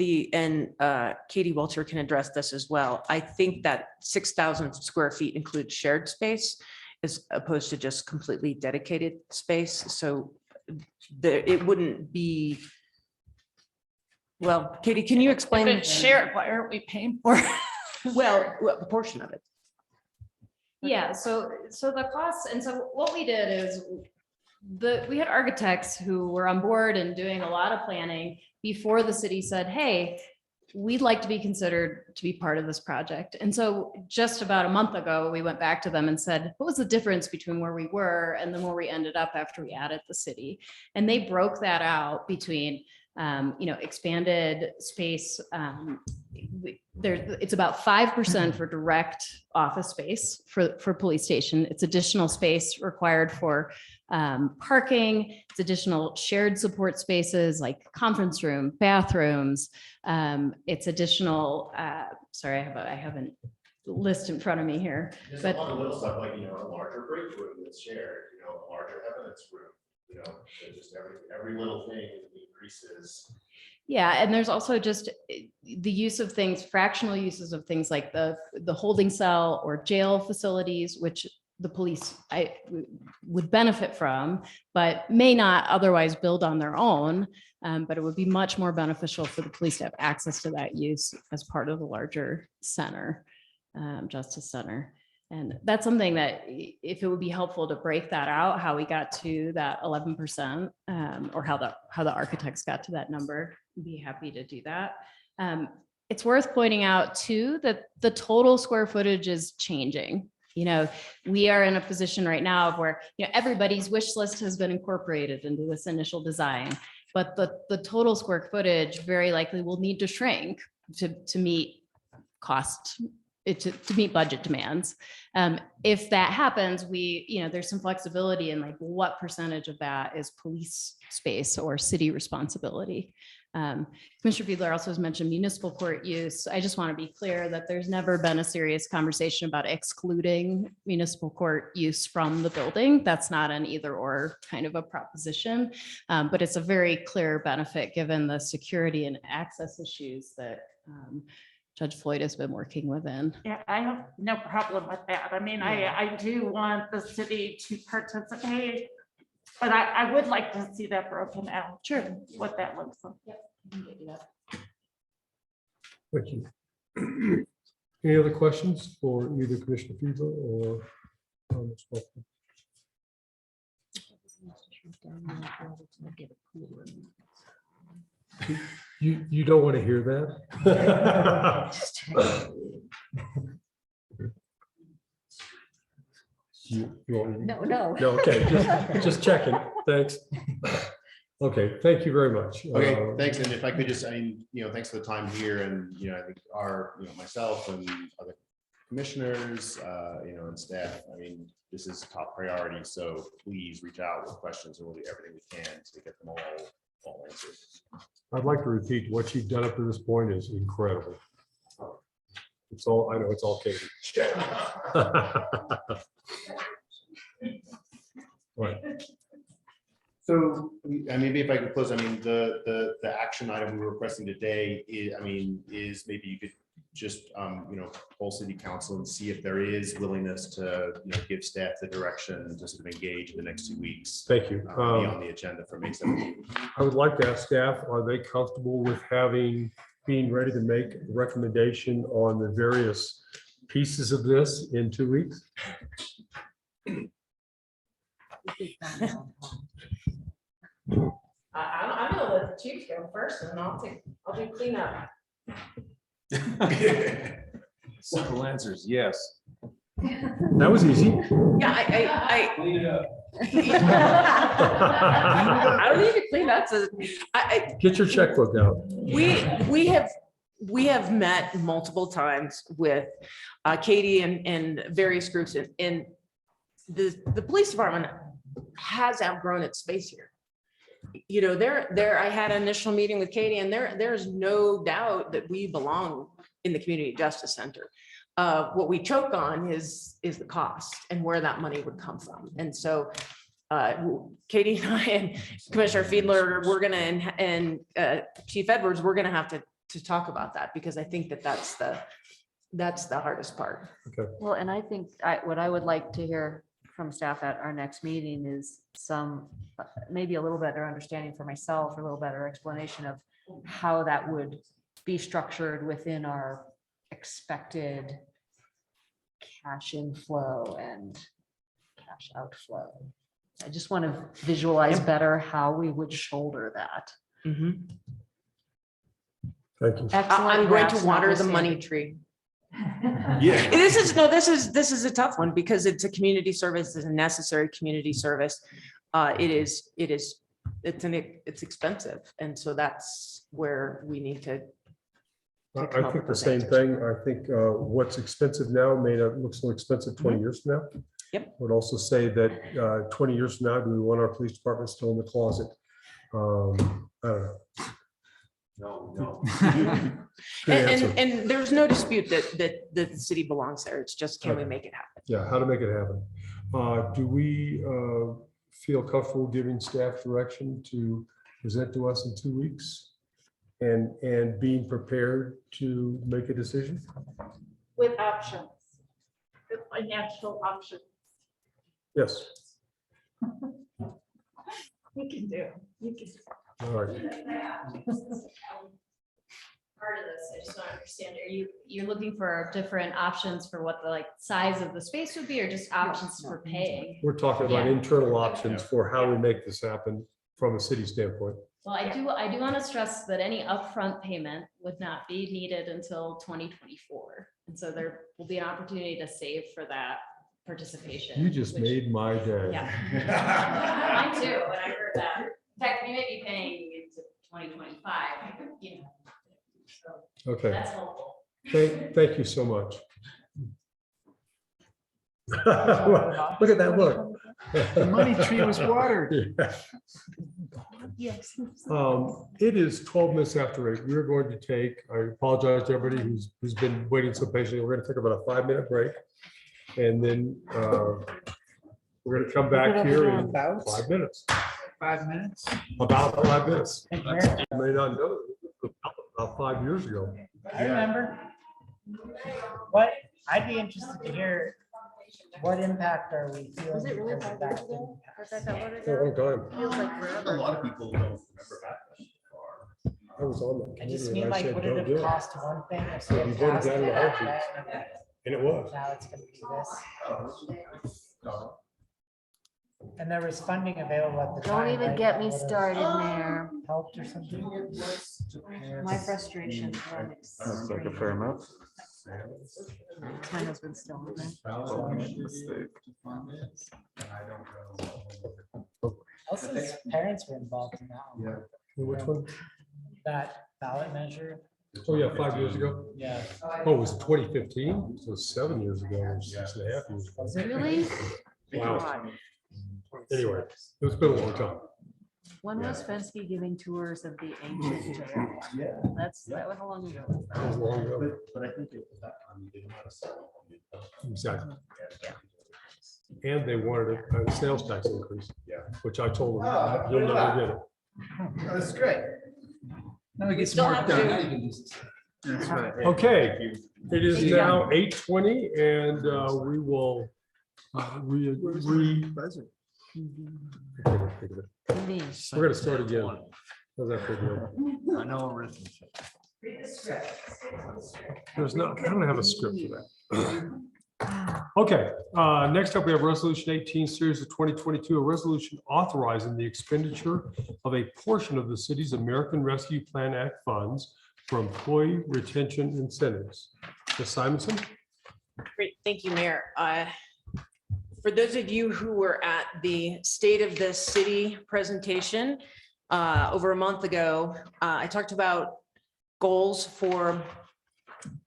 Katie Welcher can address this as well. I think that 6,000 square feet includes shared space as opposed to just completely dedicated space. So it wouldn't be. Well, Katie, can you explain? If it's shared, why aren't we paying for it? Well, a portion of it. Yeah, so the costs, and so what we did is we had architects who were on board and doing a lot of planning before the city said, hey, we'd like to be considered to be part of this project. And so just about a month ago, we went back to them and said, what was the difference between where we were and then where we ended up after we added the city? And they broke that out between expanded space. It's about 5% for direct office space for police station. It's additional space required for parking. It's additional shared support spaces like conference room, bathrooms. It's additional, sorry, I have a list in front of me here. There's But a lot of little stuff like, a larger break room that's shared, a larger evidence room, just every little thing increases. yeah, and there's also just the use of things, fractional uses of things like the holding cell or jail facilities, which the police would benefit from, but may not otherwise build on their own. But it would be much more beneficial for the police to have access to that use as part of the larger center, Justice Center. And that's something that if it would be helpful to break that out, how we got to that 11%, or how the architects got to that number, I'd be happy to do that. It's worth pointing out too, that the total square footage is changing. We are in a position right now of where, everybody's wish list has been incorporated into this initial design, but the total square footage very likely will need to shrink to meet cost, to meet budget demands. If that happens, there's some flexibility in like what percentage of that is police space or city responsibility. Commissioner Fiedler also has mentioned municipal court use. I just want to be clear that there's never been a serious conversation about excluding municipal court use from the building. That's not an either or kind of a proposition, but it's a very clear benefit given the security and access issues that Judge Floyd has been working within. Yeah, I have no problem with that. I mean, I do want the city to participate, but I would like to see that broken out. Sure. What that looks like. Thank you. Any other questions for either Commissioner Fever or? Ms. Hoffman? You don't want to hear that? No, no. No, okay, just checking. Thanks. Okay, thank you very much. Okay, thanks. And if I could just, I mean, thanks for the time here, and, I think our, myself and other commissioners, and staff, I mean, this is top priority, so please reach out with questions, and we'll do everything we can to get them all answered. I'd like to repeat, what you've done up to this point is incredible. It's all, I know it's all Katie. Right. So, maybe if I could close, I mean, the action item we were requesting today is maybe you could just, poll city council and see if there is willingness to, give staff the direction to sort of engage in the next 2 weeks. Thank you. Be on the agenda for May 17th. I would like to ask staff, are they comfortable with being ready to make a recommendation on the various pieces of this in 2 weeks? I'm gonna let the chief go first and I'll do cleanup. Simple answers, yes. That was easy. Yeah, I don't need to clean up. So Get your checkbook out. we have met multiple times with Katie and various groups, and the police department has outgrown its space here. I had an initial meeting with Katie, and there's no doubt that we belong in the Community Justice Center. What we choke on is the cost and where that money would come from. And so Katie and I and Commissioner Fiedler, we're gonna, and Chief Edwards, we're gonna have to talk about that, because I think that's the hardest part. Okay. Well, and I think what I would like to hear from staff at our next meeting is some, maybe a little better understanding for myself, a little better explanation of how that would be structured within our expected cash inflow and cash outflow. I just want to visualize better how we would shoulder that. Thank you. I'm going to graphs water the notwithstanding. money tree. Yeah. This is a tough one, because it's a community service, it's a necessary community service. It's expensive. And so that's where we need to. I think the same thing. I think what's expensive now may not look so expensive 20 years from now. Yep. Would also say that 20 years from now, do we want our police department still in the closet? I don't know. No. Good answer. And there's no dispute that the city belongs there. It's just, can we make it happen? Yeah, how to make it happen. Do we feel comfortable giving staff direction to present to us in 2 weeks? And being prepared to make a decision? With options, with financial options. Yes. You can do. You can. All right. Part of this, I just want to understand, you're looking for different options for what the size of the space would be, or just options for paying? We're talking about Yeah. internal options for how we make this happen from a city standpoint. Well, I do want to stress that any upfront payment would not be needed until 2024. And so there will be an opportunity to save for that participation. You just which- made my day. Yeah. Mine too, when I heard that. In fact, we may be paying into 2025, So Okay. that's helpful. Thank you so much. Look at that look. The money tree was watered. Yes. It is 12 minutes after 8. We're going to take, I apologize to everybody who's been waiting so patiently. We're going to take about a 5-minute break. And then we're going to come back here in 5 minutes. 5 minutes? About 5 minutes. You may not know, about 5 years ago. I remember. What, I'd be interested to hear, what impact are we feeling? Was it really because of five that years ago? impact? Was that that long For a long ago? time. Feels like A forever. lot of people don't remember back. I was on that I just committee mean and I like, said, would don't it do have it. cost one thing if So they we had voted passed down it the back heartbeat. then, And it was. now it's gonna be this? And there was funding available at the time. Don't even right, get that me would've started, Mayor. Helped or something? My frustration. Sounds like a fair amount. My husband's still on there. Oh, mistake. Elsa's parents were involved in that one. Which one? That ballot measure. Oh, yeah, 5 years ago. Yeah. Oh, it was 2015? So 7 years ago, or 6.5 years ago. Really? Wow. God. Anyway, it's been a long time. When was Fensky giving tours of the ancient jail? Yeah. That was how long ago? That was long ago. But I think at that time you didn't want to sell. Exactly. And they wanted a sales tax increase. Yeah. Which I told them, you'll never get it. That's great. Now we get Still some have more to- done. That's right. Okay, it is Thank you. now 8:20 and we will We're gonna start again. How's that feel? I know arithmetic. There's not, I don't have a script for that. Okay, next up, we have Resolution 18, Series of 2022, a resolution authorizing the expenditure of a portion of the city's American Rescue Plan Act funds for employee retention incentives. Ms. Simonson? Great, thank you, Mayor. For those of you who were at the State of the City presentation over a month ago, I talked about goals for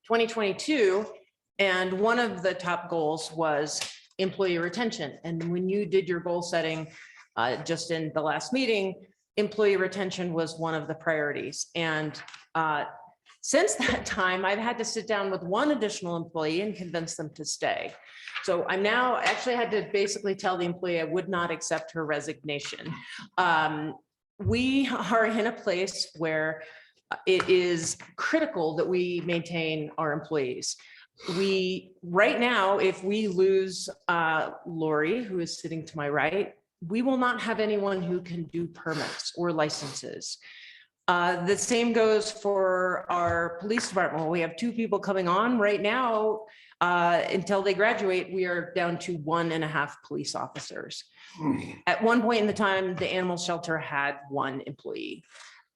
2022. And one of the top goals was employee retention. And when you did your goal setting just in the last meeting, employee retention was one of the priorities. And since that time, I've had to sit down with one additional employee and convince them to stay. So I'm now actually had to basically tell the employee I would not accept her resignation. We are in a place where it is critical that we maintain our employees. Right now, if we lose Lori, who is sitting to my right, we will not have anyone who can do permits or licenses. The same goes for our police department. We have 2 people coming on right now. Until they graduate, we are down to 1.5 police officers. At one point in the time, the animal shelter had 1 employee.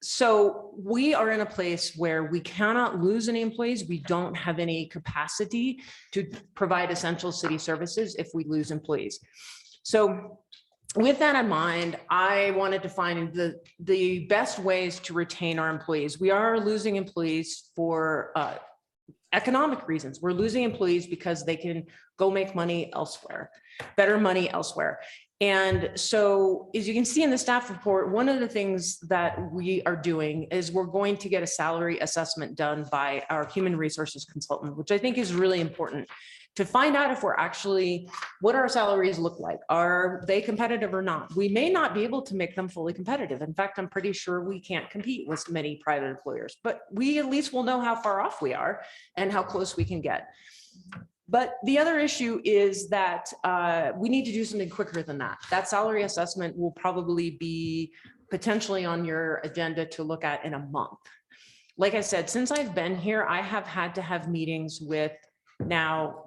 So we are in a place where we cannot lose any employees. We don't have any capacity to provide essential city services if we lose employees. So with that in mind, I wanted to find the best ways to retain our employees. We are losing employees for economic reasons. We're losing employees because they can go make money elsewhere, better money elsewhere. And so, as you can see in the staff report, one of the things that we are doing is we're going to get a salary assessment done by our human resources consultant, which I think is really important to find out if we're actually, what our salaries look like. Are they competitive or not? We may not be able to make them fully competitive. In fact, I'm pretty sure we can't compete with many private employers, but we at least will know how far off we are and how close we can get. But the other issue is that we need to do something quicker than that. That salary assessment will probably be potentially on your agenda to look at in a month. Like I said, since I've been here, I have had to have meetings with now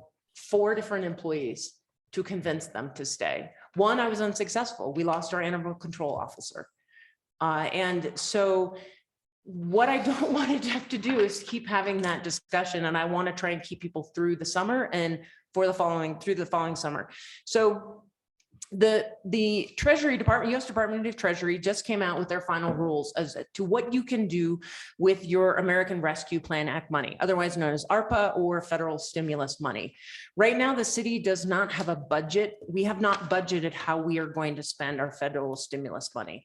4 different employees to convince them to stay. One, I was unsuccessful. We lost our animal control officer. And so what I don't want to have to do is keep having that discussion, and I want to try and keep people through the summer and through the following summer. So the Treasury Department, U.S. Department of Treasury just came out with their final rules as to what you can do with your American Rescue Plan Act money, otherwise known as ARPA or federal stimulus money. Right now, the city does not have a budget. We have not budgeted how we are going to spend our federal stimulus money.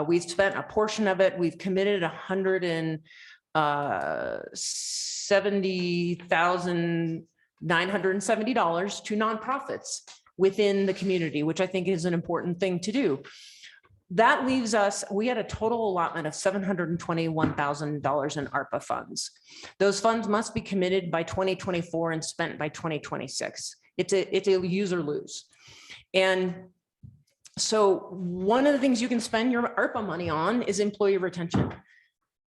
We've spent a portion of it. We've committed $170,970 to nonprofits within the community, which I think is an important thing to do. that leaves us, we had a total allotment of $721,000 in ARPA funds. Those funds must be committed by 2024 and spent by 2026. It's a use or lose. And so one of the things you can spend your ARPA money on is employee retention.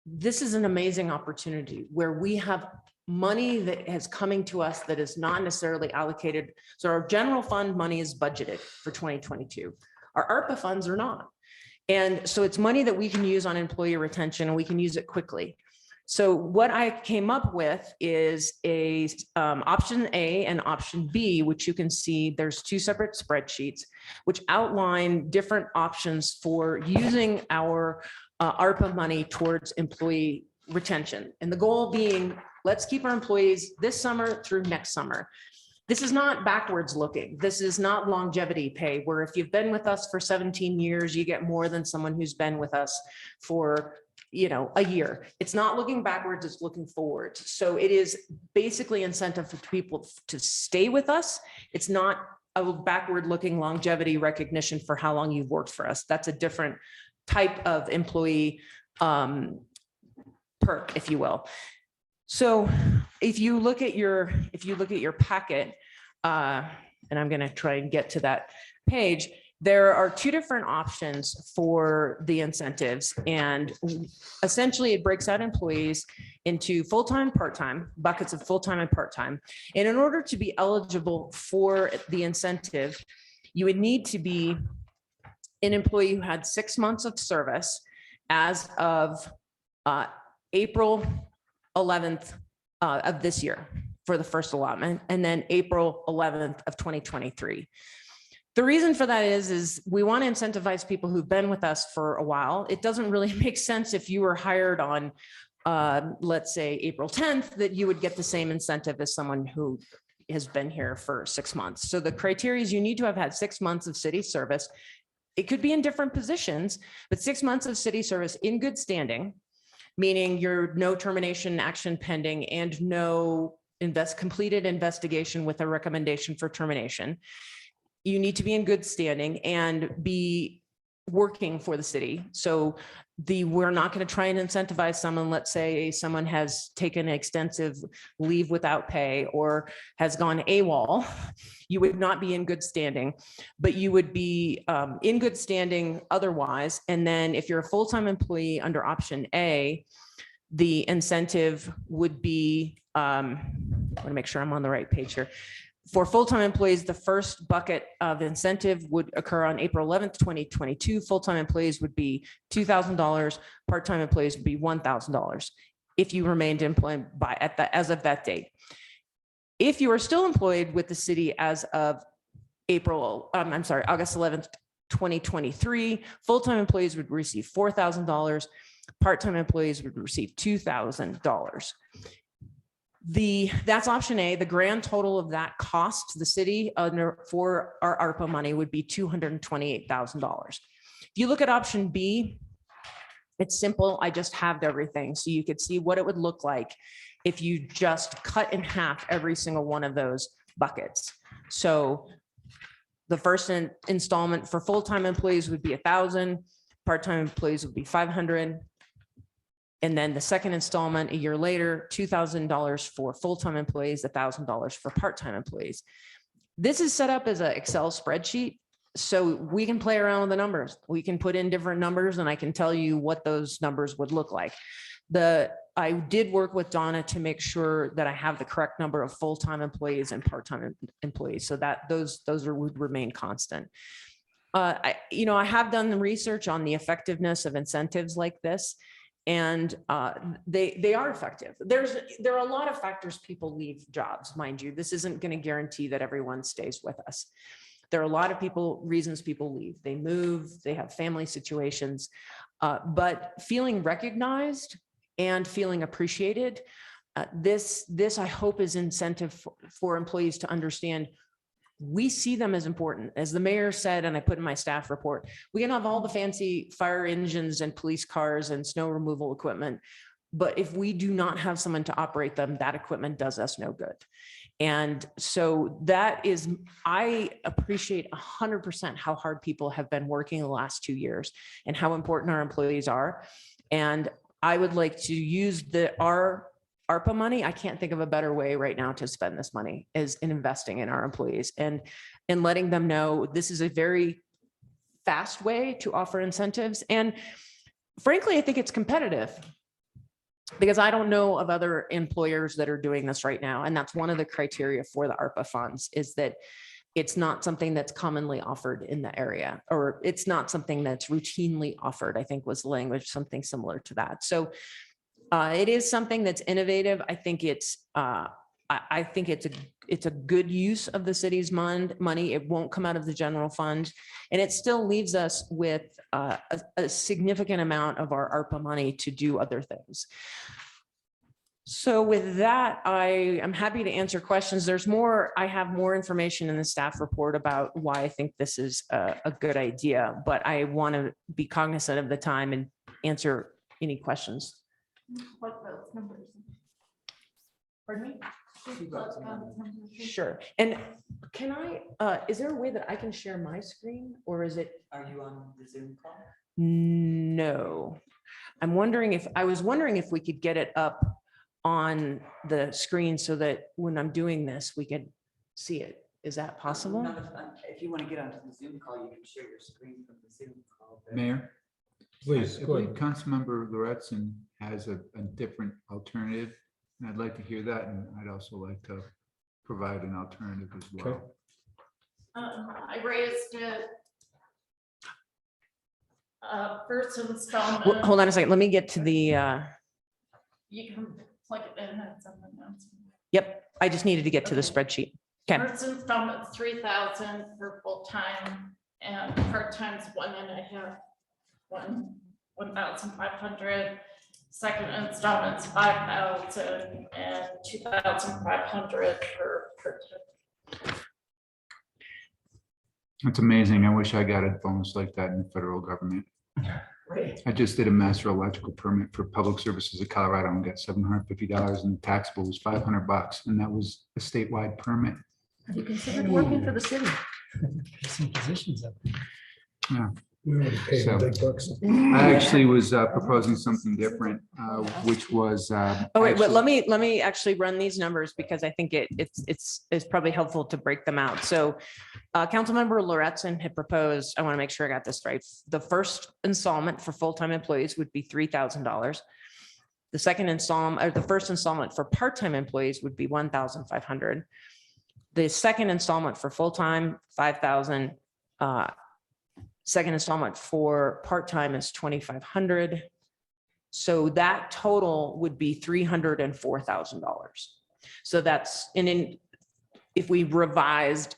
This is an amazing opportunity where we have money that is coming to us that is not necessarily allocated. So our general fund money is budgeted for 2022. Our ARPA funds are not. And so it's money that we can use on employee retention, and we can use it quickly. So what I came up with is a option A and option B, which you can see there's two separate spreadsheets, which outline different options for using our ARPA money towards employee retention. And the goal being, let's keep our employees this summer through next summer. This is not backwards looking. This is not longevity pay, where if you've been with us for 17 years, you get more than someone who's been with us for, a year. It's not looking backwards, it's looking forward. So it is basically incentive for people to stay with us. It's not a backward looking longevity recognition for how long you've worked for us. That's a different type of employee perk, if you will. So if you look at your packet, and I'm going to try and get to that page, there are two different options for the incentives. And essentially it breaks out employees into full-time, part-time, buckets of full-time and part-time. And in order to be eligible for the incentive, you would need to be an employee who had 6 months of service as of April 11th of this year for the first allotment, and then April 11th of 2023. The reason for that is we want to incentivize people who've been with us for a while. It doesn't really make sense if you were hired on, let's say, April 10th, that you would get the same incentive as someone who has been here for 6 months. So the criteria is you need to have had 6 months of city service. It could be in different positions, but 6 months of city service in good standing, meaning you're no termination action pending and no completed investigation with a recommendation for termination. You need to be in good standing and be working for the city. So we're not going to try and incentivize someone, let's say someone has taken extensive leave without pay or has gone AWOL. You would not be in good standing, but you would be in good standing otherwise. And then if you're a full-time employee under option A, the incentive would be, I want to make sure I'm on the right page here. For full-time employees, the first bucket of incentive would occur on April 11th, 2022. Full-time employees would be $2,000. Part-time employees would be $1,000 if you remained employed as of that date. If you are still employed with the city as of August 11th, 2023, full-time employees would receive $4,000. Part-time employees would receive $2,000. That's option A. The grand total of that cost to the city for our ARPA money would be $228,000. If you look at option B, it's simple. I just halved everything. So you could see what it would look like if you just cut in half every single one of those buckets. So the first installment for full-time employees would be $1,000, part-time employees would be $500. And then the second installment a year later, $2,000 for full-time employees, $1,000 for part-time employees. This is set up as an Excel spreadsheet, so we can play around with the numbers. We can put in different numbers and I can tell you what those numbers would look like. I did work with Donna to make sure that I have the correct number of full-time employees and part-time employees so that those would remain constant. I have done the research on the effectiveness of incentives like this. And they are effective. There are a lot of factors people leave jobs, mind you. This isn't going to guarantee that everyone stays with us. There are a lot of reasons people leave. They move, they have family situations, but feeling recognized and feeling appreciated, this I hope is incentive for employees to understand. We see them as important. As the mayor said, and I put in my staff report, we can have all the fancy fire engines and police cars and snow removal equipment. But if we do not have someone to operate them, that equipment does us no good. And so that is, I appreciate 100% how hard people have been working the last 2 years and how important our employees are. And I would like to use our ARPA money. I can't think of a better way right now to spend this money is in investing in our employees and letting them know this is a very fast way to offer incentives. And frankly, I think it's competitive because I don't know of other employers that are doing this right now. And that's one of the criteria for the ARPA funds is that it's not something that's commonly offered in the area, or it's not something that's routinely offered, I think was the language, something similar to that. So it is something that's innovative. I think it's a good use of the city's money. It won't come out of the general fund. And it still leaves us with a significant amount of our ARPA money to do other things. So with that, I am happy to answer questions. I have more information in the staff report about why I think this is a good idea, but I want to be cognizant of the time and answer any questions. What those numbers? Pardon me? Sure. And can I, is there a way that I can share my screen or is it? Are you on the Zoom call? No. I was wondering if we could get it up on the screen so that when I'm doing this, we could see it. Is that possible? If you want to get onto the Zoom call, you can share your screen from the Zoom call. Mayor? Please, I go believe ahead. Councilmember Lauritsen has a different alternative, and I'd like to hear that, and I'd also like to provide an alternative as well. I raised it. First Well, installment. hold on a second. Let me get to the, You can plug it in and something else. yep, I just needed to get to the spreadsheet. Okay. First installment, 3,000 for full-time and part-time's 1,500. Second installment's 5,000 and 2,500 for part-time. It's amazing. I wish I got a bonus like that in the federal government. Right. I just did a master electrical permit for Public Services of Colorado and got $750 and the taxable was $500. And that was a statewide permit. Have you considered working for the city? Some positions up. Yeah. We already paid the So, big bucks. I actually was proposing something different, which was. Oh, wait, but actually- let me actually run these numbers because I think it's probably helpful to break them out. So Councilmember Lauritsen had proposed, I want to make sure I got this right. The first installment for full-time employees would be $3,000. The second installment, or the first installment for part-time employees would be $1,500. The second installment for full-time, $5,000. Second installment for part-time is $2,500. So that total would be $304,000. So that's, if we revised,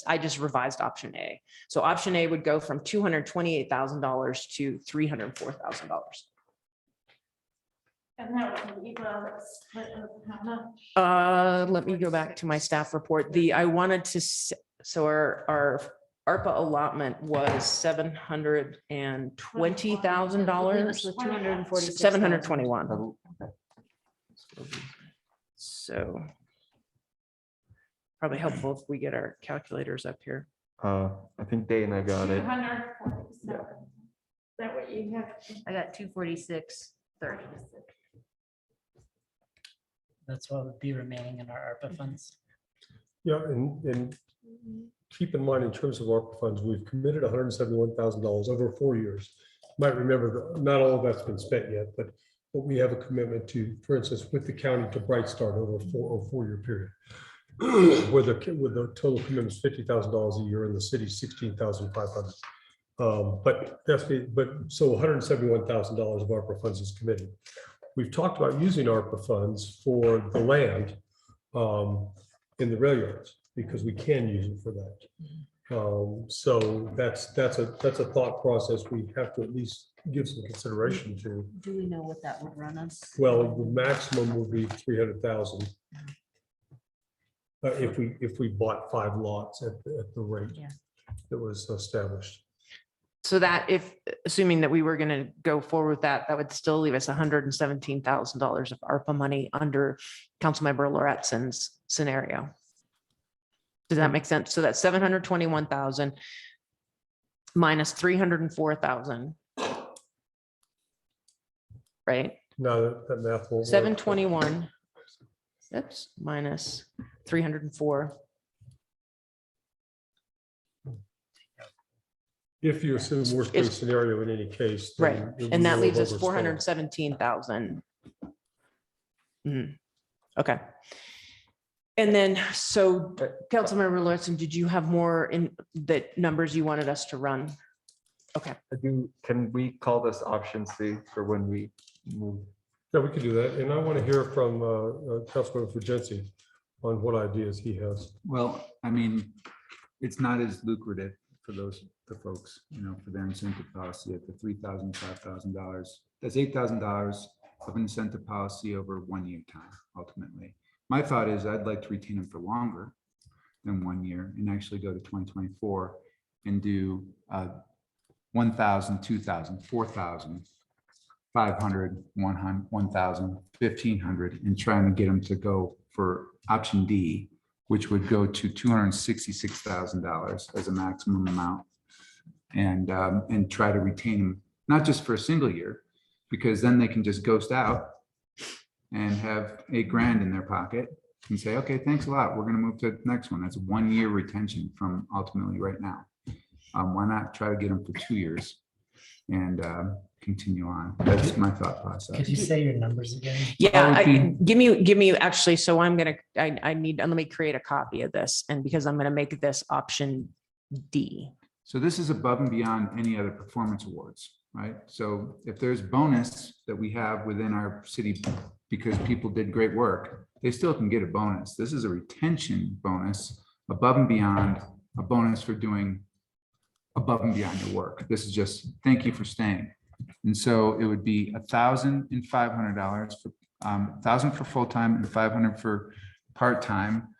I just revised option A. So option A would go from $228,000 to $304,000. And that would be about split of how much? Let me go back to my staff report. So our ARPA allotment was $720,000. $721. So probably helpful if we get our calculators up here. I think Dana got it. 247. Is that what you have? I got 246.30. That's what would be remaining in our ARPA funds. Yeah, and keep in mind, in terms of ARPA funds, we've committed $171,000 over 4 years. You might remember that not all of that's been spent yet, but we have a commitment to, for instance, with the county to Bright Start over a 4-year period. Where the total commitment is $50,000 a year and the city 16,500. But so $171,000 of ARPA funds is committed. We've talked about using ARPA funds for the land in the rail yards because we can use it for that. So that's a thought process we have to at least give some consideration to. Do we know what that would run us? Well, the maximum would be 300,000. If we bought 5 lots at the rate that was established. So that if, assuming that we were going to go forward with that, that would still leave us $117,000 of ARPA money under Councilmember Lorettson's scenario. Does that make sense? So that's 721,000 minus 304,000. Right? No, that math won't work. 721. Oops, minus 304. If you assume worst case scenario in any case. then Right, it and that will leaves us overspend. 417,000. Okay. And then, so Councilmember Lawson, did you have more in the numbers you wanted us to run? Okay. Can we call this option C for when we move? Yeah, we could do that. And I want to hear from Councilmember Fujensi on what ideas he has. Well, I mean, it's not as lucrative for the folks, for their incentive policy at the $3,000, $5,000. That's $8,000 of incentive policy over 1 year time, ultimately. My thought is I'd like to retain them for longer than 1 year and actually go to 2024 and do 1,000, 2,000, 4,000, 500, 100, 1,000, 1,500, and trying to get them to go for option D, which would go to $266,000 as a maximum amount, and try to retain them, not just for a single year, because then they can just ghost out and have $8,000 in their pocket and say, okay, thanks a lot. We're going to move to the next one. That's a 1 year retention from ultimately right now. Why not try to get them for 2 years and continue on? That's my thought process. Could you say your numbers again? Yeah, give me actually, so I need, let me create a copy of this, and because I'm gonna make this option D. So this is above and beyond any other performance awards, right? So if there's bonus that we have within our city because people did great work, they still can get a bonus. This is a retention bonus above and beyond a bonus for doing above and beyond your work. This is just thank you for staying. And so it would be $1,500 for 1,000 for full-time and 500 for part-time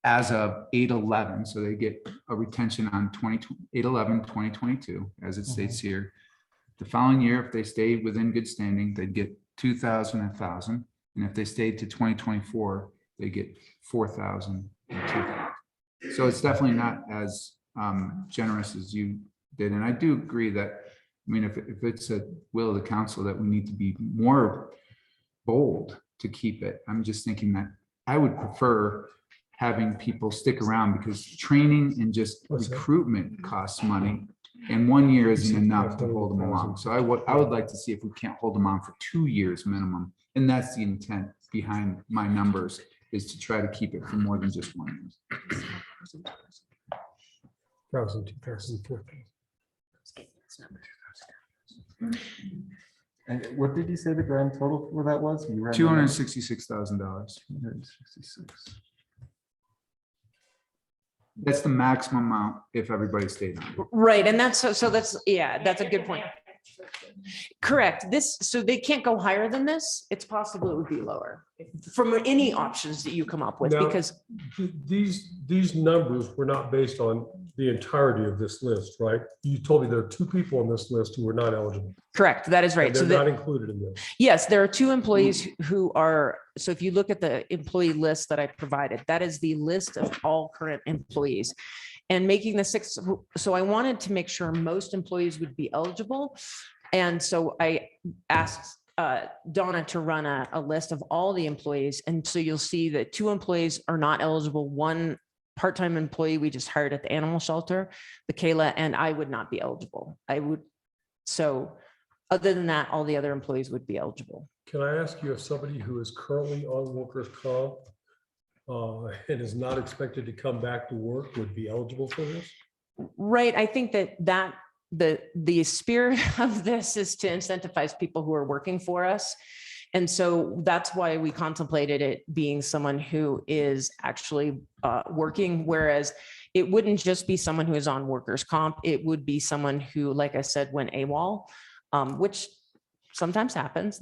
as of 8/11. So they get a retention on 8/11/2022, as it states here. The following year, if they stayed within good standing, they'd get 2,000 and 1,000. And if they stayed to 2024, they get 4,000 and 2,000. So it's definitely not as generous as you did. And I do agree that, I mean, if it's a will of the council that we need to be more bold to keep it, I'm just thinking that I would prefer having people stick around, because training and just recruitment costs money. And 1 year isn't enough to hold them along. So I would like to see if we can't hold them on for 2 years minimum. And that's the intent behind my numbers, is to try to keep it for more than just 1 year. 1,000, 2,000, 4,000. And what did you say the grand total for that was? You ran the $266,000. 266. That's the maximum amount if everybody stayed on. Right, and that's, so that's, yeah, that's a good point. Correct. So they can't go higher than this. It's possible it would be lower from any options that you come up with, Now, because these numbers were not based on the entirety of this list, right? You told me there are 2 people on this list who are not eligible. correct, that is right. And So they're that, not included in this. yes, there are 2 employees who are, so if you look at the employee list that I provided, that is the list of all current employees. And making the 6, so I wanted to make sure most employees would be eligible. And so I asked Donna to run a list of all the employees. And so you'll see that 2 employees are not eligible. 1 part-time employee we just hired at the animal shelter, the Kayla, and I would not be eligible. So other than that, all the other employees would be eligible. Can I ask you if somebody who is currently on workers' comp and is not expected to come back to work would be eligible for this? Right, I think that the spirit of this is to incentivize people who are working for us. And so that's why we contemplated it being someone who is actually working, whereas it wouldn't just be someone who is on workers' comp. It would be someone who, like I said, went AWOL, which sometimes happens.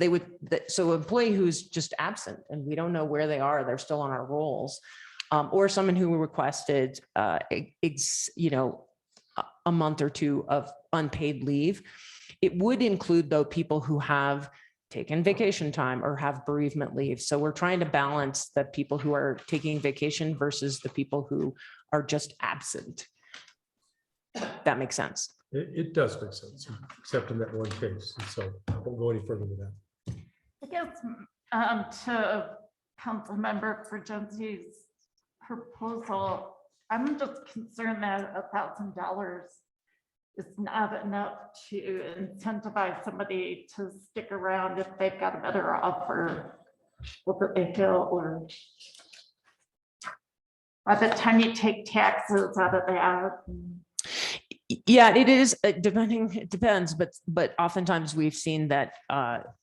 So employee who's just absent and we don't know where they are, they're still on our rolls, or someone who requested, a month or two of unpaid leave. It would include though people who have taken vacation time or have bereavement leave. So we're trying to balance the people who are taking vacation versus the people who are just absent. That makes sense. It does make sense, except in that one case. And so I won't go any further with that. I guess to Councilmember Fergenti's proposal, I'm just concerned that $1,000 is not enough to incentivize somebody to stick around if they've got a better offer over a hill, or by the time you take taxes out of that. Yeah, it is it depends, but oftentimes we've seen that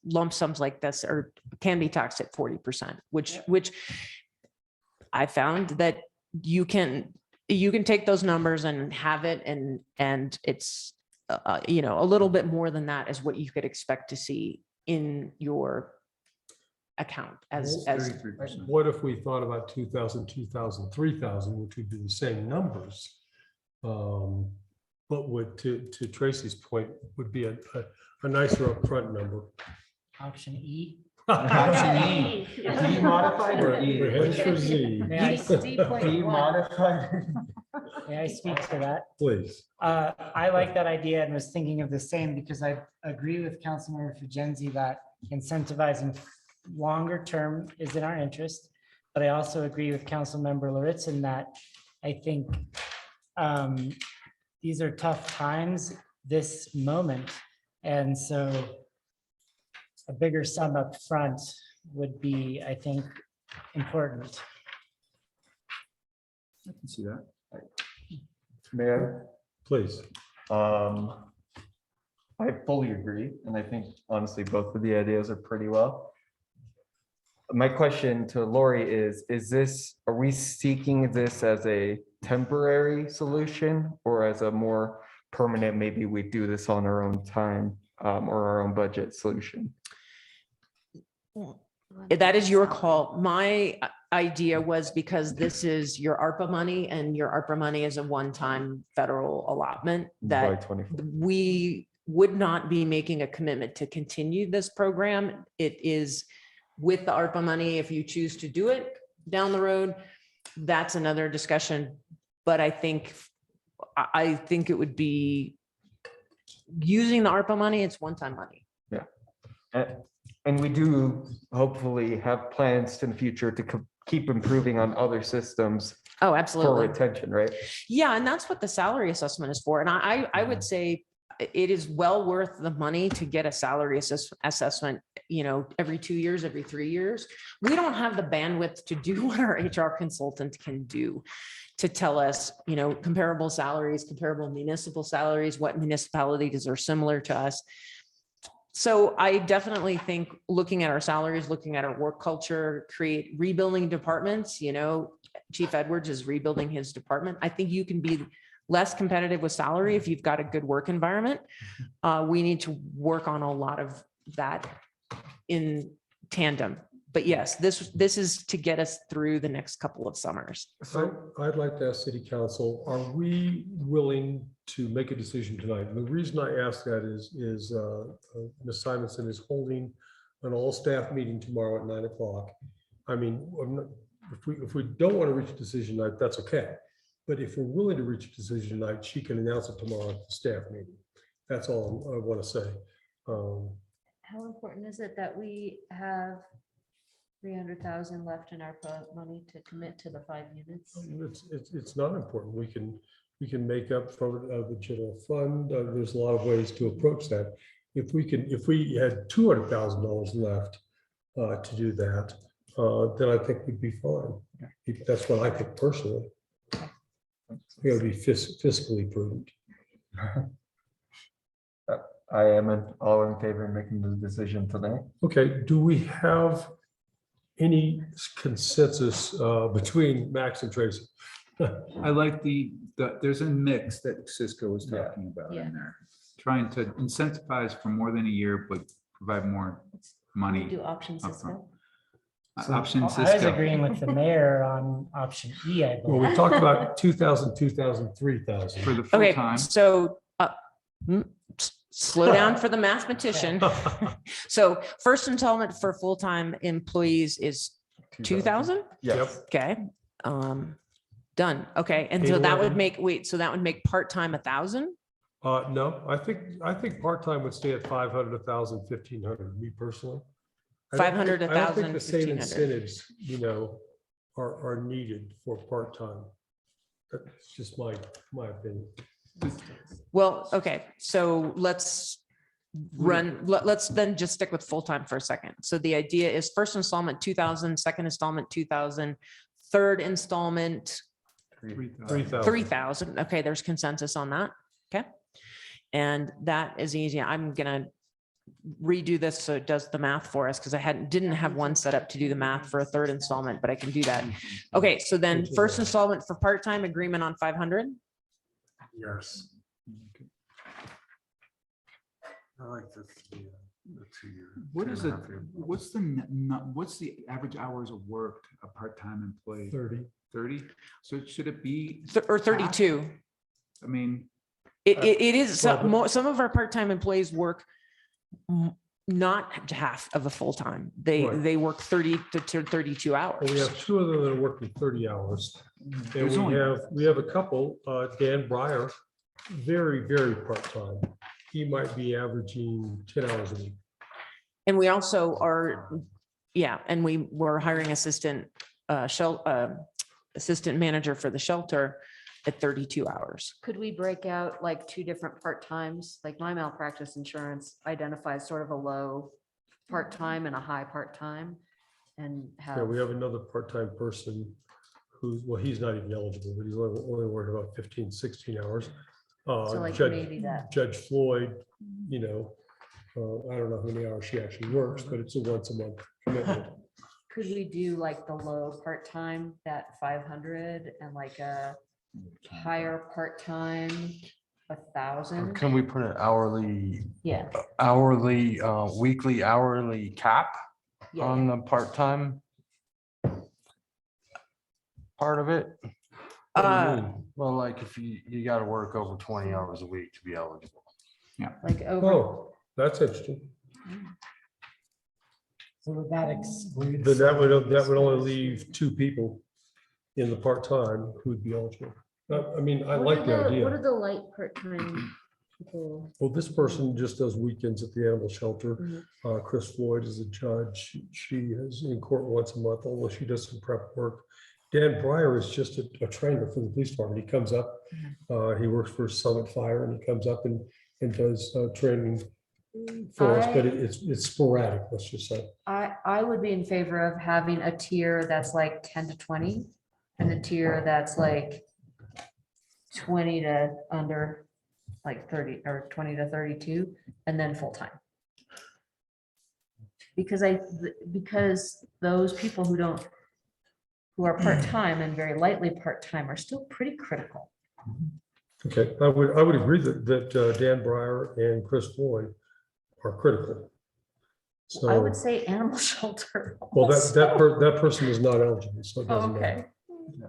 lump sums like this can be taxed at 40%, which I found that you can take those numbers and have it, and it's a little bit more than that is what you could expect to see in your account as 33%. What if we thought about 2,000, 2,000, 3,000, which would be the same numbers? But would, to Tracy's point, would be a nicer upfront number. Option E. Option E. D modified or E? We're headed for Z. May I D modified. May I speak to that? Please. I like that idea and was thinking of the same, because I agree with Councilmember Fujenzi that incentivizing longer term is in our interest. But I also agree with Councilmember Lauritzen that I think these are tough times, this moment. And so a bigger sum up front would be, I think, important. I can see that. May I? Please. I fully agree, and I think honestly, both of the ideas are pretty well. My question to Lori is are we seeking this as a temporary solution or as a more permanent, maybe we do this on our own time or our own budget solution? That is your call. My idea was because this is your ARPA money, and your ARPA money is a one-time federal allotment, By that 24. we would not be making a commitment to continue this program. It is with the ARPA money. If you choose to do it down the road, that's another discussion. But I think it would be using the ARPA money. It's one-time money. Yeah. And we do hopefully have plans in the future to keep improving on other systems. Oh, For absolutely. retention, right? Yeah, and that's what the salary assessment is for. And I would say it is well worth the money to get a salary assessment, every 2 years, every 3 years. We don't have the bandwidth to do what our HR consultant can do, to tell us, comparable salaries, comparable municipal salaries, what municipalities are similar to us. So I definitely think looking at our salaries, looking at our work culture, rebuilding departments, Chief Edwards is rebuilding his department. I think you can be less competitive with salary if you've got a good work environment. We need to work on a lot of that in tandem. But yes, this is to get us through the next couple of summers. So I'd like to ask City Council, are we willing to make a decision tonight? And the reason I ask that is Ms. Simonson is holding an all-staff meeting tomorrow at 9 o'clock. I mean, if we don't want to reach a decision tonight, that's okay. But if we're willing to reach a decision tonight, she can announce it tomorrow at the staff meeting. That's all I want to say. How important is it that we have 300,000 left in ARPA money to commit to the 5 units? It's not important. We can make up from the general fund. There's a lot of ways to approach that. If we had $200,000 left to do that, then I think we'd be fine. That's what I think personally. We got to be fiscally prudent. I am all in favor of making the decision today. Okay, do we have any consensus between Max and Tracy? I like there's a mix that Cisco was talking about in there. Trying to incentivize for more than a year, but provide more money. Do options. upfront. Option I was Cisco. agreeing with the mayor on option E, I Well, we believe. talked about 2,000, 2,000, 3,000. For the Okay, full-time. so slow down for the mathematician. So first installment for full-time employees is 2,000? Yes. Okay, done. Okay, and so that would 811. make, wait, so that would make part-time 1,000? No, I think part-time would stay at 500, 1,000, 1,500, me personally. I don't 500, think- I don't think 1,000, the same 1,500. incentives, are needed for part-time. That's just my opinion. Well, okay, so let's let's then just stick with full-time for a second. So the idea is first installment, 2,000, second installment, 2,000, third installment, 3,000. 3,000. Okay, there's consensus on that. Okay. And that is easy. I'm gonna redo this so it does the math for us because I didn't have one set up to do the math for a third installment, but I can do that. Okay, so then first installment for part-time agreement on 500. Yes. I like the 2-year. What is it? What's the average hours of work a part-time employee? 30. 30? So should it be? Or 32. I mean. It is, well, but- some of our part-time employees work not half of a full-time. Right. They work 30 to 32 hours. Well, we have two of them that are working 30 hours. And There's only- we have a couple, Dan Breyer, very, very part-time. He might be averaging 10 hours a week. And we also are, yeah, and we were hiring assistant manager for the shelter at 32 hours. Could we break out like two different part-times? Like my malpractice insurance identifies sort of a low part-time and a high part-time and Yeah, we have, have another part-time person who's, well, he's not even eligible, but he's only working about 15, 16 hours. so like Judge- maybe that. Judge Floyd, I don't know how many hours she actually works, but it's a once a month commitment. Could we do like the low part-time, that 500 and like a higher part-time, 1,000? Can we put an hourly, Yeah. weekly hourly cap Yeah. on the part-time part of it? What do you mean? Well, like if you got to work over 20 hours a week to be eligible. Like over, Oh, that's interesting. So would that exclude? Then that would only leave two people in the part-time who would be eligible. I mean, I like the What are idea. the light part-time people? Well, this person just does weekends at the animal shelter. Mhm. Chris Floyd is a judge. She is in court once a month, although she does some prep work. Dan Breyer is just a trainer for the police department. He comes up, he works for Summit Fire and he comes up and does training for us, but it's sporadic, let's just say. I would be in favor of having a tier that's like 10 to 20 and a tier that's like 20 to under like 30 or 20 to 32 and then full-time. Because those people who are part-time and very lightly part-time are still pretty critical. Okay, I would agree that Dan Breyer and Chris Floyd are critical. So. I would say animal shelter. Well, also. that person is not eligible, so it doesn't Okay, matter.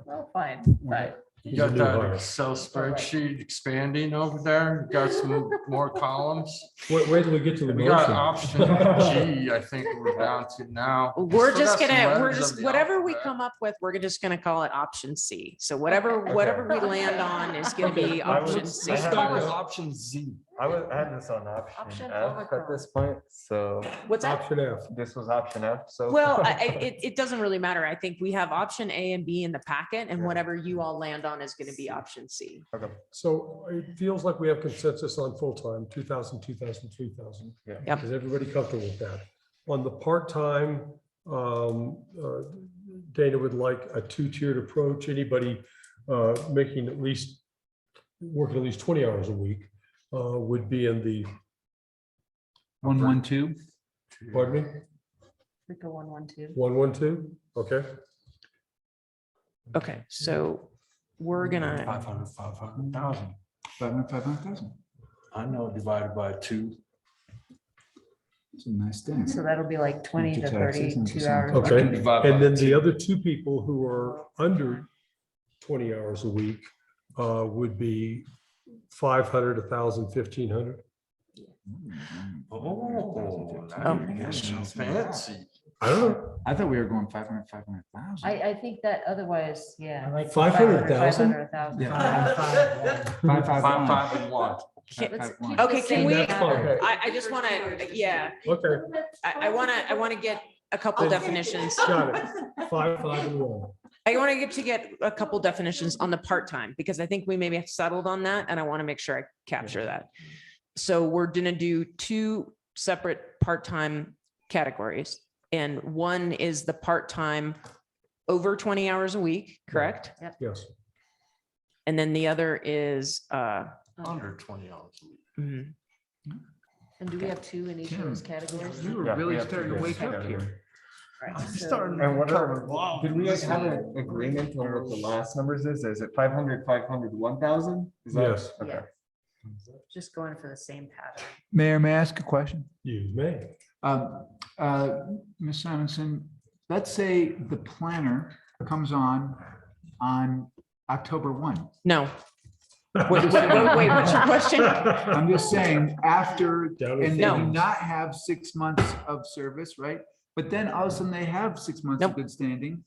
well, fine, but You He's a got new that hire. Excel spreadsheet expanding over there. You got some more columns. Wait till we get to the We got motion. option G, I think we're down to now. We're Still just got some gonna, we're letters of just, the whatever we alphabet. come up with, we're just gonna call it option C. So whatever we land on is gonna be I would- option I C. Let's have go with this- option Z. I had this on option Option F Omicron. at this point, so What's that? Option F. this was option F, so. Well, it doesn't really matter. I think we have option A and B in the packet and whatever you all land on is gonna be option C. Okay. So it feels like we have consensus on full-time, 2,000, 2,000, 3,000. Yeah. Yep. Is everybody comfortable with that? On the part-time, Dana would like a two-tiered approach. Anybody working at least 20 hours a week would be in the, 112. pardon me, like a 112. 112, okay? Okay, so we're gonna, 500, 500,000. 500,000. I know divided by 2. It's a nice thing. So that'll be like 20 to After taxes and 32 hours. Okay, Divide by and then the two. other two people who are under 20 hours a week would be 500, 1,000, 1,500. Oh, Oh. fancy. I don't know. I thought we were going 500,000. I think that otherwise, yeah. like 500,000? 500,000. Yeah. 5, and 1. Okay, can we, That's fine. I just want to, yeah, Okay, I want to get a couple definitions. got it. 5, 5, and 1. I want to get a couple definitions on the part-time, because I think we maybe have settled on that, and I want to make sure I capture that. So we're gonna do two separate part-time categories, and one is the part-time over 20 hours a week, correct? Yes. And then the other is, Under 20 hours a week. mhm. And do we have two in each of those categories? You were Yeah, really we have to starting to go wake up together. here. Right, I'm so- starting And to what cover. are, Wow. did we have an agreement on what the last numbers is? Is it 500, 500, 1,000? Is that- Yes. Okay. Yeah. Just going for the same pattern. Mayor, may I ask a question? You may. Ms. Simonson, let's say the planner comes on October 1. No. Wait, what's your question? I'm just saying, after, Down to and they do No. not have 6 months of service, right? But then all of a sudden they have 6 months of Nope. good standing.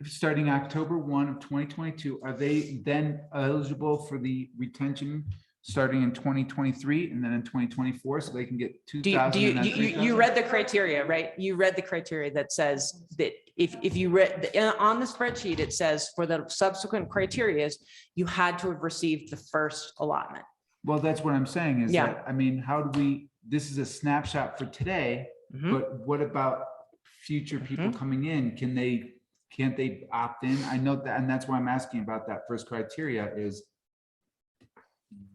Starting October 1 of 2022, are they then eligible for the retention starting in 2023 and then in 2024, so they can get Do 2,000? you, and then you 3,000? read the criteria, right? You read the criteria that says that if you read, on the spreadsheet, it says for the subsequent criterias, you had to have received the first allotment. Well, that's what I'm saying is Yeah. that, I mean, how do we, this is a snapshot for today, Mhm. but what about future people coming in? Can't they opt in? I know that, and that's why I'm asking about that first criteria is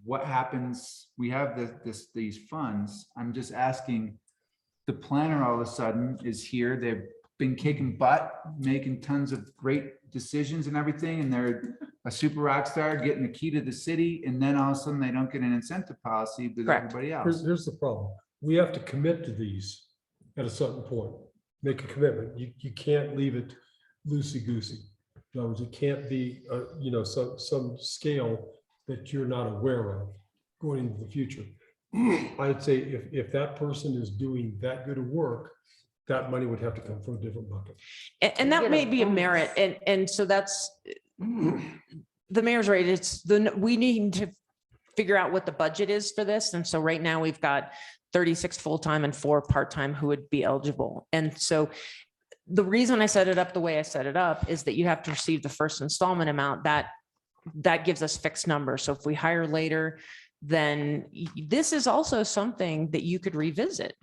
what happens, we have these funds. I'm just asking, the planner all of a sudden is here. They've been kicking butt, making tons of great decisions and everything, and they're a super rock star, getting the key to the city, and then all of a sudden they don't get an incentive policy with Correct. everybody else. Here's the problem. We have to commit to these at a certain point. Make a commitment. You can't leave it loosey-goosey. In other words, it can't be, some scale that you're not aware of going into the future. I'd say if that person is doing that good of work, that money would have to come from a different bucket. And that may be a merit, and so that's, the mayor's right, we need to figure out what the budget is for this, and so right now we've got 36 full-time and 4 part-time who would be eligible, and so the reason I set it up the way I set it up is that you have to receive the first installment amount, that gives us fixed numbers, so if we hire later, then this is also something that you could revisit.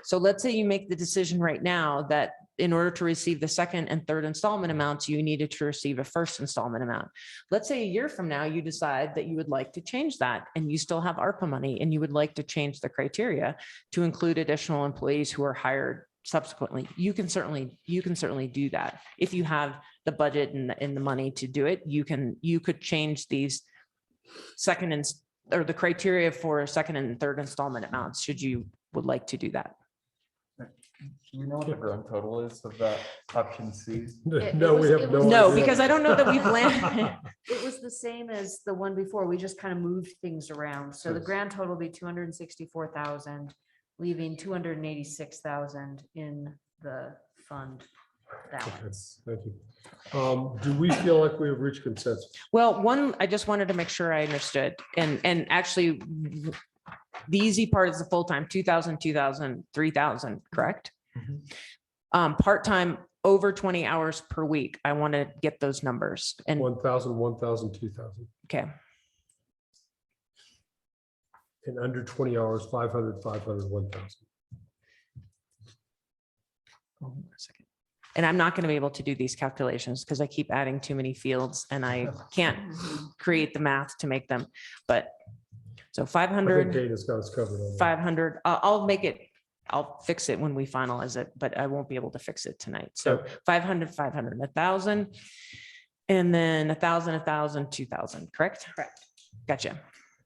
So let's say you make the decision right now that in order to receive the second and third installment amounts, you needed to receive a first installment amount. Let's say a year from now, you decide that you would like to change that and you still have ARPA money and you would like to change the criteria to include additional employees who are hired subsequently. You can certainly do that. If you have the budget and the money to do it, you could change these or the criteria for second and third installment amounts, should you would like to do that. Do we know what the grand total is of that option C? No, we have no idea. No, because I don't know that we've landed. It was the same as the one before. We just kind of moved things around. So the grand total will be 264,000, leaving 286,000 in the fund balance. Thank you. Do we feel like we have reached consensus? Well, one, I just wanted to make sure I understood, and actually, the easy part is the full-time, 2,000, 2,000, 3,000, correct? Part-time, over 20 hours per week. I want to get those numbers and, 1,000, 1,000, 2,000. okay, And under 20 hours, 500, 500, 1,000. hold on a second. And I'm not going to be able to do these calculations because I keep adding too many fields and I can't create the math to make them, but so I think 500. Dana's got us covered on that. 500, I'll fix it when we finalize it, but I won't be able to fix it tonight. So Okay. 500, 500, 1,000, and then 1,000, 1,000, 2,000, correct? Correct. Gotcha.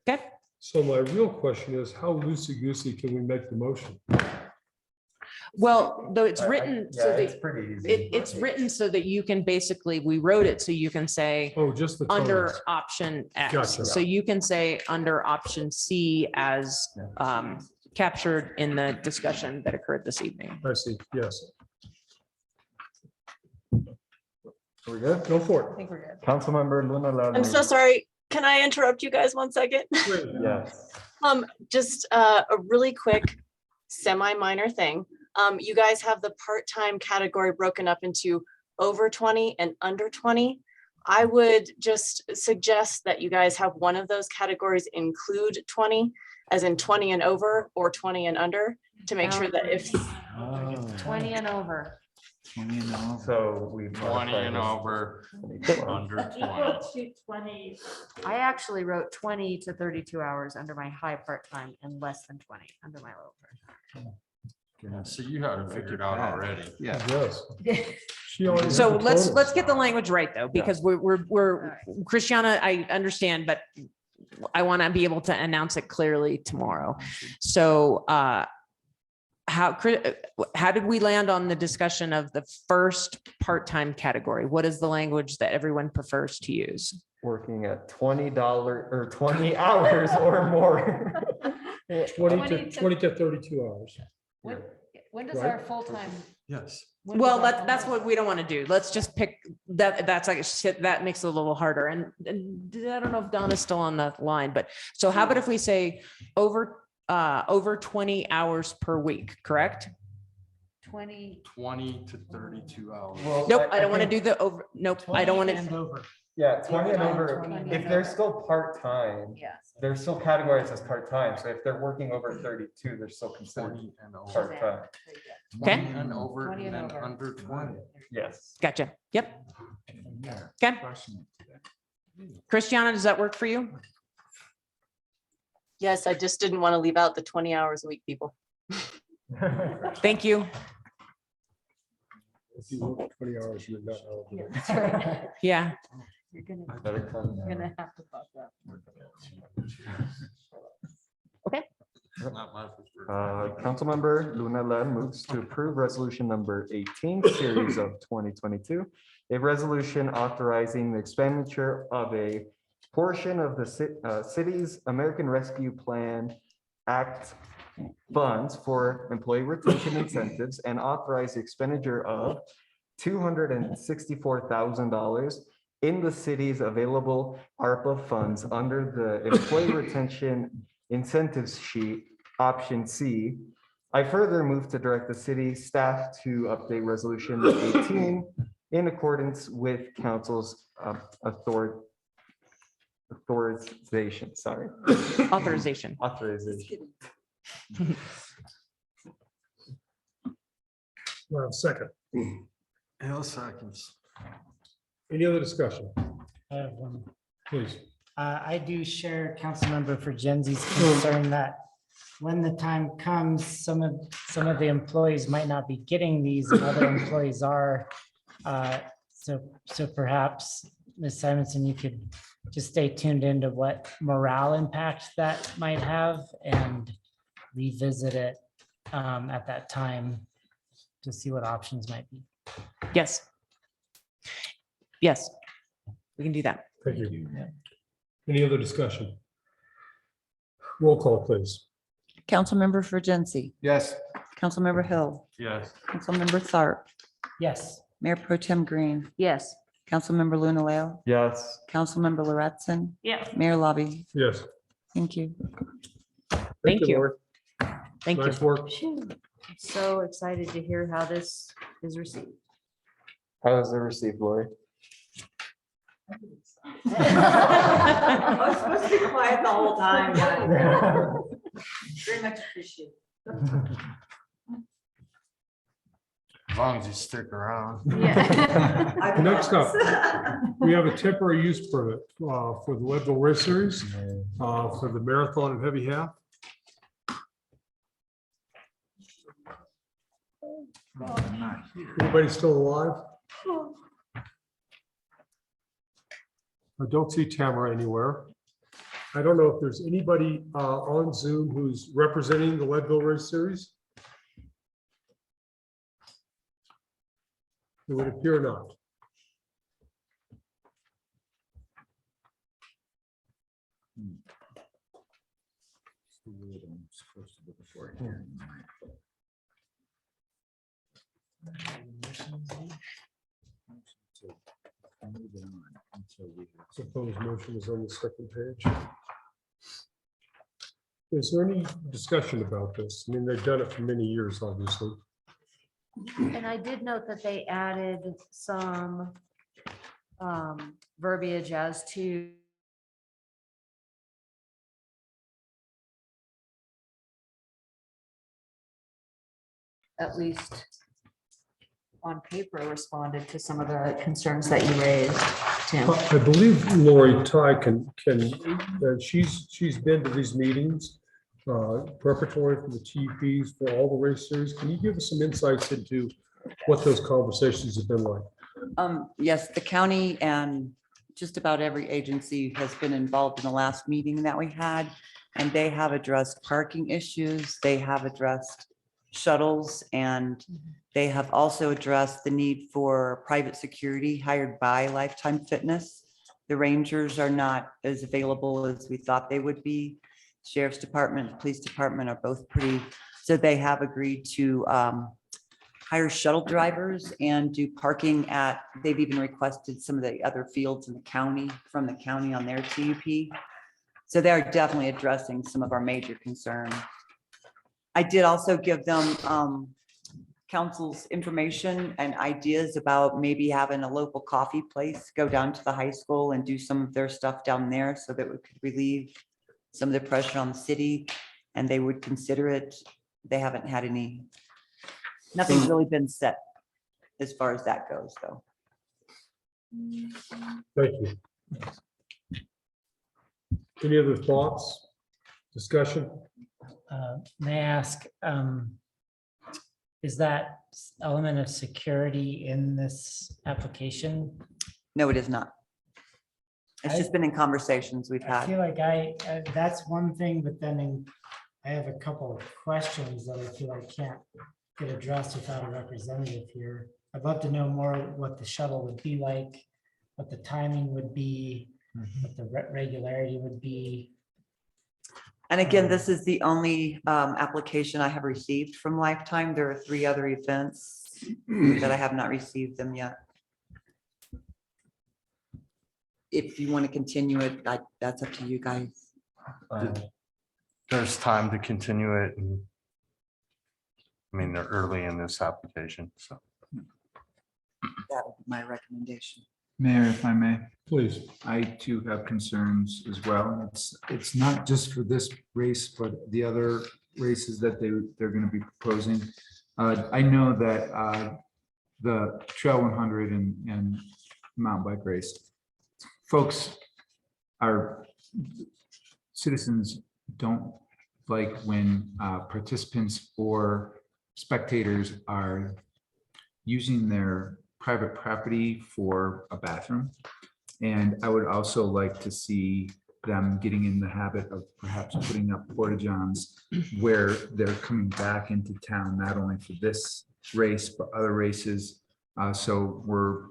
Okay. So my real question is, how loosey-goosey can we make the motion? Well, though it's written so Yeah, it's that pretty easy. it's written so that you can basically, we wrote it so you can say Oh, just the. under times. option X. Gotcha. So you can say under option C as captured in the discussion that occurred this evening. I see, yes. Are we good? Go for I it. think we're good. Councilmember Luna Lally. I'm so sorry. Can I interrupt you guys 1 second? Yes. Just a really quick semi-minor thing. You guys have the part-time category broken up into over 20 and under 20. I would just suggest that you guys have one of those categories include 20, as in 20 and over or 20 and under, to make sure that if 20 and over. So we. 20 and over, under 20. Equal to 20. I actually wrote 20 to 32 hours under my high part-time and less than 20 under my low part-time. Yeah, so you had it figured out already. Yeah. Yes. She already So had the let's totals. get the language right though, because we're Christiana, I understand, but I want to be able to announce it clearly tomorrow. So how did we land on the discussion of the first part-time category? What is the language that everyone prefers to use? Working at $20 or 20 hours or more. 20 to 32 hours. When does Right. our full-time? Yes. Well, that's what we don't want to do. Let's just pick that. That's like, shit, that makes it a little harder. And I don't know if Donna's still on the line, but so how about if we say over 20 hours per week, correct? 20. 20 to 32 hours. Well, Nope, I don't want to do the over, nope, I don't want And to. over. Yeah, 20 and over. 20 and If they're still part-time, Yes. they're still categorized as part-time. So if they're working over 32, they're still considered 20 and over. part-time. 20 Okay. and over, 20 and and then over. under 20. Yes. Gotcha. Yep. Okay. Christiana, does that work for you? yes, I just didn't want to leave out the 20 hours a week, people. Thank you. If you work 20 hours, you're not eligible. Yeah. You're gonna, Better come you're now. gonna have to fuck up. Not my preferred. Councilmember Luna Lam moves to approve resolution number 18, series of 2022. A resolution authorizing the expenditure of a portion of the city's American Rescue Plan Act funds for employee retention incentives and authorize the expenditure of $264,000 in the city's available ARPA funds under the employee retention incentives sheet, option C. I further move to direct the city staff to update resolution 18 in accordance with council's authorization, sorry. Authorization. Authorization. Well, second. Hill seconds. Any other discussion? I have one. Please. I do share Councilmember Furgenzi's concern that when the time comes, some of the employees might not be getting these and other employees are. So perhaps, Ms. Simonson, you could just stay tuned into what morale impact that might have and revisit it at that time to see what options might be. Yes. Yes, we can do that. Thank you. Any other discussion? Roll call, please. Councilmember Furgenzi. Yes. Councilmember Hill. Yes. Councilmember Tharp. Yes. Mayor Pro Tem Green. Yes. Councilmember Luna Leo. Yes. Councilmember Lauritsen. Yes. Mayor Lobby. Yes. Thank you. Thank you. Lori. Thank you. Nice work. So excited to hear how this is received. How was it received, Lori? I was supposed to be quiet the whole time. Very much appreciated. As long as you stick around. Next up, we have a temporary use permit for the Leadville Race Series for the marathon and heavy half. Anybody still alive? I don't see Tamara anywhere. I don't know if there's anybody on Zoom who's representing the Leadville Race Series. It would appear not. Proposed motion is on the second page. Is there any discussion about this? I mean, they've done it for many years, obviously. And I did note that they added some verbiage as to at least on paper responded to some of the concerns that you raised, Tim. I believe Lori Ty she's been to these meetings preparatory for the TPs for all the race series. Can you give us some insights into what those conversations have been like? Yes, the county and just about every agency has been involved in the last meeting that we had, and they have addressed parking issues. They have addressed shuttles, and they have also addressed the need for private security hired by Lifetime Fitness. The Rangers are not as available as we thought they would be. Sheriff's Department, Police Department are both pretty, so they have agreed to hire shuttle drivers and do parking at, they've even requested some of the other fields in the county, from the county on their TUP. So they're definitely addressing some of our major concerns. I did also give them council's information and ideas about maybe having a local coffee place go down to the high school and do some of their stuff down there so that we could relieve some of the pressure on the city, and they would consider it. They haven't had any, nothing's really been set as far as that goes, though. Thank you. Any other thoughts, discussion? May I ask, is that element of security in this application? No, it is not. It's just been in conversations we've I had. feel like that's one thing, but then I have a couple of questions that I feel I can't get addressed without a representative here. I'd love to know more what the shuttle would be like, what the timing would be, what the regularity would be. And again, this is the only application I have received from Lifetime. There are 3 other events that I have not received them yet. If you want to continue it, that's up to you guys. There's time to continue it. And I mean, they're early in this application, so. That would be my recommendation. Mayor, if I may. Please. I too have concerns as well. It's not just for this race, but the other races that they're going to be proposing. I know that the Trail 100 and mountain bike race, folks citizens don't like when participants or spectators are using their private property for a bathroom. And I would also like to see them getting in the habit of perhaps putting up porta johns where they're coming back into town, not only for this race, but other races. So we're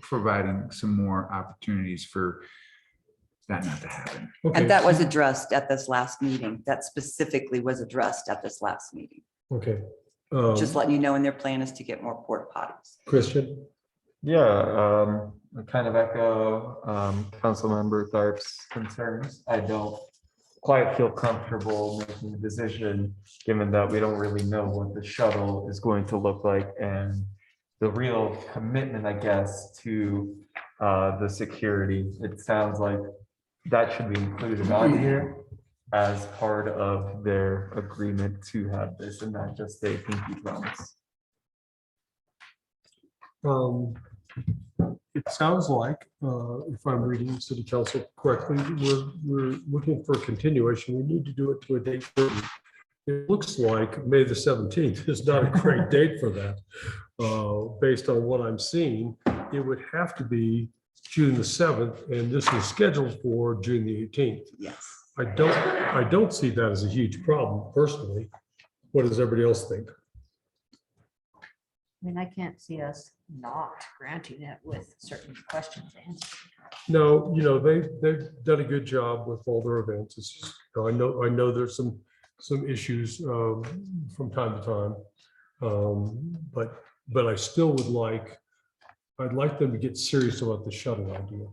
providing some more opportunities for that not to happen. Okay. And that was addressed at this last meeting. That specifically was addressed at this last meeting. Okay. Just letting you know, and their plan is to get more porta potties. Christian? Yeah, I kind of echo Councilmember Tharp's concerns. I don't quite feel comfortable making a decision, given that we don't really know what the shuttle is going to look like and the real commitment, I guess, to the security. It sounds like that should be included on here as part of their agreement to have this and not just a pinky promise. It sounds like, if I'm reading city council correctly, we're looking for a continuation. We need to do it to a date certain. It looks like May the 17th is not a great date for that. Based on what I'm seeing, it would have to be June the 7th, and this is scheduled for June the 18th. Yes. I don't see that as a huge problem personally. What does everybody else think? I mean, I can't see us not granting it with certain questions answered. No, they've done a good job with all their events. It's just, I know there's some issues from time to time. But I still I'd like them to get serious about the shuttle idea.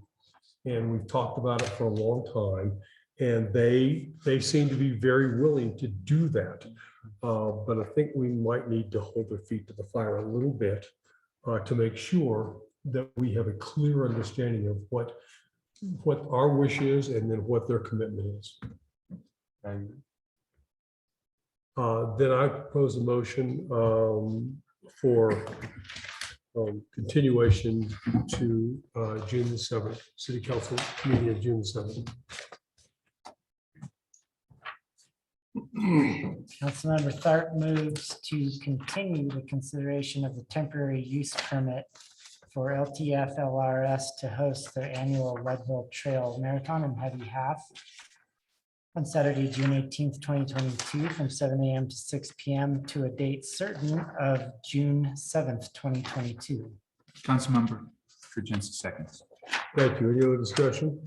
And we've talked about it for a long time, and they seem to be very willing to do that. But I think we might need to hold their feet to the fire a little bit to make sure that we have a clear understanding of what our wish is and then what their commitment is. Then I propose a motion for continuation to June the 7th, City Council meeting of June 7th. Councilmember Tharp moves to continue the consideration of the temporary use permit for LTF LRS to host their annual Leadville Trail Marathon and Heavy Half on Saturday, June 18th, 2022, from 7 a.m. to 6 p.m. to a date certain of June 7th, 2022. Councilmember Furgenza seconds. Thank you. Any other discussion?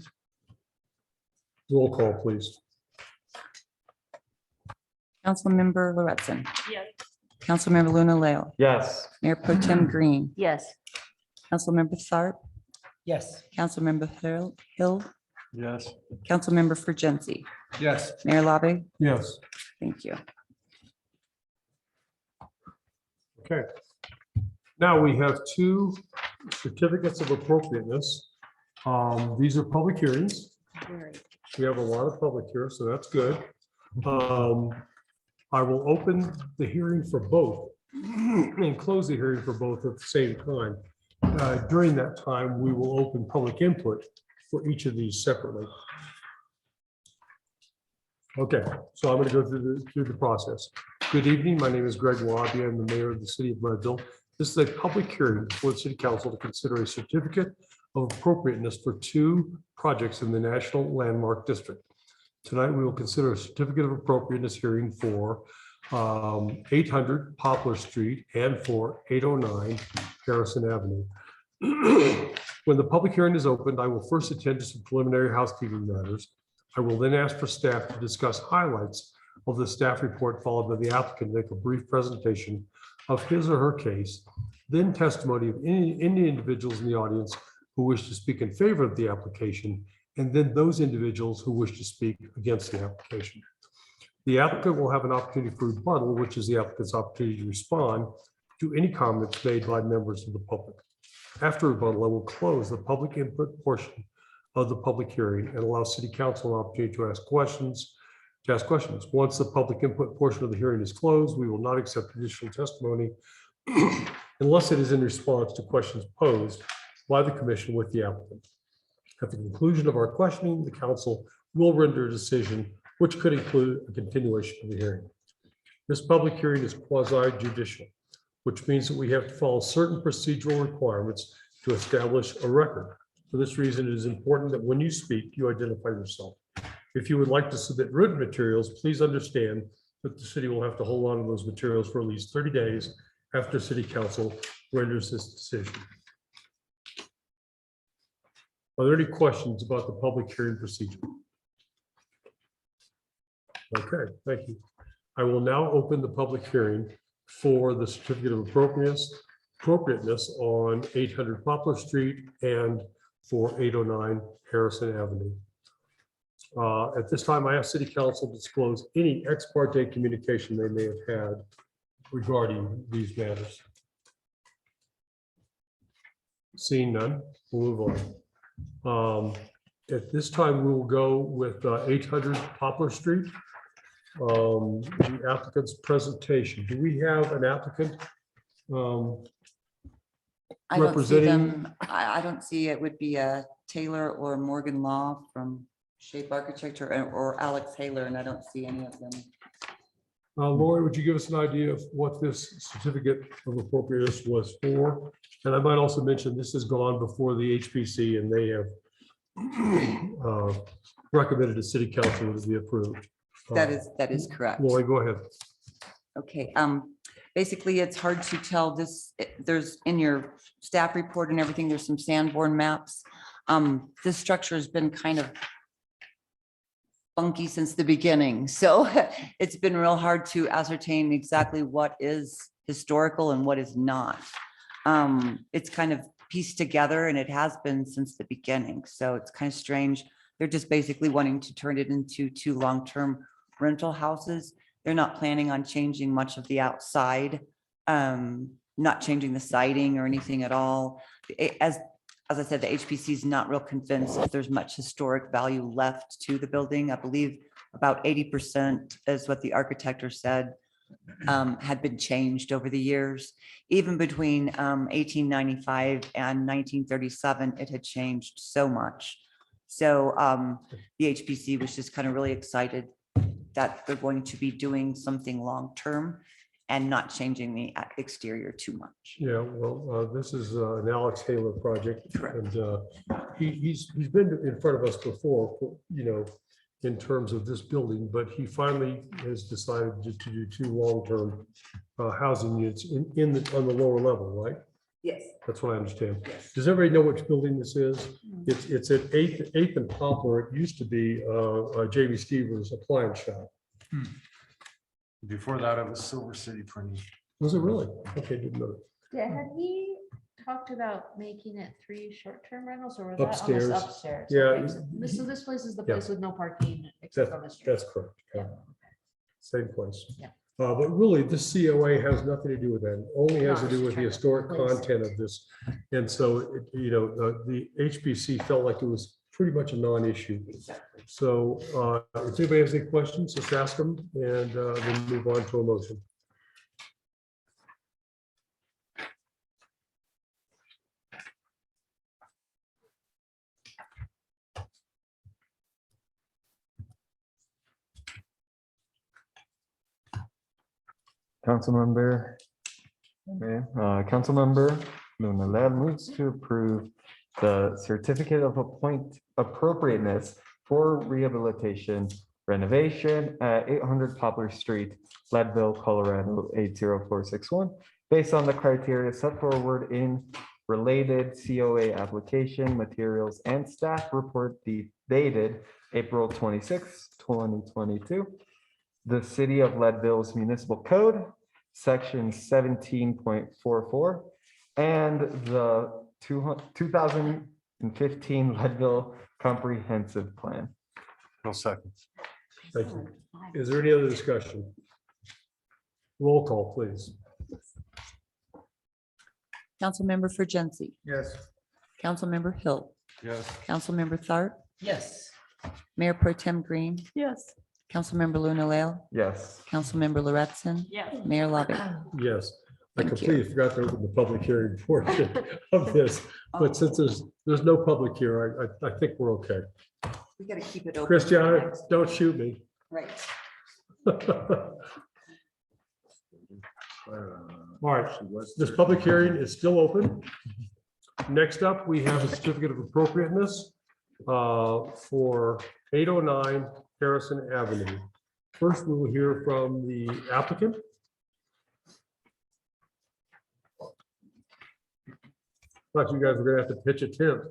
Roll call, please. Councilmember Lauritsen. Yes. Councilmember Luna Leo. Yes. Mayor Pro Tem Green. Yes. Councilmember Tharp. Yes. Councilmember Hill. Yes. Councilmember Furgenza. Yes. Mayor Labbe. Yes. Thank you. Okay. Now we have two certificates of appropriateness. These are public hearings. We have a lot of public here, so that's good. I will open the hearing for both and close the hearing for both at the same time. During that time, we will open public input for each of these separately. Okay, so I'm going to go through the process. Good evening. My name is Greg Labbe. I'm the mayor of the city of Leadville. This is a public hearing for the city council to consider a certificate of appropriateness for two projects in the National Landmark District. Tonight, we will consider a certificate of appropriateness hearing for 800 Poplar Street and for 809 Harrison Avenue. When the public hearing is opened, I will first attend to some preliminary housekeeping matters. I will then ask for staff to discuss highlights of the staff report, followed by the applicant to make a brief presentation of his or her case, then testimony of any individuals in the audience who wish to speak in favor of the application, and then those individuals who wish to speak against the application. The applicant will have an opportunity for rebuttal, which is the applicant's opportunity to respond to any comments made by members of the public. After rebuttal, I will close the public input portion of the public hearing and allow City Council an opportunity to ask questions. Once the public input portion of the hearing is closed, we will not accept additional testimony unless it is in response to questions posed by the commission with the applicant. At the conclusion of our questioning, the council will render a decision, which could include a continuation of the hearing. This public hearing is quasi-judicial, which means that we have to follow certain procedural requirements to establish a record. For this reason, it is important that when you speak, you identify yourself. If you would like to submit written materials, please understand that the city will have to hold on to those materials for at least 30 days after City Council renders this decision. Are there any questions about the public hearing procedure? Okay, thank you. I will now open the public hearing for the certificate of appropriateness on 800 Poplar Street and for 809 Harrison Avenue. At this time, I ask City Council to disclose any ex parte communication they may have had regarding these matters. Seeing none, we'll move on. At this time, we will go with 800 Poplar Street. The applicant's presentation. Do we have an applicant? I don't see representing? them. I don't see it would be a Taylor or Morgan Law from Shape Architecture or Alex Taylor, and I don't see any of them. Lori, would you give us an idea of what this certificate of appropriateness was for? And I might also mention this has gone before the HPC and they have recommended to City Council that it be approved. That is correct. Lori, go ahead. Okay, Basically, it's hard to tell this, there's in your staff report and everything, there's some Sanborn maps. This structure has been kind of funky since the beginning. So it's been real hard to ascertain exactly what is historical and what is not. It's kind of pieced together and it has been since the beginning. So it's kind of strange. They're just basically wanting to turn it into 2 long-term rental houses. They're not planning on changing much of the outside, not changing the siding or anything at all. As I said, the HPC is not real convinced that there's much historic value left to the building. I believe about 80% is what the architect said had been changed over the years. Even between 1895 and 1937, it had changed so much. So the HPC was just kind of really excited that they're going to be doing something long-term and not changing the exterior too much. Yeah, well, this is an Alex Taylor project. And he's been in front of us before, you know, in terms of this building, but he finally has decided to do 2 long-term housing units on the lower level, right? Yes. That's what I understand. Does everybody know which building this is? It's at 8th and Poplar. It used to be J.B. Stevens Appliance Shop. Before that, it was Silver City Printing. Was it really? Okay, didn't know. Yeah, had he talked about making it 3 short-term rentals or was that Upstairs. almost upstairs? Yeah. Okay, so this place is the Yeah. place with no parking except on the street. That's correct. Yeah. Same place. Yeah. But really, this COA has nothing to do with that. It only has to do with the historic content of this. And so, you know, the HPC felt like it was pretty much a non-issue. So if anybody has any questions, just ask them and then move on to a motion. Councilmember, Councilmember Luna Lab moves to approve the certificate of appropriateness for rehabilitation renovation at 800 Poplar Street, Leadville, Colorado 80461, based on the criteria set forward in related COA application materials and staff report dated April 26, 2022. The City of Leadville's Municipal Code, Section 17.44, and the 2015 Leadville Comprehensive Plan. No second. Thank you. Is there any other discussion? Roll call, please. Councilmember Fergency. Yes. Councilmember Hill. Yes. Councilmember Tharp. Yes. Mayor Pro Tem Green. Yes. Councilmember Luna Leal. Yes. Councilmember Lauritsen. Yes. Mayor Lovett. Yes. I Thank you. completely forgot to open the public hearing portion of this, but since there's no public here, I think we're okay. We gotta keep it open. Christiana, don't shoot me. Right. All right, this public hearing is still open. Next up, we have a certificate of appropriateness for 809 Harrison Avenue. First, we will hear from the applicant. Thought you guys were gonna have to pitch a tent.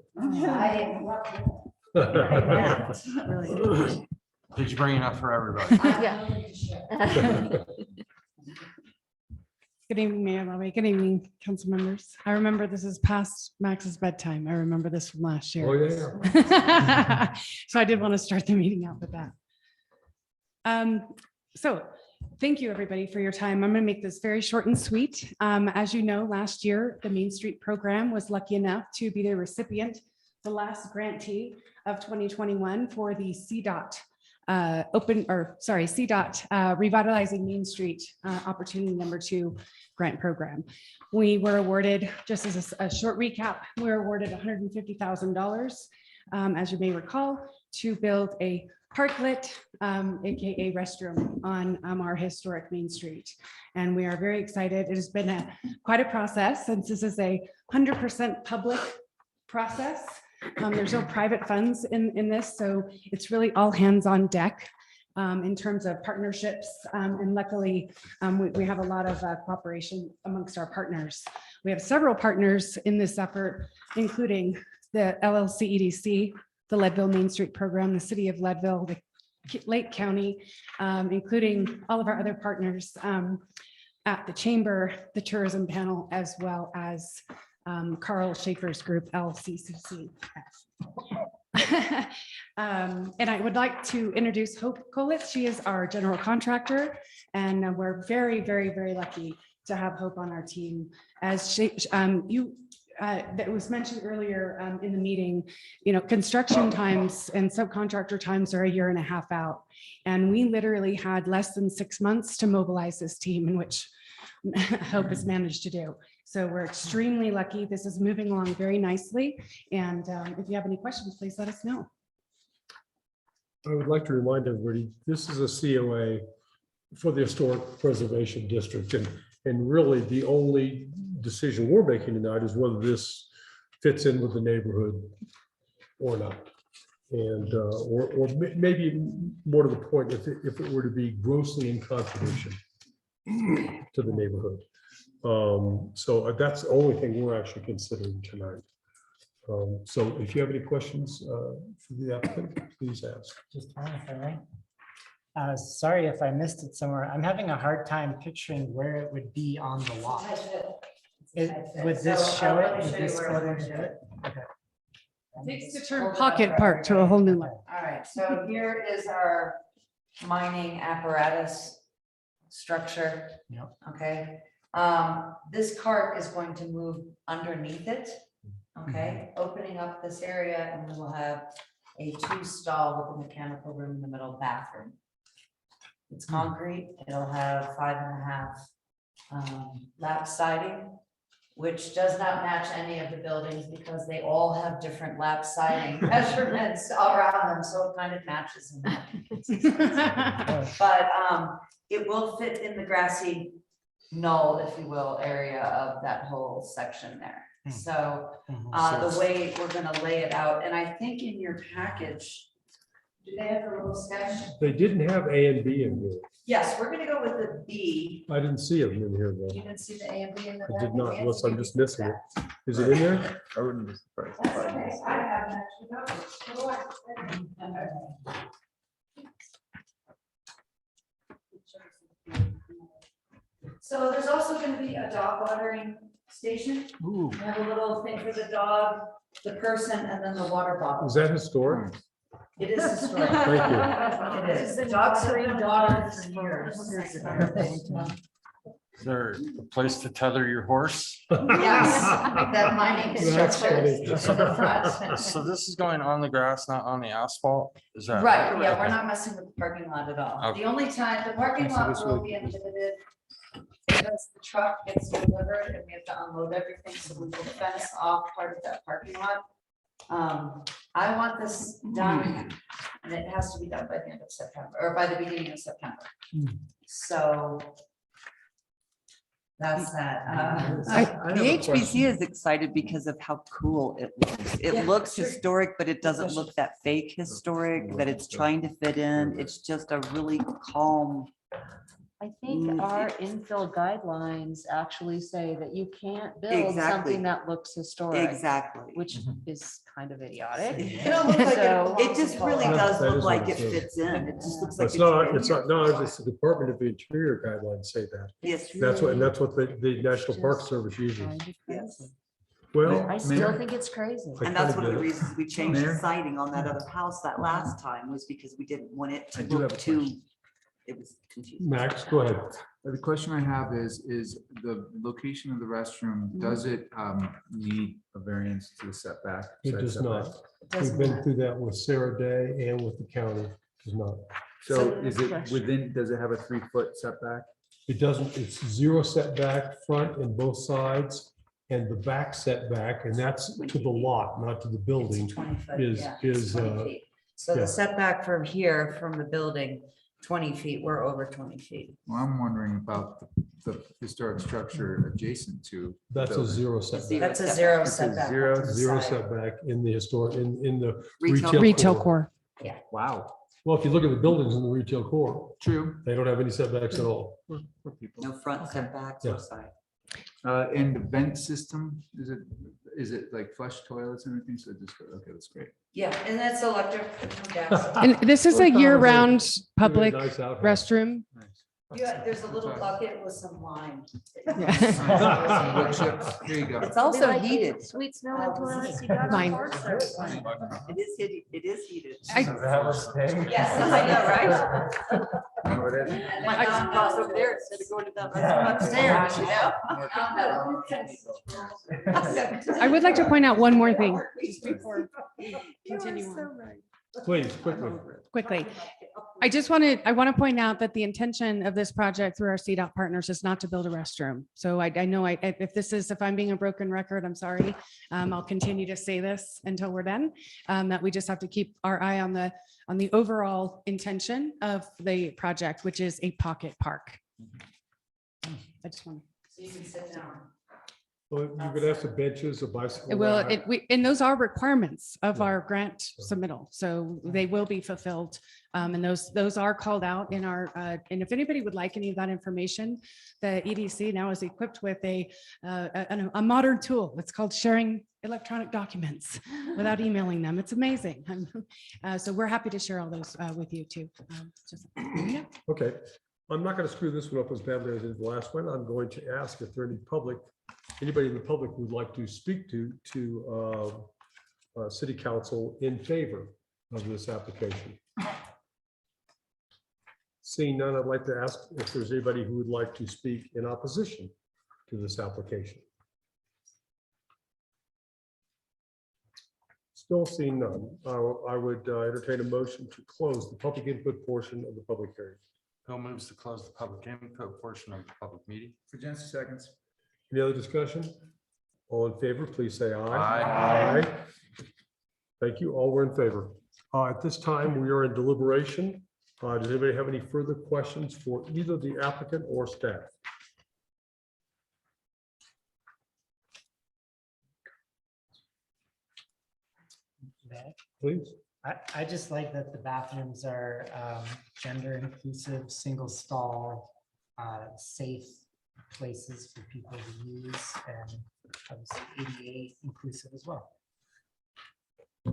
Did you bring enough for everybody? Yeah. Good evening, Mayor Levy. Good evening, council members. I remember this is past Max's bedtime. I remember this from last year. Oh, yeah. So I did want to start the meeting out with that. So thank you, everybody, for your time. I'm going to make this very short and sweet. As you know, last year, the Main Street program was lucky enough to be the recipient, the last grantee of 2021 for the CDOT CDOT Revitalizing Main Street Opportunity #2 grant program. We were awarded, just as a short recap, we were awarded $150,000, as you may recall, to build a parklet, AKA restroom on our historic Main Street. And we are very excited. It has been quite a process since this is a 100% public process. There's no private funds in this, so it's really all hands on deck. in terms of partnerships. And luckily, we have a lot of cooperation amongst our partners. We have several partners in this effort, including the LLC EDC, the Leadville Main Street Program, the City of Leadville, the Lake County, including all of our other partners at the Chamber, the Tourism Panel, as well as Carl Schaefer's group, LCCC. And I would like to introduce Hope Colitz. She is our general contractor, and we're very, very, very lucky to have Hope on our team. As that was mentioned earlier in the meeting, you know, construction times and subcontractor times are 1.5 years out. And we literally had less than 6 months to mobilize this team, in which Hope has managed to do. So we're extremely lucky. This is moving along very nicely. And if you have any questions, please let us know. I would like to remind everybody, this is a COA for the Historic Preservation District. And really the only decision we're making tonight is whether this fits in with the neighborhood or not. And, or maybe more to the point, if it were to be grossly in contradiction to the neighborhood. So that's the only thing we're actually considering tonight. So if you have any questions for the applicant, please ask. Just one, if I may. Sorry if I missed it somewhere. I'm having a hard time picturing where it would be on the lot. Would this show it? Would this go there and show it? Okay. Takes the term pocket park to a whole new level. All right, so here is our mining apparatus structure. Yep. Okay, this cart is going to move underneath it. Okay, opening up this area, and we will have a 2-stall with a mechanical room in the middle, bathroom. It's concrete. It'll have 5.5 lap siding, which does not match any of the buildings because they all have different lap siding measurements around them, so it kind of matches in that. But it will fit in the grassy knoll, if you will, area of that whole section there. So the way we're gonna lay it out, and I think in your package, do they have a little sketch? They didn't have A and B in here. Yes, we're gonna go with the B. I didn't see them in here though. You didn't see the A and B in the I did package? not, unless I'm just missing it. Is it in there? I wouldn't be surprised. That's okay. I haven't actually got it. So there's also going to be a dog watering station. Ooh. We have a little thing for the dog, the person, and then the water bottle. Is that historic? It is historic. Thank It is. The dogs have been watered for years. Is there a place to tether your horse? Yes, that mining That's structure. funny. So the front. So this is going on the grass, not on the asphalt? Is that? Right, yeah, we're not messing with the parking lot at all. Okay. The only time, the parking lot will be inhibited because the truck gets delivered and we have to unload everything, so we will fence off part of that parking lot. I want this done, and it has to be done by the end of September, or by the beginning of September. So that's that. The HBC is excited because of how cool it looks. It Yeah, looks sure. historic, but it doesn't look that fake historic, that it's trying to fit in. It's just a really calm. I think our infill guidelines actually say that you can't build Exactly. something that looks historic. Exactly. Which is kind of idiotic. It don't look like So- it just really That- does that look is like what it it says. fits in. It just looks like. It's not, it's the Department of the Interior guidelines say that. Yes. That's what, and that's what the National Park Service uses. Yes. Well, I still think it's crazy. I And that's one of the kinda get it. reasons we changed the Mayor? siding on that other house that last time, was because we didn't want it I to do look have a too, it was confusing. Max, go ahead. The question I have is the location of the restroom, does it need a variance to the setback? It side does setback? not. We've been through that with Sarah Day and with the county. It does not. So is it within, does it have a 3-foot setback? It doesn't, it's 0 setback front and both sides, and the back setback, and that's to the lot, not to the building, 20 foot, is, yeah, it's is, 20 feet. So yeah. the setback from here, from the building, 20 feet, we're over 20 feet. Well, I'm wondering about the historic structure adjacent to. the that's a building. 0 setback. That's a 0 It's a setback. zero- to the 0 side. setback in the historic, in the Retail- retail. Retail core. core. Wow. Well, if you look at the buildings in the retail core, True. they don't have any setbacks at all. For people. No front setbacks Yeah. or side. And the vent system, is it like flush toilets and everything? So just, okay, that's great. Yeah, and that's electric. gas. And this is a year-round public Nice outhouse. restroom. Yeah, there's a little bucket with some lime. Some wood chips. There you go. It's also heated. Sweet smelling toilets you got on Mine. board, sir. It is heated, it is heated. I- Yes, I know, right? And my dog goes over there instead of going to the upstairs, you know? I would like to point out one more thing, just before we continue on. Please, Quickly. I want to point out that the intention of this project through our CDOT partners is not to build a restroom. So I know if I'm being a broken record, I'm sorry. I'll continue to say this until we're done, that we just have to keep our eye on the overall intention of the project, which is a pocket park. I just want. So you can sit down. Well, you could have some benches, a bicycle. Well, rack. and those are requirements of our grant submittal, so they will be fulfilled. And those are called out in our, and if anybody would like any of that information, the EDC now is equipped with a modern tool. It's called sharing electronic documents without emailing them. It's amazing. So we're happy to share all those with you too. Yeah. Okay, I'm not going to screw this one up as badly as I did the last one. I'm going to ask if there are anybody in the public who would like to speak to city council in favor of this application. Seeing none, I'd like to ask if there's anybody who would like to speak in opposition to this application. Still seeing none, I would entertain a motion to close the public input portion of the public hearing. Bill moves to close the public input portion of the public meeting. For just 2 seconds. Any other discussion? All in favor, please say aye. Aye. Thank you. All were in favor. At this time, we are in deliberation. Does anybody have any further questions for either the applicant or staff? Please. I just like that the bathrooms are gender inclusive, single stall, safe places for people to use, and obviously ADA inclusive as well. Yeah,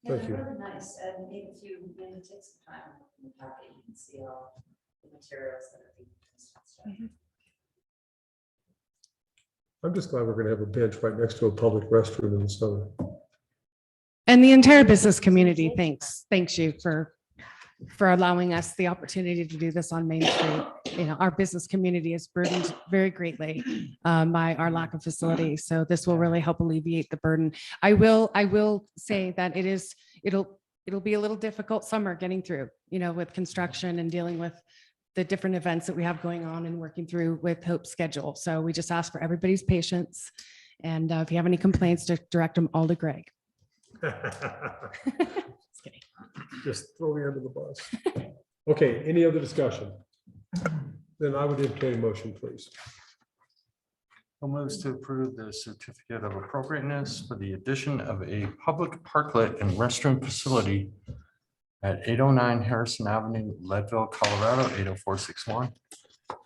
Thank they're you. really nice, and if you maybe take some time in the packet, you can see all the materials that are being used. I'm just glad we're going to have a bench right next to a public restroom in the summer. And the entire business community thanks you for allowing us the opportunity to do this on Main Street. You know, our business community is burdened very greatly by our lack of facilities. So this will really help alleviate the burden. I will say that it'll be a little difficult summer getting through, you know, with construction and dealing with the different events that we have going on and working through with Hope's schedule. So we just ask for everybody's patience. And if you have any complaints, to direct them all to Greg. Just throw me under the bus. Okay, any other discussion? Then I would entertain a motion, please. Bill moves to approve the certificate of appropriateness for the addition of a public parklet and restroom facility at 809 Harrison Avenue, Leadville, Colorado, 80461.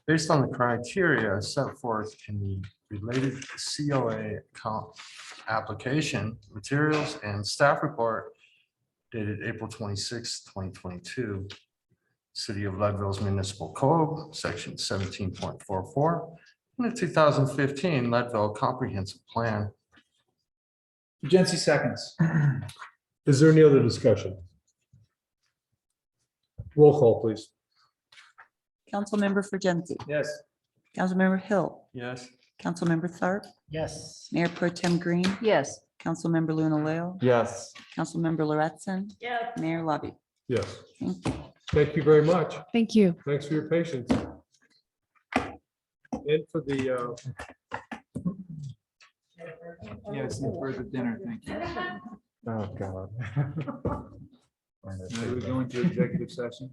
Based on the criteria set forth in the related COA application, materials, and staff report dated April 26, 2022. City of Leadville's Municipal Code, Section 17.44, and the 2015 Leadville Comprehensive Plan. Jency seconds. Is there any other discussion? Roll call, please. Councilmember Fergenzi. Yes. Councilmember Hill. Yes. Councilmember Tharp. Yes. Mayor Pro Tem Green. Yes. Councilmember Luna Leo. Yes. Councilmember Lauritsen. Yeah. Mayor Lobby. Yes. Thank you. Thank you very much. Thank you. Thanks for your patience. And for the, Yes, and for the dinner, thank you. Oh, God. Now we go into executive session.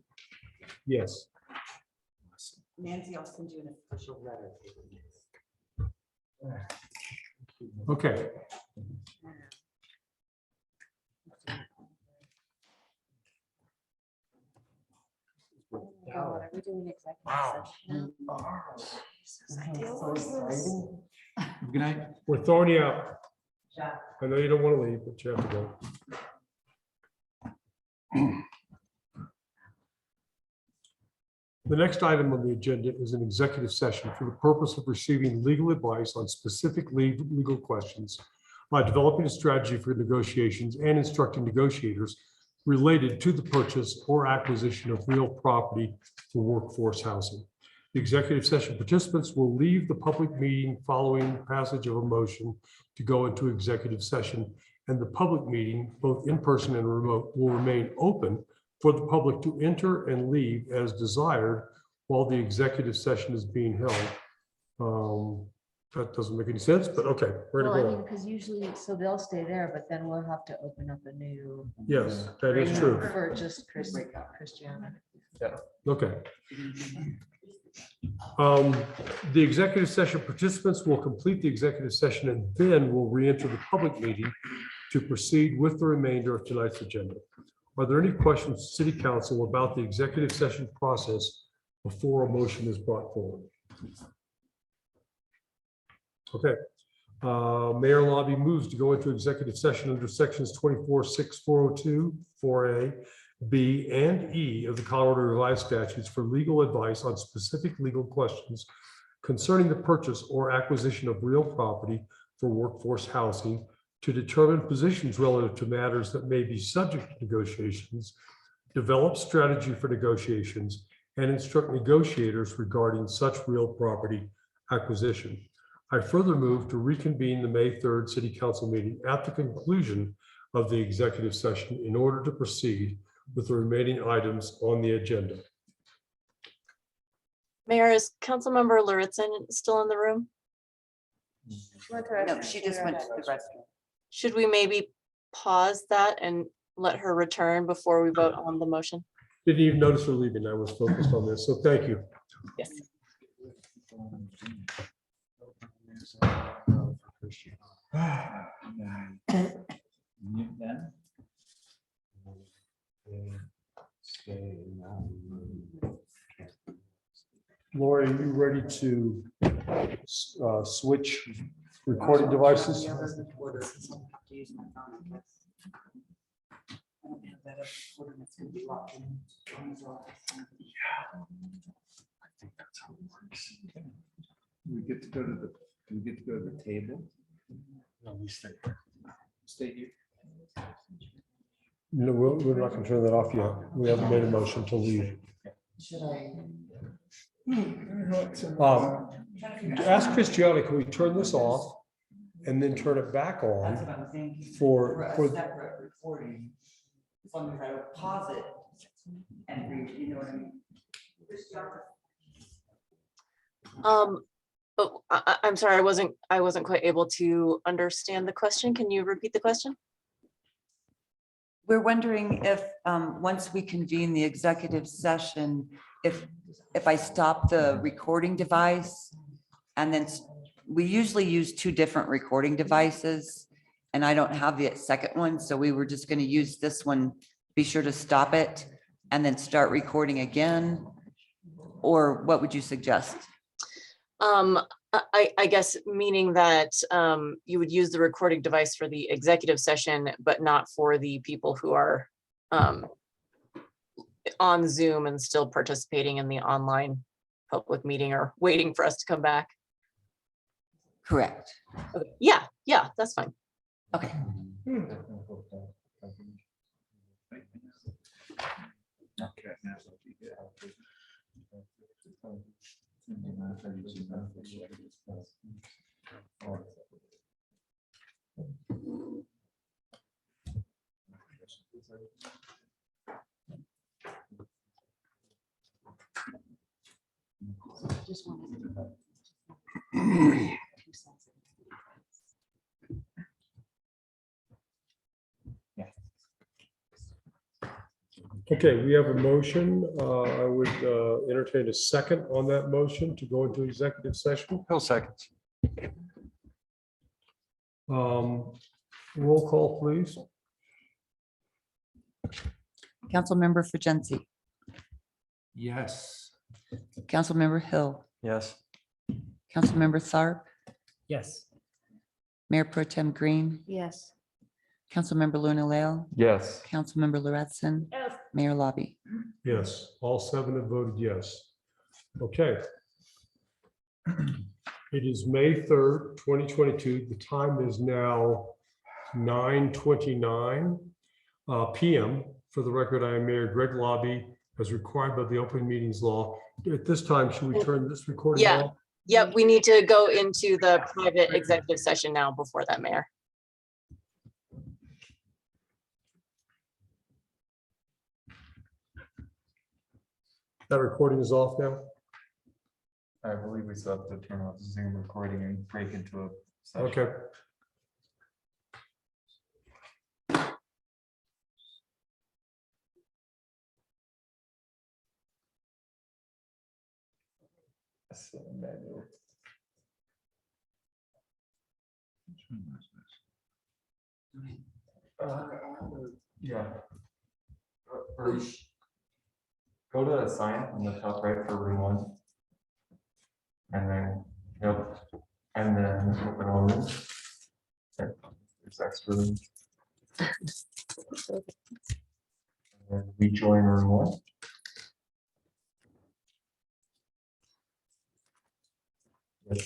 yes. Nancy, I'll send you an official letter. Okay. Are we doing executive Wow. session? Good night. We're throwing you out. I know you don't want to leave, but you have to go. The next item on the agenda is an executive session for the purpose of receiving legal advice on specific legal questions, developing a strategy for negotiations and instructing negotiators related to the purchase or acquisition of real property for workforce housing. The executive session participants will leave the public meeting following passage of a motion to go into executive session, and the public meeting, both in person and remote, will remain open for the public to enter and leave as desired while the executive session is being held. That doesn't make any sense, but okay. We're Well, gonna I go mean, on. because usually, so they'll stay there, but then we'll have to open up a new. Yes, that is true. For just Christiana. Okay. The executive session participants will complete the executive session and then will re-enter the public meeting to proceed with the remainder of tonight's agenda. Are there any questions, to City Council, about the executive session process before a motion is brought forward? Okay. Mayor Lobby moves to go into executive session under sections 24(6), 402, 4A, B, and E of the Colorado Revised Statutes for legal advice on specific legal questions concerning the purchase or acquisition of real property for workforce housing, to determine positions relative to matters that may be subject to negotiations, develop strategy for negotiations, and instruct negotiators regarding such real property acquisition. I further move to reconvene the May 3rd City Council meeting at the conclusion of the executive session in order to proceed with the remaining items on the agenda. Mayor, is Councilmember Lauritzen still in the room? No, she just went to the restroom. Should we maybe pause that and let her return before we vote on the motion? Didn't even notice her leaving. I was focused on this, so thank you. Yes. Lori, are you ready to switch recording devices? We get to go to the, we get to go to the table. No, we stay here. Stay here. No, we're not going to turn that off yet. We haven't made a motion to leave. Ask Christiana, can we turn this off and then turn it back That's on what I'm thinking. for a separate recording. As long as I would pause it and read, you know what I mean? But I'm sorry, I wasn't quite able to understand the question. Can you repeat the question? We're wondering if, once we convene the executive session, if I stop the recording device and then we usually use two different recording devices and I don't have the second one. So we were just going to use this one, be sure to stop it and then start recording again. Or what would you suggest? I guess meaning that you would use the recording device for the executive session, but not for the people who are on Zoom and still participating in the online public meeting or waiting for us to come back. Correct. Okay. Yeah, that's fine. Okay. Just wanted to vote. Okay, we have a motion. I would entertain a second on that motion to go into executive session. Hill seconds. Roll call, please. Councilmember Fujensi, Yes. Councilmember Hill, Yes. Councilmember Tharp, Yes. Mayor Pro Tem Green, Yes. Councilmember Luna Leal, Yes. Councilmember Lauritsen, Yes. Mayor Lobby. Yes, all 7 have voted yes. Okay. It is May 3rd, 2022. The time is now 9:29 PM. For the record, I am Mayor Greg Lobby, as required by the open meetings law. At this time, should we turn this recording Yeah. off? Yep, we need to go into the private executive session now before that, Mayor. That recording is off now? I believe we still have to turn off Zoom recording and break into a session. Okay. So, manual. Yeah. First, go to the sign on the top right for room 1. And then, yep, and then open all rooms. Okay, there's extra room. And then rejoin room 1. Yes.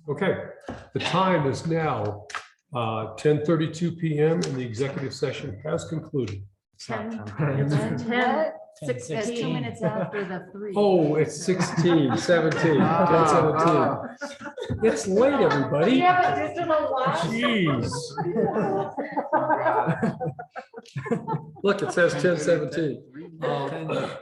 Okay, the time is now 10:32 PM and the executive session has concluded. It's not 10. 2 minutes after the 3. Oh, it's 16, 17, 10:17. It's late, everybody. Jeez. Look, it says 10:17.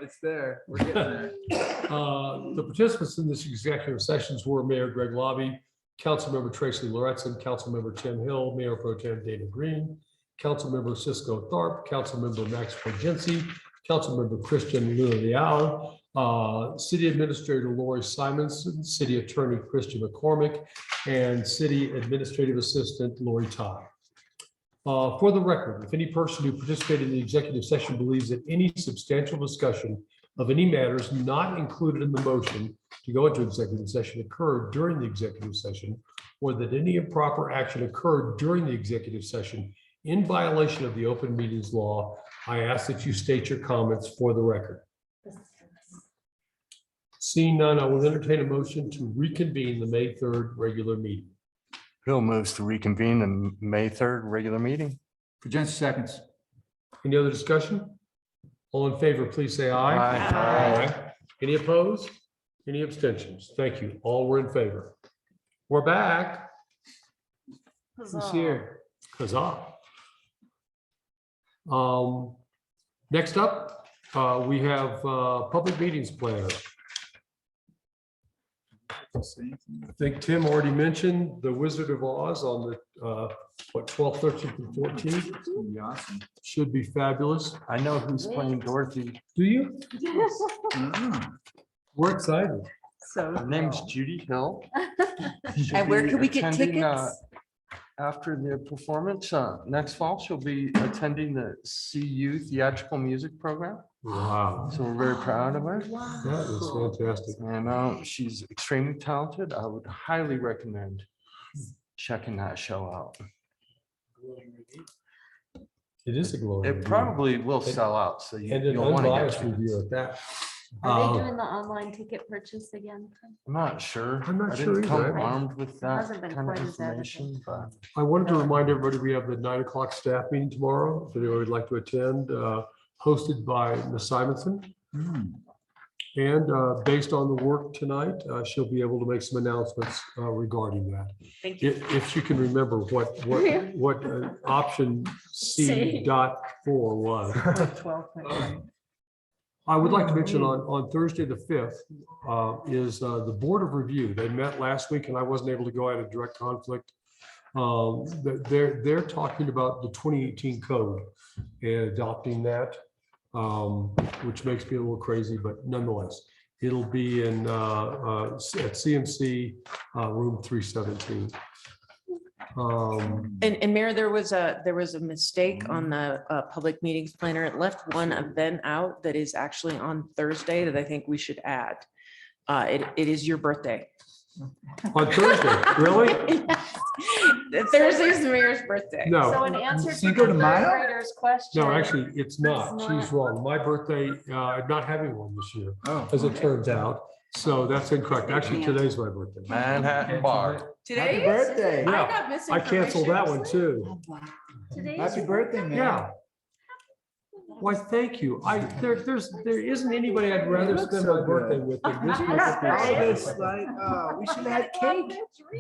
It's there. We're getting there. The participants in this executive sessions were Mayor Greg Lobby, Councilmember Tracy Lauretson, Councilmember Tim Hill, Mayor Pro Tem Dana Green, Councilmember Cisco Tharp, Councilmember Max Progency, Councilmember Christian Leal, City Administrator Lori Simonson, City Attorney Christian McCormick, and City Administrative Assistant Lori Todd. For the record, if any person who participated in the executive session believes that any substantial discussion of any matters not included in the motion to go into executive session occurred during the executive session, or that any improper action occurred during the executive session in violation of the open meetings law, I ask that you state your comments for the record. Seeing none, I will entertain a motion to reconvene the May 3rd regular meeting. Bill moves to reconvene the May 3rd regular meeting. For just seconds. Any other discussion? All in favor, please say aye. Aye. Any opposed? Any abstentions? Thank you. All were in favor. We're back. Who's here? Huzzah. Next up, we have public meetings planner. I think Tim already mentioned the Wizard of Oz on the, 12th, 13th, and 14th. Awesome. Should be fabulous. I know who's playing Dorothy. Do you? We're excited. So. Her name's Judy Hill. She'll And where be can we get attending, tickets? After the performance, next fall, she'll be attending the CU Theatrical Music Program. Wow. So we're very proud of her. That is fantastic. And she's extremely talented. I would highly recommend checking that show out. It is a glory. It probably will sell out, so And an you'll want to get unbiased tickets. review at that. Are they doing the online ticket purchase again? I'm not sure. I'm not I sure didn't come either. armed with that Hasn't been kind of quite as advertised. information, but I wanted to remind everybody, we have the 9 o'clock staff meeting tomorrow. If anyone would like to attend, hosted by Ms. Simonson. And based on the work tonight, she'll be able to make some announcements regarding that. Thank you. If she can remember what option C.4 was. 12.1. I would like to mention on Thursday, the 5th, is the Board of Review. They met last week and I wasn't able to go out of direct conflict. They're talking about the 2018 code and adopting that, which makes me a little crazy, but nonetheless, it'll be in at CMC room 317. And Mayor, there was a mistake on the public meetings planner. It left one event out that is actually on Thursday that I think we should add. It is your birthday. On Thursday, really? Thursday's the mayor's birthday. No. So in answer to Cinco de the Mayo? third grader's question. No, actually, it's not. It's She's not. wrong. My birthday, I'm not having one this year, Oh. as it turns out. So that's incorrect. Actually, today's my birthday. Manhattan Bar. Today? birthday. I Yeah, got I canceled that one misinformation. too. Today's Happy birthday, man. Yeah. Why, thank you. There isn't anybody I'd rather spend my birthday with than this group of people. We should have had cake.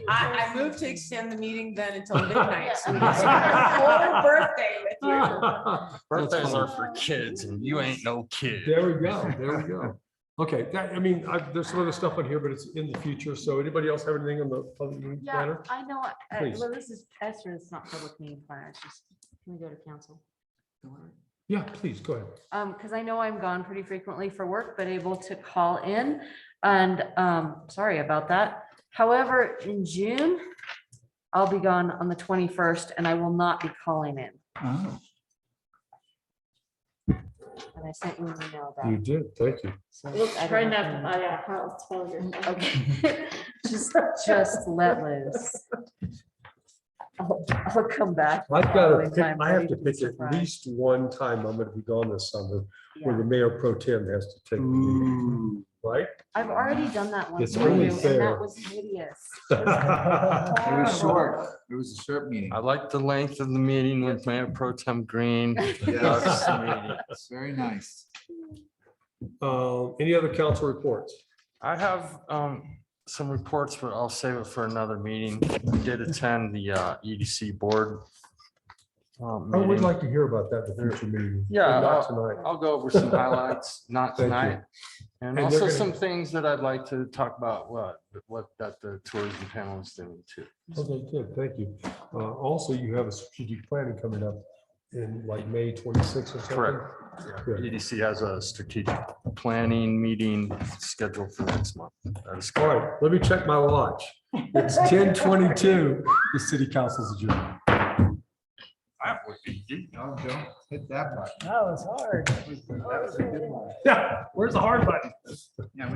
I moved to extend the meeting then until midnight. So we can spend our whole birthday with you. Birthdays are for kids and you ain't no kid. There we go. There we go. Okay, there's some other stuff on here, but it's in the future. So anybody else have anything on the public meeting Yeah, planner? I know. Please. Well, this is Esther. It's not public meeting planner. It's just, can we go to council? Yeah, please, go ahead. Because I know I'm gone pretty frequently for work, but able to call in. And sorry about that. However, in June, I'll be gone on the 21st and I will not be calling in. Oh. And I sent you an email about You it. did, thank you. So I don't know if you- Okay, just let loose. I'll come back. I've got following to pick, time, I have ready to be pick at surprised. least one time I'm going to be gone this summer, where Yeah. the mayor pro tem has to take the meeting. right? I've already done that one. It's for only you, and fair. that was hideous. It was short. It was a short meeting. I like the length of the meeting with Mayor Pro Tem Green. Yes. Meeting. It's very nice. Any other council reports? I have some reports, but I'll save it for another meeting. I did attend the EDC board. I would meeting. like to hear about that in the future meeting. Yeah, but not tonight. I'll go over some highlights, not Thank you. tonight. And And also they're gonna- some things that I'd like to talk about, what that the tourism panel is doing too. Okay, good, thank you. Also, you have a strategic planning coming up in like May 26th or something? Correct. Yeah, Good. EDC has a strategic planning meeting scheduled for next month. That is All correct. right, let me check my watch. It's 10:22. The city council's adjourned. That would be deep. No, don't hit that button. That was hard. That was a good one. Yeah, where's the hard button? Yeah, we